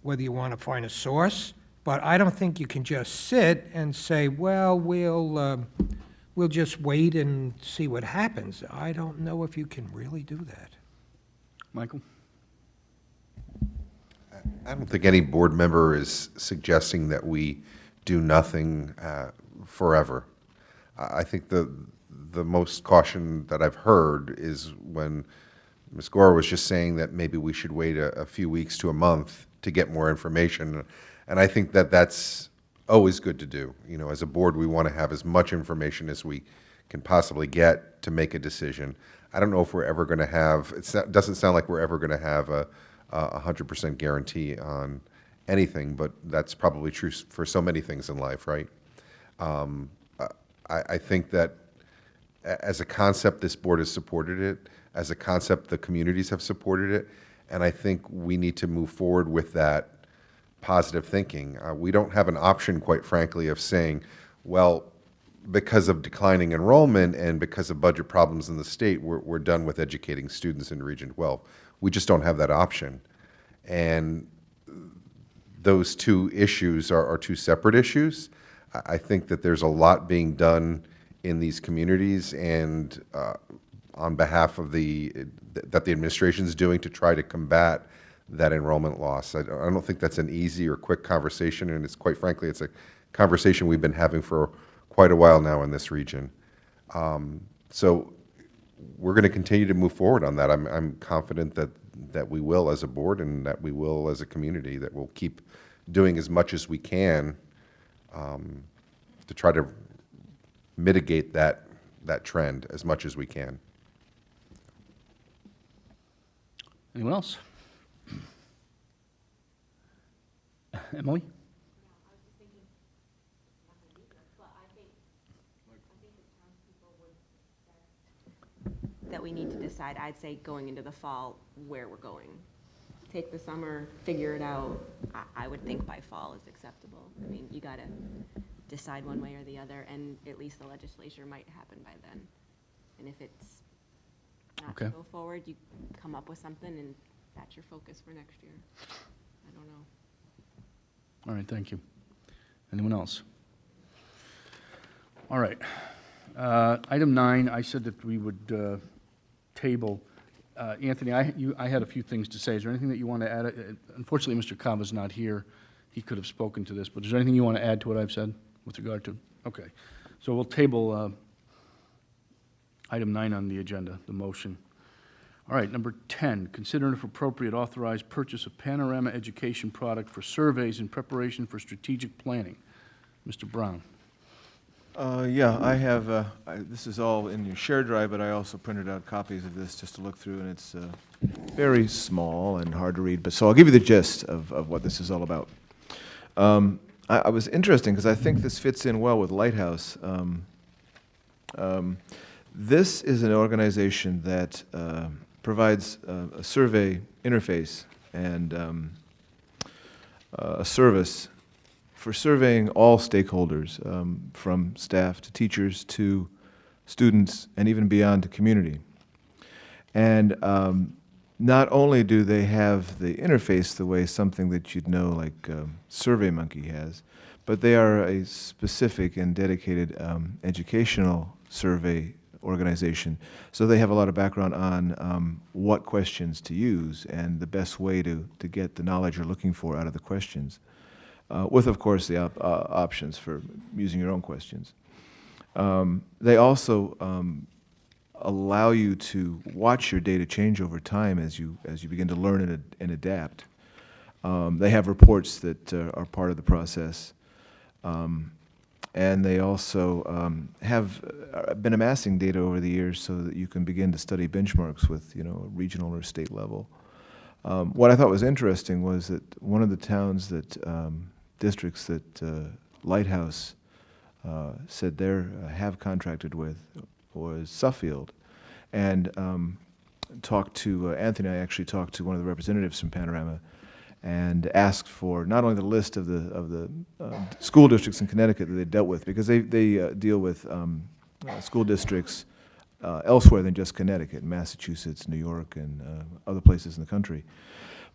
whether you want to find a source. But I don't think you can just sit and say, well, we'll just wait and see what happens. I don't know if you can really do that. Michael? I don't think any board member is suggesting that we do nothing forever. I think the most caution that I've heard is when Ms. Gore was just saying that maybe we should wait a few weeks to a month to get more information. And I think that that's always good to do. You know, as a board, we want to have as much information as we can possibly get to make a decision. I don't know if we're ever going to have, it doesn't sound like we're ever going to have a 100% guarantee on anything, but that's probably true for so many things in life, right? I think that as a concept, this board has supported it. As a concept, the communities have supported it. And I think we need to move forward with that positive thinking. We don't have an option, quite frankly, of saying, well, because of declining enrollment and because of budget problems in the state, we're done with educating students in Region 12. We just don't have that option. And those two issues are two separate issues. I think that there's a lot being done in these communities and on behalf of that the administration is doing to try to combat that enrollment loss. I don't think that's an easy or quick conversation, and it's quite frankly, it's a conversation we've been having for quite a while now in this region. So we're going to continue to move forward on that. I'm confident that we will as a board and that we will as a community, that we'll keep doing as much as we can to try to mitigate that trend as much as we can. Anyone else? Emily? That we need to decide, I'd say going into the fall, where we're going. Take the summer, figure it out. I would think by fall is acceptable. I mean, you gotta decide one way or the other, and at least the legislature might happen by then. And if it's not to go forward, you come up with something and that's your focus for next year. I don't know. All right, thank you. Anyone else? All right. Item 9, I said that we would table. Anthony, I had a few things to say. Is there anything that you want to add? Unfortunately, Mr. Kava's not here. He could have spoken to this, but is there anything you want to add to what I've said with regard to? Okay. So we'll table item 9 on the agenda, the motion. All right, number 10, consider and if appropriate, authorize purchase of Panorama Education product for surveys in preparation for strategic planning. Mr. Brown. Yeah, I have, this is all in your shared drive, but I also printed out copies of this just to look through, and it's very small and hard to read, but so I'll give you the gist of what this is all about. I was interesting because I think this fits in well with Lighthouse. This is an organization that provides a survey interface and a service for surveying all stakeholders, from staff to teachers to students and even beyond to community. And not only do they have the interface the way something that you'd know like SurveyMonkey has, but they are a specific and dedicated educational survey organization. So they have a lot of background on what questions to use and the best way to get the knowledge you're looking for out of the questions. With, of course, the options for using your own questions. They also allow you to watch your data change over time as you begin to learn and adapt. They have reports that are part of the process. And they also have been amassing data over the years so that you can begin to study benchmarks with, regional or state level. What I thought was interesting was that one of the towns that, districts that Lighthouse said they have contracted with was Suffield. And talked to Anthony, I actually talked to one of the representatives from Panorama and asked for not only the list of the school districts in Connecticut that they dealt with, because they deal with school districts elsewhere than just Connecticut, Massachusetts, New York, and other places in the country.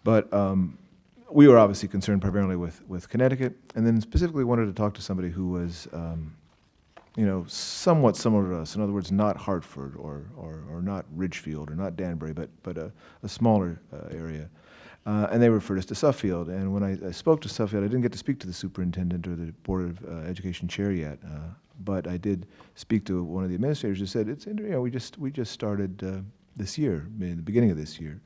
But we were obviously concerned primarily with Connecticut, and then specifically wanted to talk to somebody who was somewhat similar to us. In other words, not Hartford or not Ridgefield or not Danbury, but a smaller area. And they referred us to Suffield. And when I spoke to Suffield, I didn't get to speak to the superintendent or the Board of Education chair yet, but I did speak to one of the administrators who said, we just started this year, in the beginning of this year.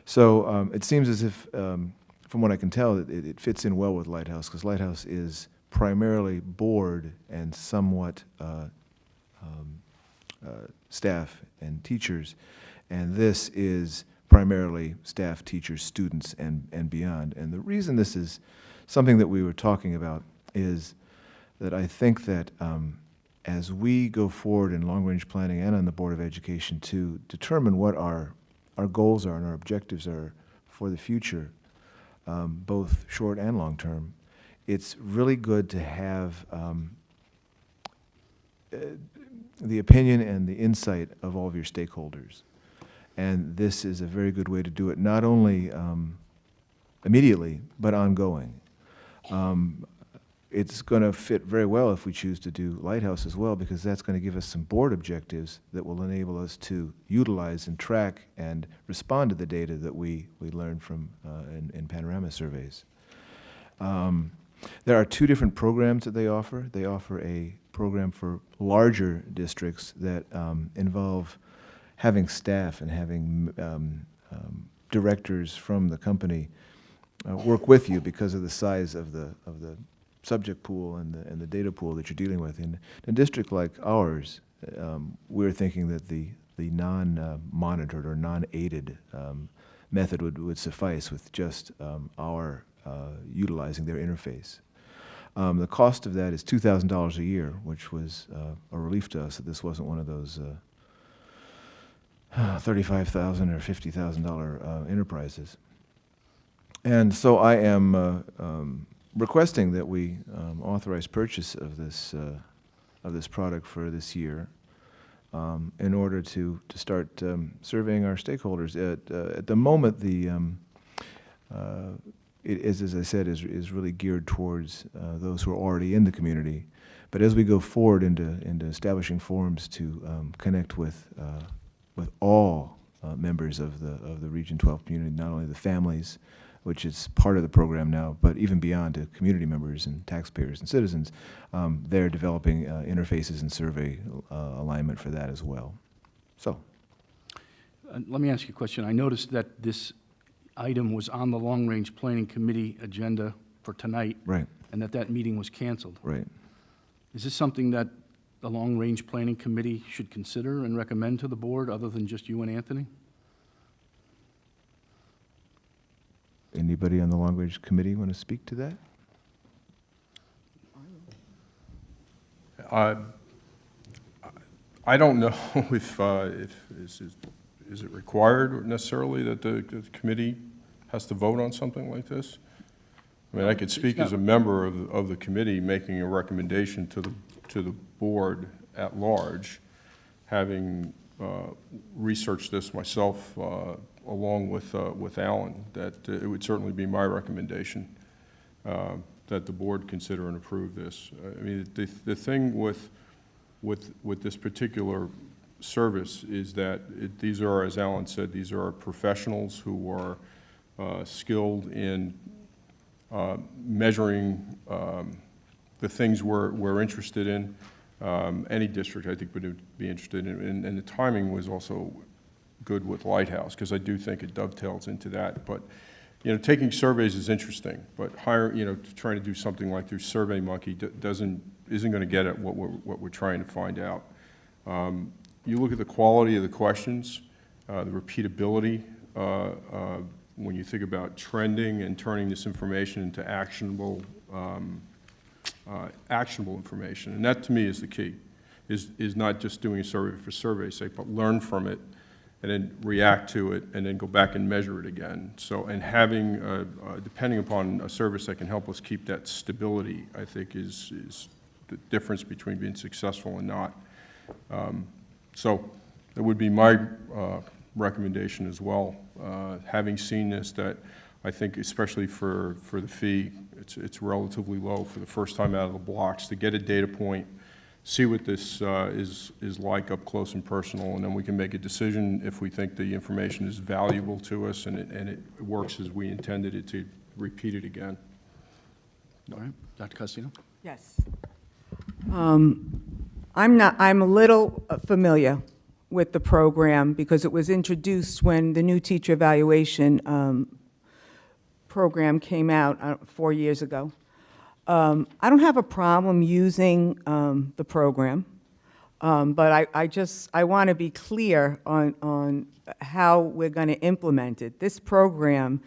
So it seems as if, from what I can tell, it fits in well with Lighthouse, because Lighthouse is primarily board and somewhat staff and teachers, and this is primarily staff, teachers, students, and beyond. And the reason this is something that we were talking about is that I think that as we go forward in long-range planning and on the Board of Education to determine what our goals are and our objectives are for the future, both short and long-term, it's really good to have the opinion and the insight of all of your stakeholders. And this is a very good way to do it, not only immediately, but ongoing. It's going to fit very well if we choose to do Lighthouse as well, because that's going to give us some board objectives that will enable us to utilize and track and respond to the data that we learn from in Panorama surveys. There are two different programs that they offer. They offer a program for larger districts that involve having staff and having directors from the company work with you because of the size of the subject pool and the data pool that you're dealing with. In a district like ours, we're thinking that the non-monitored or non-aided method would suffice with just our utilizing their interface. The cost of that is $2,000 a year, which was a relief to us that this wasn't one of those $35,000 or $50,000 enterprises. And so I am requesting that we authorize purchase of this product for this year in order to start surveying our stakeholders. At the moment, it is, as I said, is really geared towards those who are already in the community. But as we go forward into establishing forums to connect with all members of the Region 12 community, not only the families, which is part of the program now, but even beyond to community members and taxpayers and citizens, they're developing interfaces and survey alignment for that as well. So, let me ask you a question. I noticed that this item was on the Long Range Planning Committee agenda for tonight. Right. And that meeting was canceled. Right. Is this something that the Long Range Planning Committee should consider and recommend to the board, other than just you and Anthony? Anybody on the Long Range Committee want to speak to that? I don't know if is it required necessarily that the committee has to vote on something like this? I mean, I could speak as a member of the committee making a recommendation to the board at large, having researched this myself along with Alan, that it would certainly be my recommendation that the board consider and approve this. I mean, the thing with this particular service is that these are, as Alan said, these are professionals who are skilled in measuring the things we're interested in. Any district, I think, would be interested in, and the timing was also good with Lighthouse, because I do think it dovetails into that. But, you know, taking surveys is interesting, but trying to do something like through SurveyMonkey isn't going to get at what we're trying to find out. You look at the quality of the questions, the repeatability, when you think about trending and turning this information into actionable information, and that to me is the key, is not just doing a survey for survey's sake, but learn from it and then react to it and then go back and measure it again. So, and having, depending upon a service that can help us keep that stability, I think is the difference between being successful and not. So that would be my recommendation as well. Having seen this, that I think especially for the fee, it's relatively low for the first time out of the blocks to get a data point, see what this is like up close and personal, and then we can make a decision if we think the information is valuable to us and it works as we intended it to repeat it again. All right, Dr. Costino? Yes. I'm a little familiar with the program because it was introduced when the new teacher evaluation program came out 4 years ago. I don't have a problem using the program, but I want to be clear on how we're going to implement it. This program,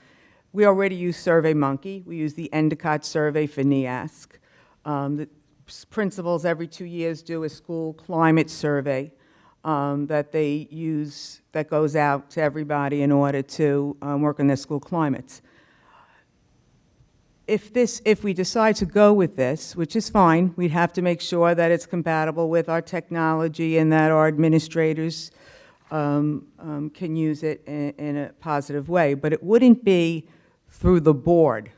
we already use SurveyMonkey. We use the Endicott survey for NEASC. The principals every 2 years do a school climate survey that they use, that goes out to everybody in order to work on their school climates. If we decide to go with this, which is fine, we'd have to make sure that it's compatible with our technology and that our administrators can use it in a positive way. But it wouldn't be through the board.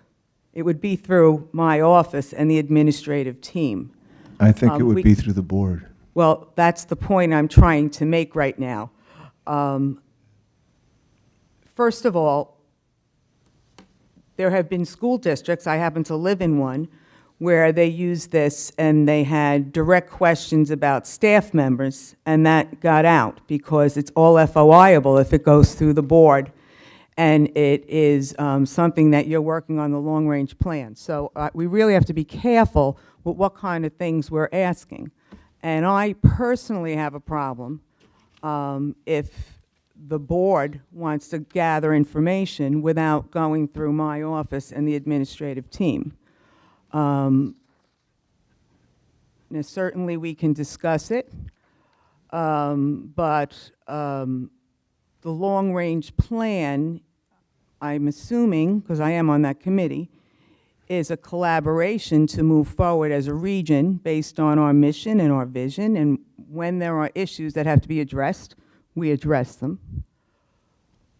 It would be through my office and the administrative team. I think it would be through the board. Well, that's the point I'm trying to make right now. First of all, there have been school districts, I happen to live in one, where they used this and they had direct questions about staff members, and that got out because it's all FOIable if it goes through the board, and it is something that you're working on the long-range plan. So we really have to be careful with what kind of things we're asking. And I personally have a problem if the board wants to gather information without going through my office and the administrative team. Now, certainly we can discuss it, but the long-range plan, I'm assuming, because I am on that committee, is a collaboration to move forward as a region based on our mission and our vision, and when there are issues that have to be addressed, we address them.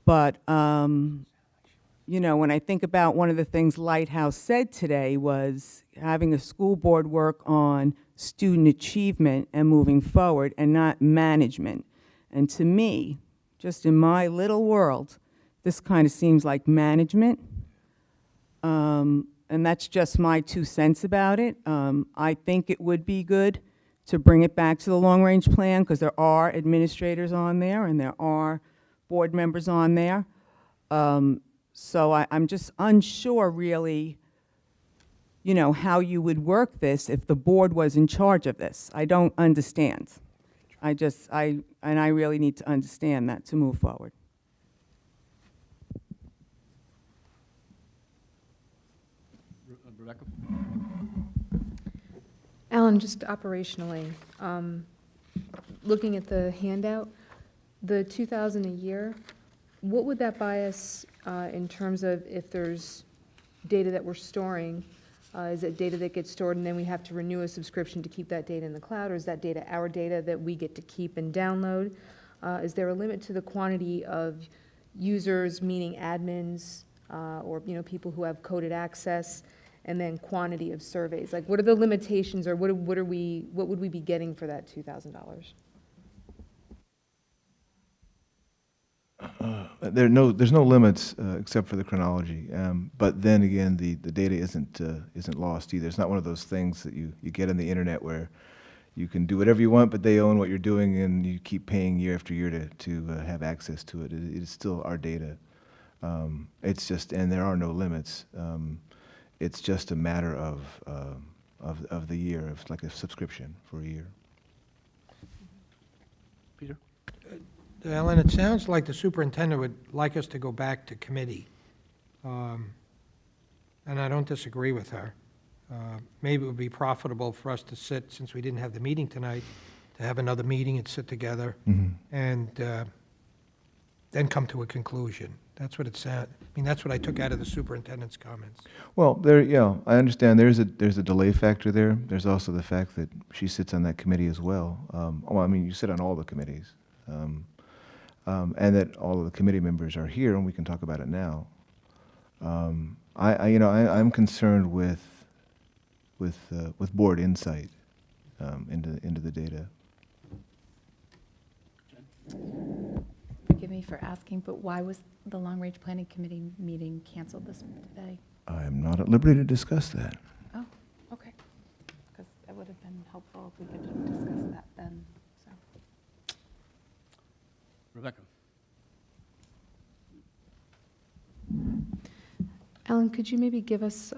But, you know, when I think about one of the things Lighthouse said today was having a school board work on student achievement and moving forward and not management. And to me, just in my little world, this kind of seems like management. And that's just my 2 cents about it. I think it would be good to bring it back to the long-range plan because there are administrators on there and there are board members on there. So I'm just unsure really, you know, how you would work this if the board was in charge of this. I don't understand. I really need to understand that to move forward. Rebecca? Alan, just operationally, looking at the handout, the $2,000 a year, what would that buy us in terms of if there's data that we're storing? Is it data that gets stored and then we have to renew a subscription to keep that data in the cloud, or is that data our data that we get to keep and download? Is there a limit to the quantity of users, meaning admins, or people who have coded access? And then quantity of surveys. Like, what are the limitations, or what would we be getting for that $2,000? There's no limits except for the chronology. But then again, the data isn't lost either. It's not one of those things that you get on the internet where you can do whatever you want, but they own what you're doing, and you keep paying year after year to have access to it. It is still our data. It's just, and there are no limits. It's just a matter of the year, of like a subscription for a year. Peter? Alan, it sounds like the superintendent would like us to go back to committee. And I don't disagree with her. Maybe it would be profitable for us to sit, since we didn't have the meeting tonight, to have another meeting and sit together and then come to a conclusion. That's what it said. I mean, that's what I took out of the superintendent's comments. Well, there, yeah, I understand there's a delay factor there. There's also the fact that she sits on that committee as well. Well, I mean, you sit on all the committees, and that all of the committee members are here, and we can talk about it now. I'm concerned with board insight into the data. Forgive me for asking, but why was the Long Range Planning Committee meeting canceled this today? I am not at liberty to discuss that. Oh, okay. Because it would have been helpful if we could discuss that then, so. Rebecca? Alan, could you maybe give us,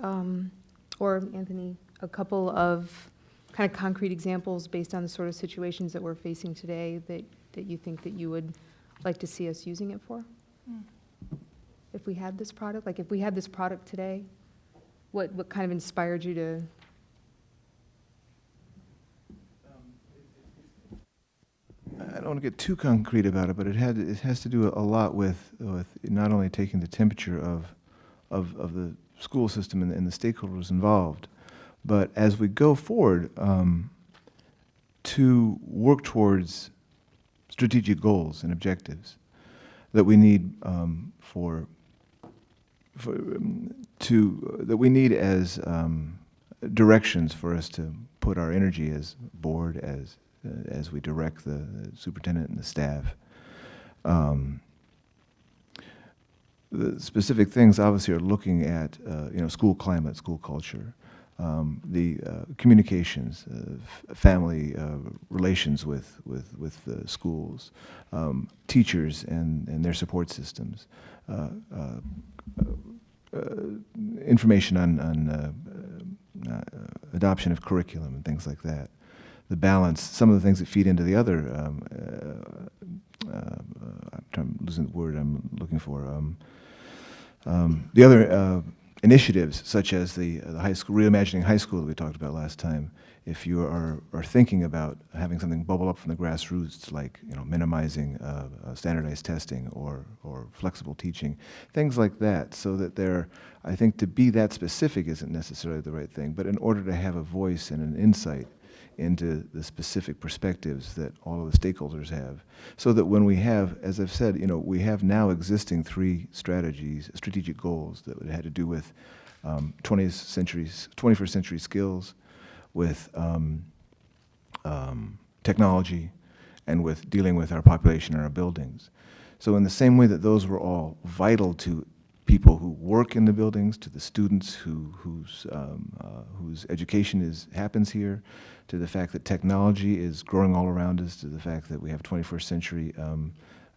or Anthony, a couple of kind of concrete examples based on the sort of situations that we're facing today that you think that you would like to see us using it for? If we had this product, like if we had this product today, what kind of inspired you to? I don't want to get too concrete about it, but it has to do a lot with not only taking the temperature of the school system and the stakeholders involved, but as we go forward to work towards strategic goals and objectives that we need that we need as directions for us to put our energy as board, as we direct the superintendent and the staff. The specific things obviously are looking at school climate, school culture, the communications, family relations with the schools, teachers and their support systems, information on adoption of curriculum and things like that. The balance, some of the things that feed into the other, I'm losing the word I'm looking for, the other initiatives, such as the high school, reimagining high school that we talked about last time. If you are thinking about having something bubble up from the grassroots, like minimizing standardized testing or flexible teaching, things like that, so that I think to be that specific isn't necessarily the right thing, but in order to have a voice and an insight into the specific perspectives that all of the stakeholders have, so that when we have, as I've said, we have now existing 3 strategic goals that had to do with 21st century skills, with technology, and with dealing with our population and our buildings. So in the same way that those were all vital to people who work in the buildings, to the students whose education happens here, to the fact that technology is growing all around us, to the fact that we have 21st century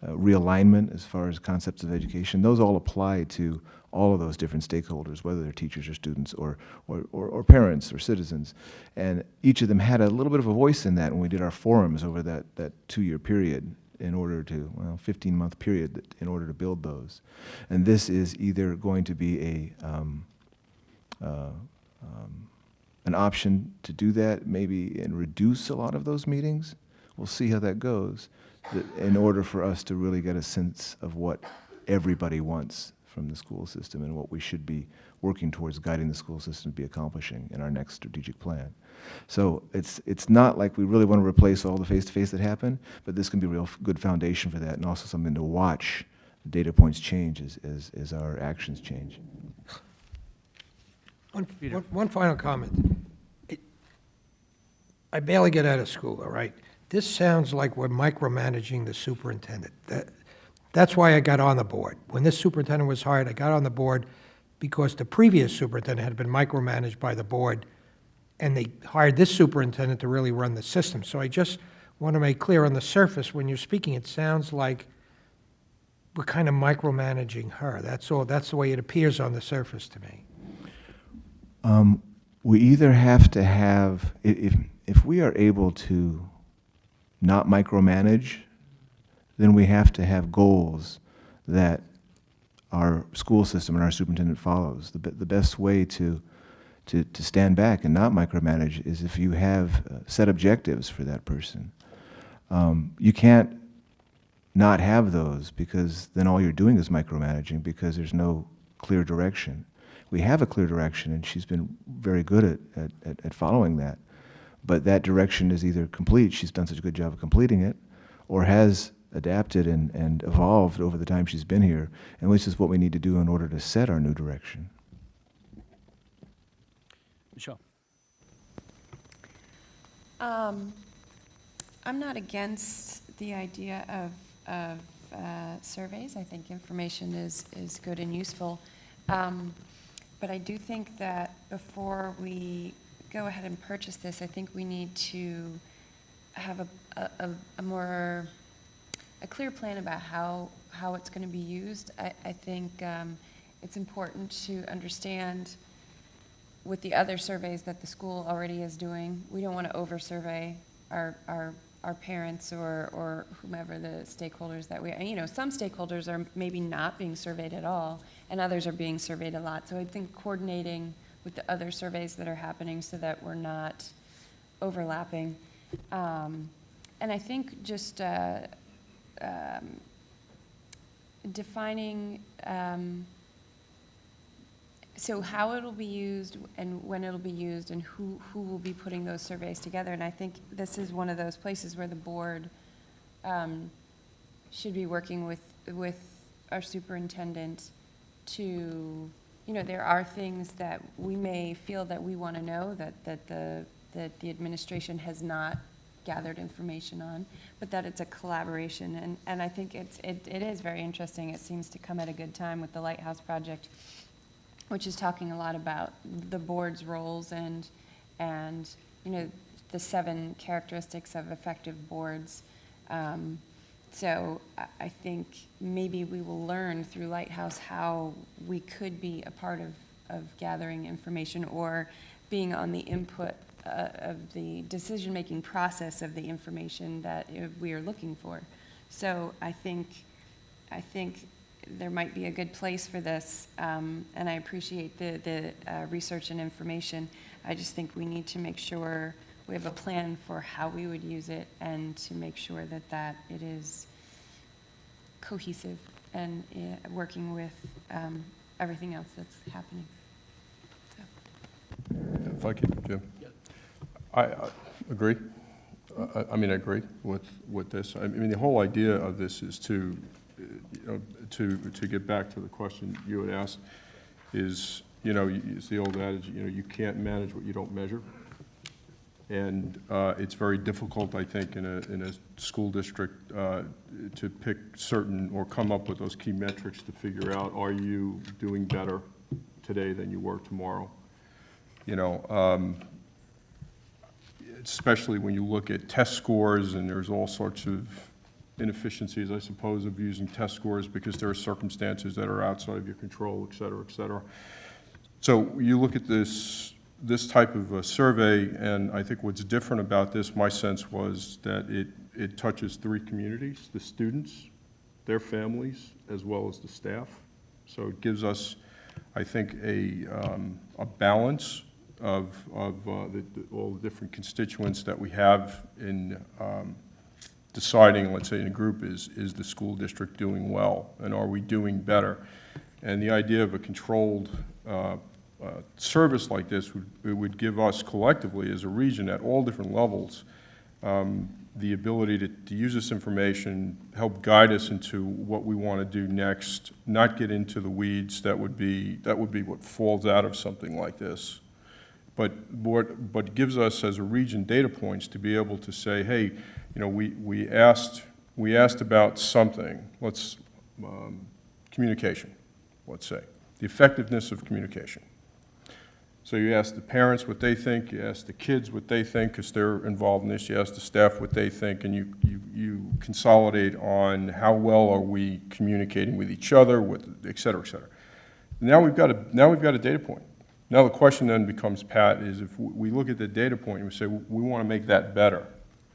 realignment as far as concepts of education. Those all apply to all of those different stakeholders, whether they're teachers or students or parents or citizens. And each of them had a little bit of a voice in that when we did our forums over that 2-year period, in order to, 15-month period in order to build those. And this is either going to be an option to do that, maybe, and reduce a lot of those meetings. We'll see how that goes, in order for us to really get a sense of what everybody wants from the school system and what we should be working towards guiding the school system to be accomplishing in our next strategic plan. So it's not like we really want to replace all the face-to-face that happened, but this can be a real good foundation for that, and also something to watch the data points change as our actions change. One final comment. I barely get out of school, all right? This sounds like we're micromanaging the superintendent. That's why I got on the board. When this superintendent was hired, I got on the board because the previous superintendent had been micromanaged by the board and they hired this superintendent to really run the system. So I just want to make clear, on the surface, when you're speaking, it sounds like we're kind of micromanaging her. That's all. That's the way it appears on the surface to me. We either have to have, if we are able to not micromanage, then we have to have goals that our school system and our superintendent follows. The best way to stand back and not micromanage is if you have set objectives for that person. You can't not have those, because then all you're doing is micromanaging, because there's no clear direction. We have a clear direction, and she's been very good at following that. But that direction is either complete, she's done such a good job of completing it, or has adapted and evolved over the time she's been here, and which is what we need to do in order to set our new direction. Michelle. I'm not against the idea of surveys. I think information is good and useful. But I do think that before we go ahead and purchase this, I think we need to have a clear plan about how it's going to be used. I think it's important to understand with the other surveys that the school already is doing. We don't want to over-survey our parents or whomever the stakeholders that we, some stakeholders are maybe not being surveyed at all, and others are being surveyed a lot. So I think coordinating with the other surveys that are happening so that we're not overlapping. And I think just defining so how it'll be used and when it'll be used and who will be putting those surveys together. And I think this is one of those places where the board should be working with our superintendent to, there are things that we may feel that we want to know that the administration has not gathered information on, but that it's a collaboration. And I think it is very interesting. It seems to come at a good time with the Lighthouse Project, which is talking a lot about the board's roles and the 7 characteristics of effective boards. So I think maybe we will learn through Lighthouse how we could be a part of gathering information or being on the input of the decision-making process of the information that we are looking for. So I think there might be a good place for this, and I appreciate the research and information. I just think we need to make sure we have a plan for how we would use it and to make sure that it is cohesive and working with everything else that's happening. So. If I could, Jim. I agree. I agree with this. I mean, the whole idea of this is to get back to the question you had asked is, it's the old adage, you can't manage what you don't measure. And it's very difficult, I think, in a school district to pick certain or come up with those key metrics to figure out, are you doing better today than you were tomorrow? Especially when you look at test scores, and there's all sorts of inefficiencies, I suppose, of using test scores because there are circumstances that are outside of your control, et cetera, et cetera. So you look at this type of a survey, and I think what's different about this, my sense was that it touches 3 communities: the students, their families, as well as the staff. So it gives us, I think, a balance of all the different constituents that we have in deciding, let's say in a group, is the school district doing well, and are we doing better? And the idea of a controlled service like this would give us collectively as a region at all different levels the ability to use this information, help guide us into what we want to do next, not get into the weeds. That would be what falls out of something like this. But gives us as a region data points to be able to say, hey, we asked about something. Let's communication, let's say, the effectiveness of communication. So you ask the parents what they think, you ask the kids what they think because they're involved in this, you ask the staff what they think, and you consolidate on how well are we communicating with each other, et cetera, et cetera. Now we've got a data point. Now the question then becomes, Pat, is if we look at the data point and we say we want to make that better.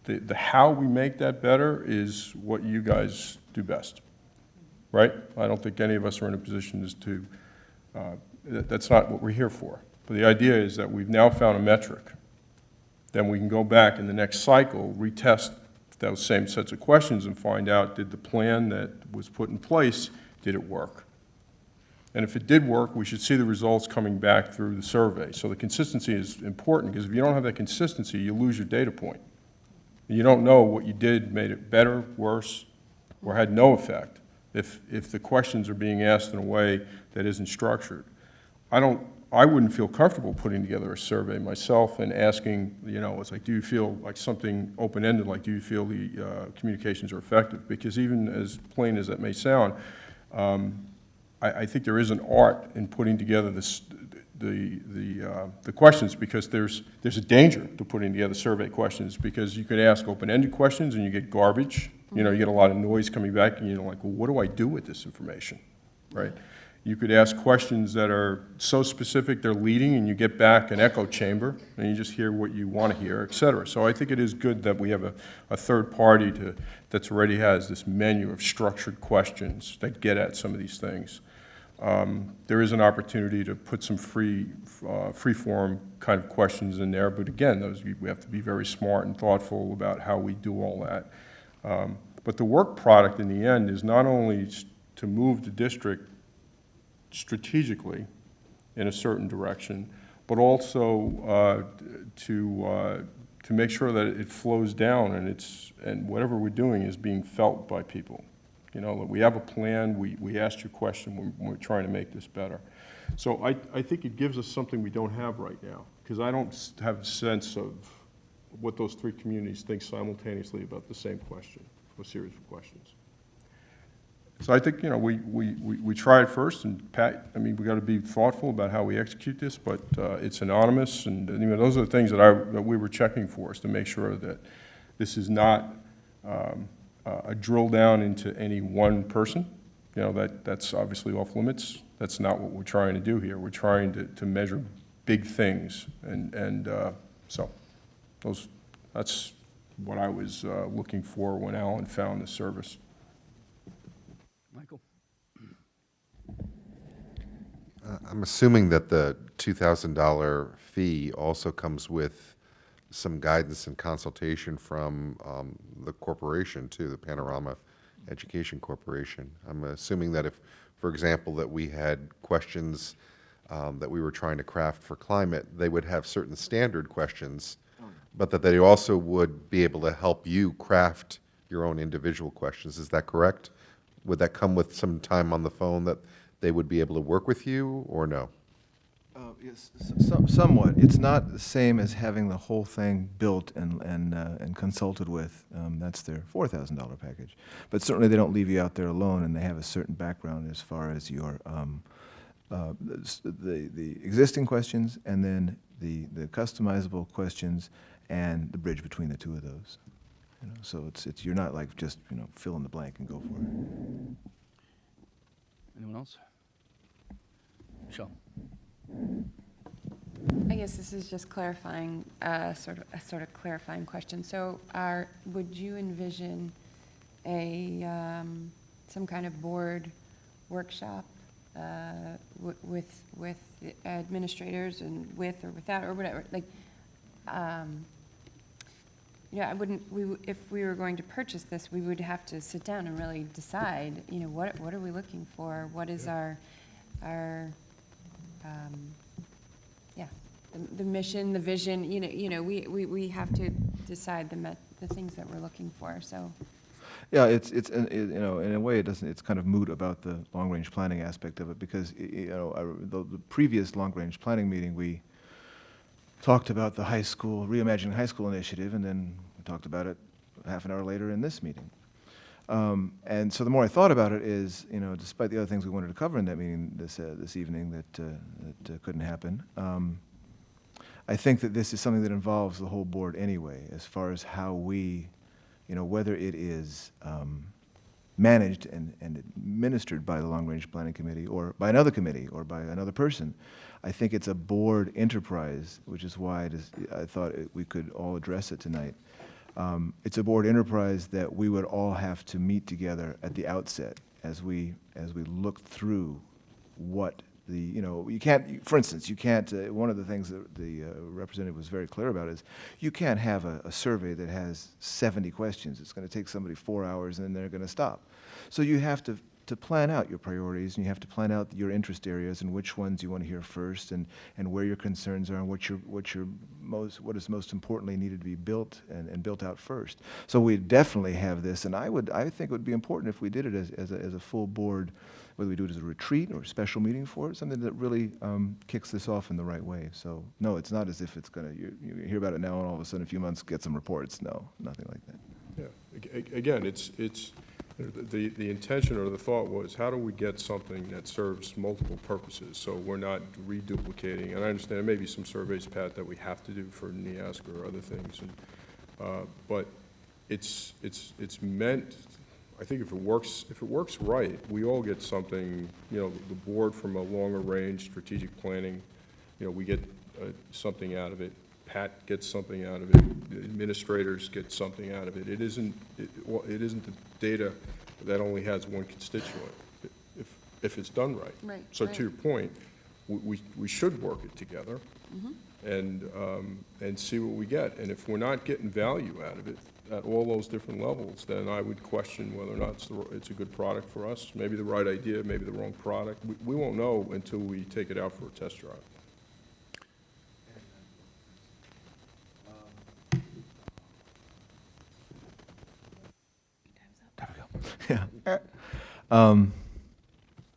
The how we make that better is what you guys do best, right? I don't think any of us are in a position as to, that's not what we're here for. But the idea is that we've now found a metric. Then we can go back in the next cycle, retest those same sets of questions and find out, did the plan that was put in place, did it work? And if it did work, we should see the results coming back through the survey. So the consistency is important, because if you don't have that consistency, you lose your data point. You don't know what you did made it better, worse, or had no effect if the questions are being asked in a way that isn't structured. I wouldn't feel comfortable putting together a survey myself and asking, it's like, do you feel like something open-ended, like do you feel the communications are effective? Because even as plain as that may sound, I think there is an art in putting together the questions, because there's a danger to putting together survey questions, because you could ask open-ended questions and you get garbage. You get a lot of noise coming back, and you're like, well, what do I do with this information, right? You could ask questions that are so specific they're leading, and you get back an echo chamber, and you just hear what you want to hear, et cetera. So I think it is good that we have a third party that already has this menu of structured questions that get at some of these things. There is an opportunity to put some free-form kind of questions in there, but again, we have to be very smart and thoughtful about how we do all that. But the work product in the end is not only to move the district strategically in a certain direction, but also to make sure that it flows down and whatever we're doing is being felt by people. We have a plan, we asked you a question when we're trying to make this better. So I think it gives us something we don't have right now, because I don't have a sense of what those three communities think simultaneously about the same question, a series of questions. So I think, we try it first, and Pat, we got to be thoughtful about how we execute this, but it's anonymous, and those are the things that we were checking for, is to make sure that this is not a drill down into any one person. That's obviously off limits. That's not what we're trying to do here. We're trying to measure big things, and so that's what I was looking for when Alan found this service. Michael? I'm assuming that the $2,000 fee also comes with some guidance and consultation from the corporation too, the Panorama Education Corporation. I'm assuming that if, for example, that we had questions that we were trying to craft for climate, they would have certain standard questions, but that they also would be able to help you craft your own individual questions. Is that correct? Would that come with some time on the phone that they would be able to work with you, or no? Yes, somewhat. It's not the same as having the whole thing built and consulted with. That's their $4,000 package. But certainly they don't leave you out there alone, and they have a certain background as far as your the existing questions, and then the customizable questions, and the bridge between the two of those. So it's you're not like just fill in the blank and go for it. Anyone else? Michelle? I guess this is just clarifying, sort of clarifying question. So, would you envision some kind of board workshop with administrators, and with or without or whatever? Like, I wouldn't. If we were going to purchase this, we would have to sit down and really decide. What are we looking for? What is our the mission, the vision. We have to decide the things that we're looking for. So. Yeah, it's in a way it's kind of moot about the long-range planning aspect of it, because the previous long-range planning meeting we talked about the Reimagining High School initiative, and then we talked about it half an hour later in this meeting. And so the more I thought about it is, despite the other things we wanted to cover in that meeting this evening that couldn't happen, I think that this is something that involves the whole board anyway, as far as how we, whether it is managed and administered by the Long Range Planning Committee or by another committee or by another person. I think it's a board enterprise, which is why I thought we could all address it tonight. It's a board enterprise that we would all have to meet together at the outset as we look through what you can't, for instance, you can't, one of the things that the representative was very clear about is you can't have a survey that has 70 questions. It's going to take somebody 4 hours and then they're going to stop. So you have to plan out your priorities, and you have to plan out your interest areas and which ones you want to hear first, and where your concerns are, and what is most importantly needed to be built and built out first. So we definitely have this, and I think it would be important if we did it as a full board, whether we do it as a retreat or a special meeting for it, something that really kicks this off in the right way. So no, it's not as if it's going to, you hear about it now and all of a sudden in a few months get some reports. No, nothing like that. Yeah, again, it's the intention or the thought was, how do we get something that serves multiple purposes, so we're not reduplicating, and I understand there may be some surveys, Pat, that we have to do for NEASC or other things, but it's meant, I think if it works right, we all get something, the board from a longer range strategic planning, we get something out of it. Pat gets something out of it. The administrators get something out of it. It isn't the data that only has one constituent, if it's done right. Right. So to your point, we should work it together and see what we get. And if we're not getting value out of it at all those different levels, then I would question whether or not it's a good product for us. Maybe the right idea, maybe the wrong product. We won't know until we take it out for a test drive. Yeah.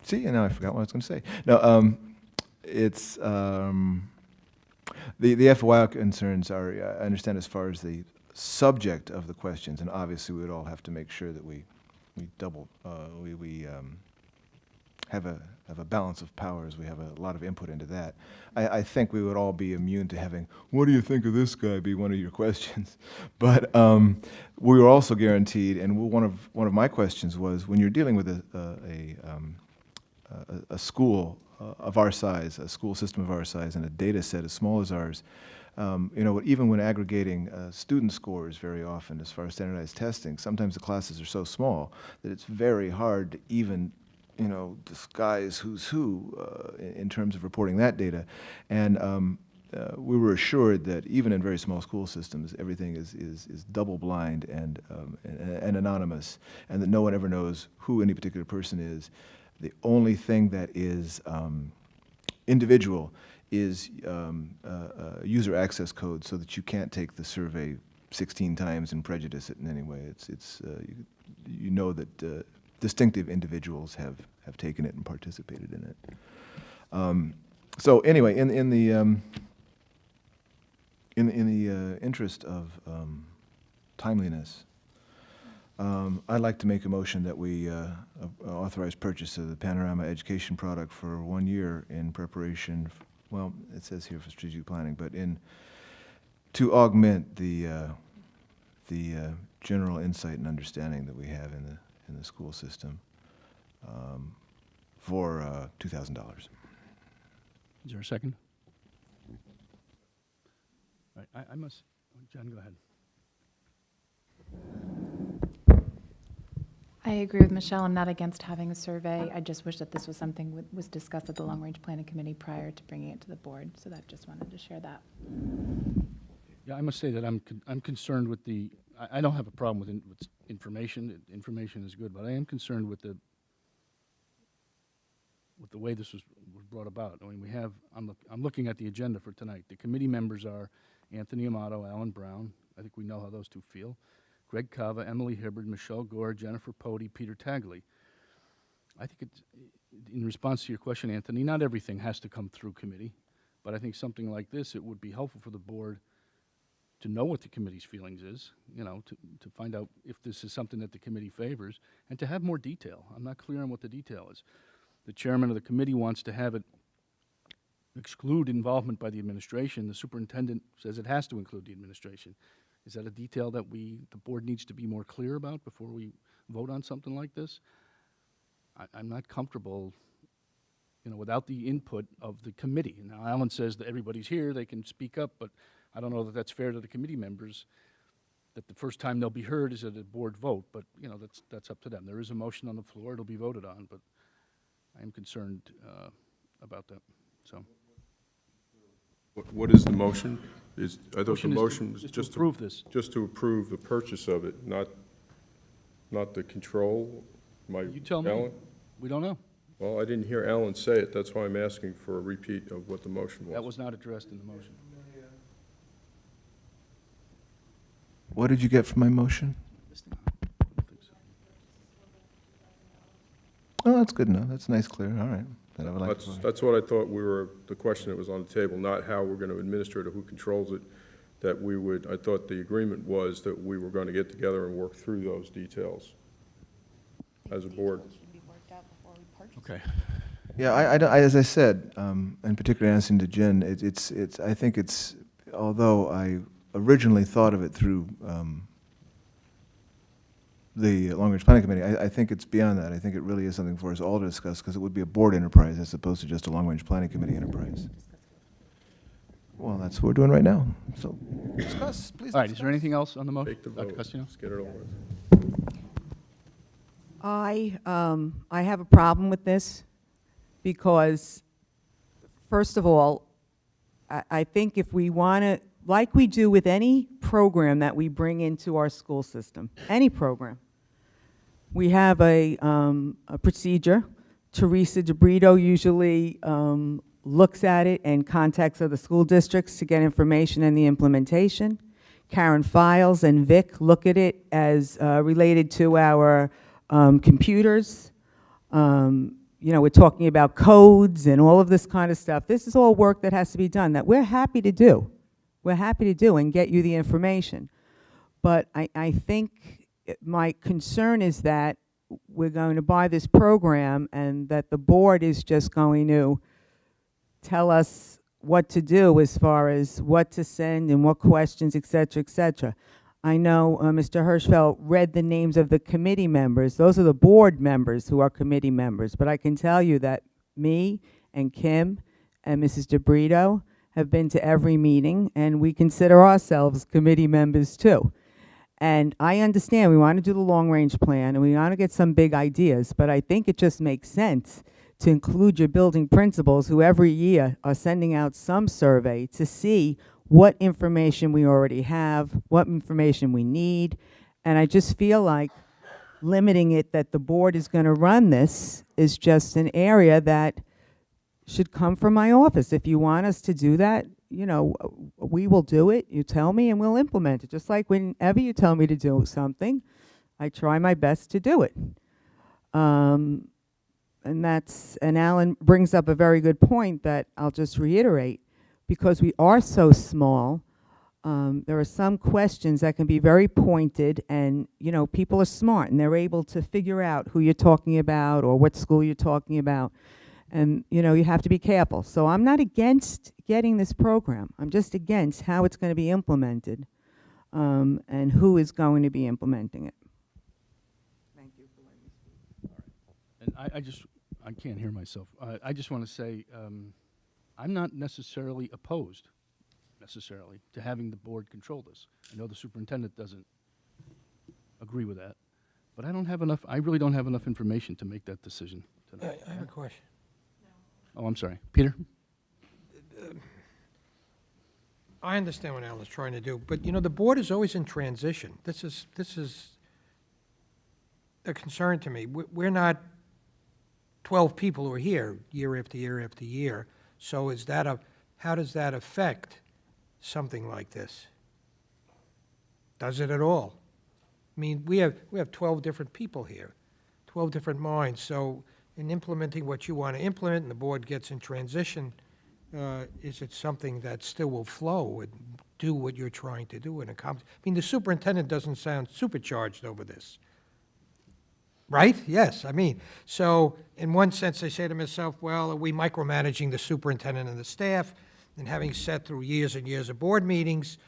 See, and now I forgot what I was going to say. No, it's the FOI concerns are, I understand, as far as the subject of the questions, and obviously we would all have to make sure that we have a balance of powers. We have a lot of input into that. I think we would all be immune to having, what do you think of this guy, be one of your questions. But we were also guaranteed, and one of my questions was, when you're dealing with a school of our size, a school system of our size, and a data set as small as ours, even when aggregating student scores very often as far as standardized testing, sometimes the classes are so small that it's very hard to even disguise who's who in terms of reporting that data. And we were assured that even in very small school systems, everything is double blind and anonymous, and that no one ever knows who any particular person is. The only thing that is individual is user access code, so that you can't take the survey 16 times and prejudice it in any way. You know that distinctive individuals have taken it and participated in it. So anyway, in the interest of timeliness, I'd like to make a motion that we authorize purchase of the Panorama Education product for 1 year in preparation. Well, it says here for strategic planning, but to augment the general insight and understanding that we have in the school system for $2,000. Is there a second? All right, I must, John, go ahead. I agree with Michelle. I'm not against having a survey. I just wish that this was something that was discussed at the Long Range Planning Committee prior to bringing it to the board. So that just wanted to share that. Yeah, I must say that I'm concerned with the. I don't have a problem with information. Information is good, but I am concerned with the way this was brought about. I mean, I'm looking at the agenda for tonight. The committee members are Anthony Amato, Alan Brown. I think we know how those two feel. Greg Cava, Emily Hibbard, Michelle Gore, Jennifer Pody, Peter Tagley. I think it's, in response to your question, Anthony, not everything has to come through committee, but I think something like this, it would be helpful for the board to know what the committee's feelings is, to find out if this is something that the committee favors, and to have more detail. I'm not clear on what the detail is. The chairman of the committee wants to have it exclude involvement by the administration. The superintendent says it has to include the administration. Is that a detail that the board needs to be more clear about before we vote on something like this? I'm not comfortable, without the input of the committee. Now, Alan says that everybody's here, they can speak up, but I don't know that that's fair to the committee members, that the first time they'll be heard is at a board vote, but, that's up to them. There is a motion on the floor, it'll be voted on, but I am concerned about that, so. What is the motion? I thought the motion was just just to approve this. Just to approve the purchase of it, not the control? You tell me. Alan? We don't know. Well, I didn't hear Alan say it, that's why I'm asking for a repeat of what the motion was. That was not addressed in the motion. What did you get from my motion? Oh, that's good enough. That's nice, clear. All right. Then I would like to vote. That's what I thought the question that was on the table, not how we're going to administer it or who controls it, I thought the agreement was that we were going to get together and work through those details as a board. Okay. Yeah, as I said, and particularly answering to Jen, I think it's, although I originally thought of it through the Long Range Planning Committee, I think it's beyond that. I think it really is something for us all to discuss, because it would be a board enterprise as opposed to just a Long Range Planning Committee enterprise. Well, that's what we're doing right now. So discuss, please. All right, is there anything else on the motion? Take the Dr. vote. Costello? Let's get it over with. I have a problem with this because, first of all, I think if we want to, like we do with any program that we bring into our school system, any program, we have a procedure. Teresa DeBrito usually looks at it and contacts other school districts to get information and the implementation. Karen Files and Vic look at it as related to our computers. We're talking about codes and all of this kind of stuff. This is all work that has to be done that we're happy to do. We're happy to do and get you the information. But I think my concern is that we're going to buy this program and that the board is just going to tell us what to do as far as what to send and what questions, et cetera, et cetera. I know Mr. Hirschfeld read the names of the committee members. Those are the board members who are committee members. But I can tell you that me and Kim and Mrs. DeBrito have been to every meeting, and we consider ourselves committee members too. And I understand we want to do the long-range plan, and we want to get some big ideas, but I think it just makes sense to include your building principals, who every year are sending out some survey to see what information we already have, what information we need. And I just feel like limiting it that the board is going to run this is just an area that should come from my office. If you want us to do that, we will do it. You tell me and we'll implement it. Just like whenever you tell me to do something, I try my best to do it. And Alan brings up a very good point that I'll just reiterate. Because we are so small, there are some questions that can be very pointed, and people are smart and they're able to figure out who you're talking about or what school you're talking about, and you have to be careful. So I'm not against getting this program. I'm just against how it's going to be implemented, and who is going to be implementing it. Thank you for letting me speak. And I can't hear myself. I just want to say, I'm not necessarily opposed, to having the board control this. I know the superintendent doesn't agree with that, but I really don't have enough information to make that decision tonight. I have a question. Oh, I'm sorry. Peter? I understand what Alan's trying to do, but the board is always in transition. This is a concern to me. We're not 12 people who are here year after year after year. So how does that affect something like this? Does it at all? I mean, we have 12 different people here, 12 different minds. So in implementing what you want to implement and the board gets in transition, is it something that still will flow and do what you're trying to do and accomplish? I mean, the superintendent doesn't sound supercharged over this. Right? Yes, I mean, so in one sense, I say to myself, well, are we micromanaging the superintendent and the staff? And having sat through years and years of board meetings,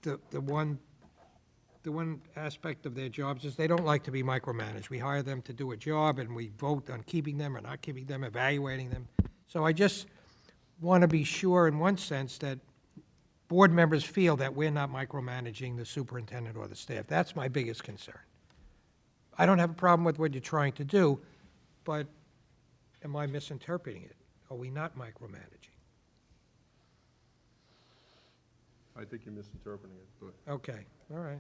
the one aspect of their jobs is they don't like to be micromanaged. We hire them to do a job, and we vote on keeping them or not keeping them, evaluating them. So I just want to be sure, in one sense, that board members feel that we're not micromanaging the superintendent or the staff. That's my biggest concern. I don't have a problem with what you're trying to do, but am I misinterpreting it? Are we not micromanaging? I think you're misinterpreting it, but. Okay, all right.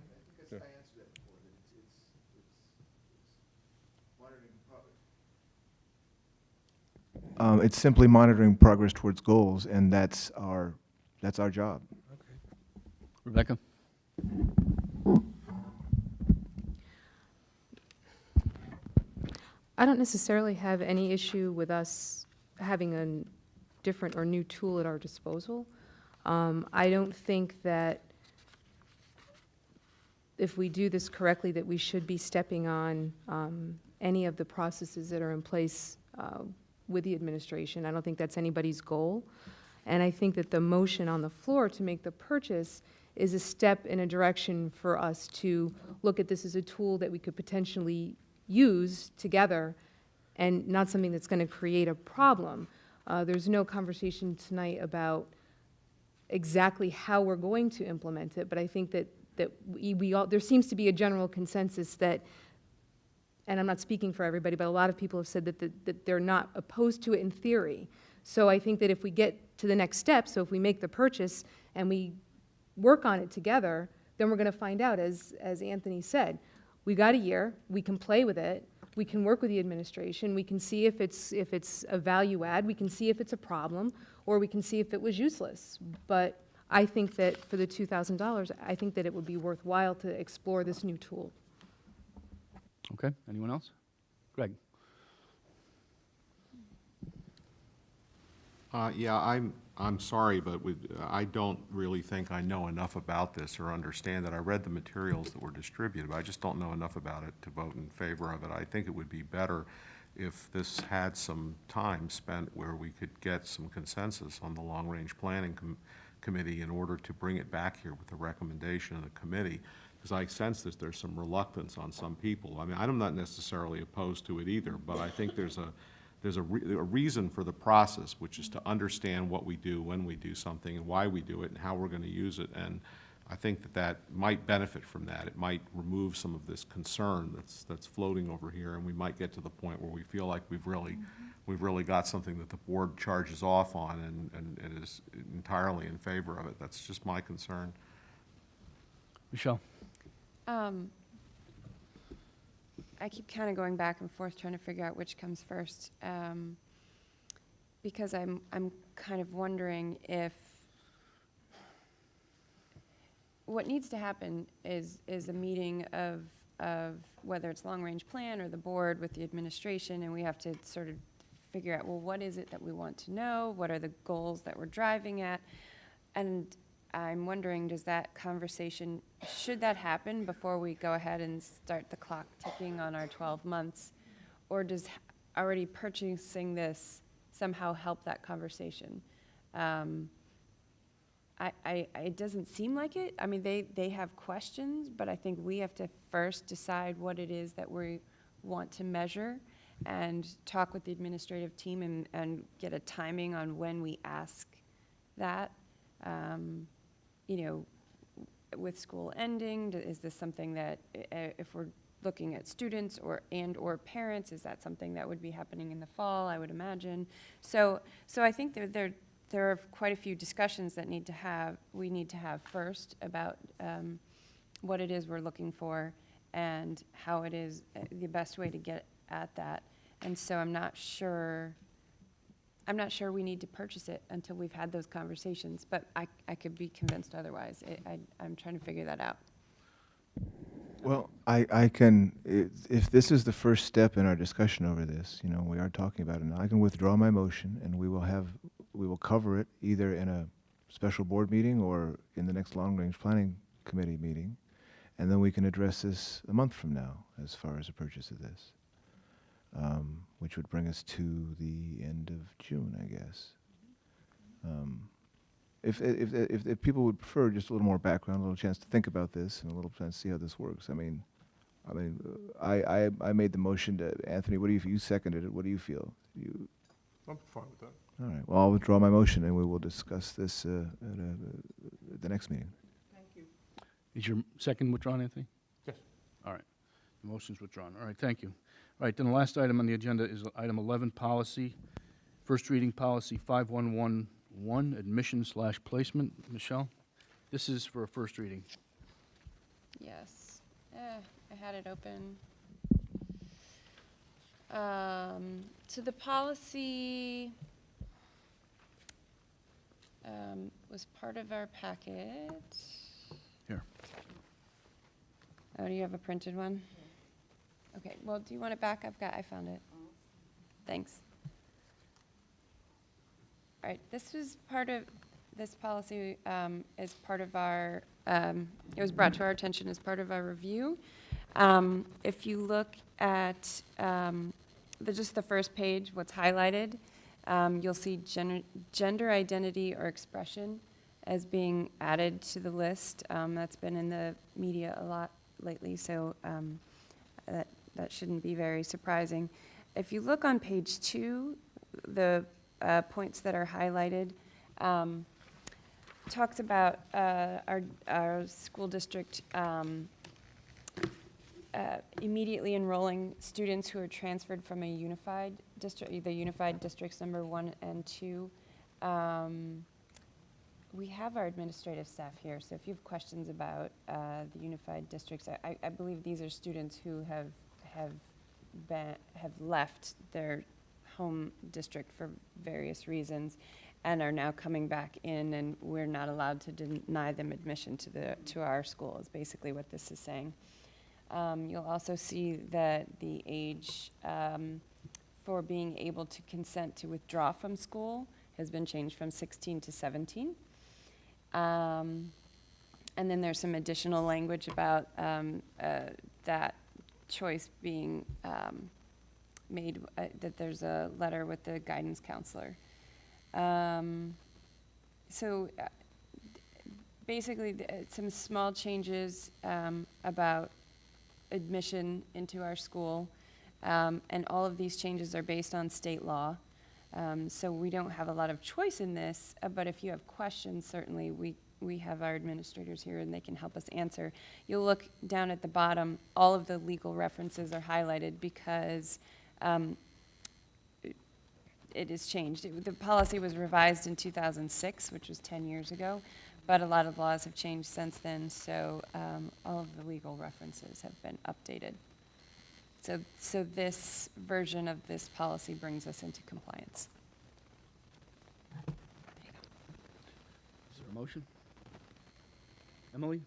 Yeah. It's simply monitoring progress towards goals, and that's our job. Rebecca? I don't necessarily have any issue with us having a different or new tool at our disposal. I don't think that if we do this correctly, that we should be stepping on any of the processes that are in place with the administration. I don't think that's anybody's goal. And I think that the motion on the floor to make the purchase is a step in a direction for us to look at this as a tool that we could potentially use together and not something that's going to create a problem. There's no conversation tonight about exactly how we're going to implement it, but I think that we all, there seems to be a general consensus that, and I'm not speaking for everybody, but a lot of people have said that they're not opposed to it in theory. So I think that if we get to the next step, so if we make the purchase and we work on it together, then we're going to find out, as Anthony said, we got a year, we can play with it, we can work with the administration, we can see if it's a value add, we can see if it's a problem, or we can see if it was useless. But I think that for the $2,000, I think that it would be worthwhile to explore this new tool. Okay, anyone else? Greg? Yeah, I'm sorry, but I don't really think I know enough about this or understand it. I read the materials that were distributed, but I just don't know enough about it to vote in favor of it. I think it would be better if this had some time spent where we could get some consensus on the long-range planning committee in order to bring it back here with a recommendation of the committee, because I sense that there's some reluctance on some people. I mean, I'm not necessarily opposed to it either, but I think there's a reason for the process, which is to understand what we do, when we do something, and why we do it, and how we're going to use it. And I think that might benefit from that. It might remove some of this concern that's floating over here, and we might get to the point where we feel like we've really got something that the board charges off on and is entirely in favor of it. That's just my concern. Michelle? I keep kind of going back and forth trying to figure out which comes first, because I'm kind of wondering if what needs to happen is a meeting of whether it's long-range plan or the board with the administration, and we have to sort of figure out, well, what is it that we want to know? What are the goals that we're driving at? And I'm wondering, does that conversation, should that happen before we go ahead and start the clock ticking on our 12 months? Or does already purchasing this somehow help that conversation? It doesn't seem like it. I mean, they have questions, but I think we have to first decide what it is that we want to measure and talk with the administrative team and get a timing on when we ask that. You know, with school ending, is this something that, if we're looking at students or parents, is that something that would be happening in the fall, I would imagine? So I think there are quite a few discussions that we need to have first about what it is we're looking for and how it is the best way to get at that. And so I'm not sure we need to purchase it until we've had those conversations, but I could be convinced otherwise. I'm trying to figure that out. Well, I can, if this is the first step in our discussion over this, you know, we are talking about it now, I can withdraw my motion and we will cover it either in a special board meeting or in the next long-range planning committee meeting, and then we can address this a month from now as far as the purchase of this. which would bring us to the end of June, I guess. If people would prefer just a little more background, a little chance to think about this, and a little chance to see how this works. I made the motion to Anthony. What do you seconded it? What do you feel? I'm fine with that. All right. Well, I'll withdraw my motion, and we will discuss this at the next meeting. Is your second withdrawn, Anthony? Yes. All right. The motion's withdrawn. All right, thank you. All right, then the last item on the agenda is item 11, policy. First reading policy 5111, admission/placement. Michelle, this is for a first reading. Yes. I had it open. So the policy was part of our packet. Here. Oh, do you have a printed one? Okay, well, do you want it back? I found it. Thanks. All right, this policy is part of our, it was brought to our attention as part of our review. If you look at just the first page, what's highlighted, you'll see gender identity or expression as being added to the list. That's been in the media a lot lately, so that shouldn't be very surprising. If you look on page 2, the points that are highlighted talks about our school district immediately enrolling students who are transferred from a unified district, either unified districts number 1 and 2. We have our administrative staff here, so if you have questions about the unified districts, I believe these are students who have left their home district for various reasons and are now coming back in, and we're not allowed to deny them admission to our school, is basically what this is saying. You'll also see that the age for being able to consent to withdraw from school has been changed from 16 to 17. And then there's some additional language about that choice being made, that there's a letter with the guidance counselor. So basically, some small changes about admission into our school, and all of these changes are based on state law. So we don't have a lot of choice in this, but if you have questions, certainly we have our administrators here and they can help us answer. You'll look down at the bottom, all of the legal references are highlighted because it has changed. The policy was revised in 2006, which was 10 years ago, but a lot of laws have changed since then, so all of the legal references have been updated. So this version of this policy brings us into compliance. Is there a motion? Emily?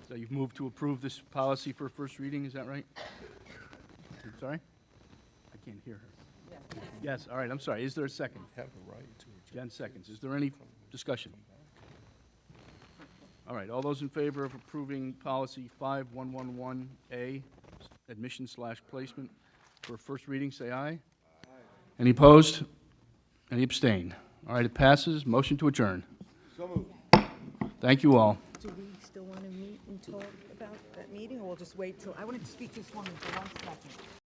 So you've moved to approve this policy for first reading, is that right? I'm sorry? I can't hear her. Yes, all right, I'm sorry. Is there a second? Have the right to. Jen seconds. Is there any discussion? All right, all those in favor of approving policy 5111A, admission/placement for first reading, say aye. Aye. Any opposed? Any abstain? All right, it passes. Motion to adjourn. So moved. Thank you all. Do we still want to meet and talk about that meeting, or we'll just wait till, I wanted to speak to this woman for 1 second.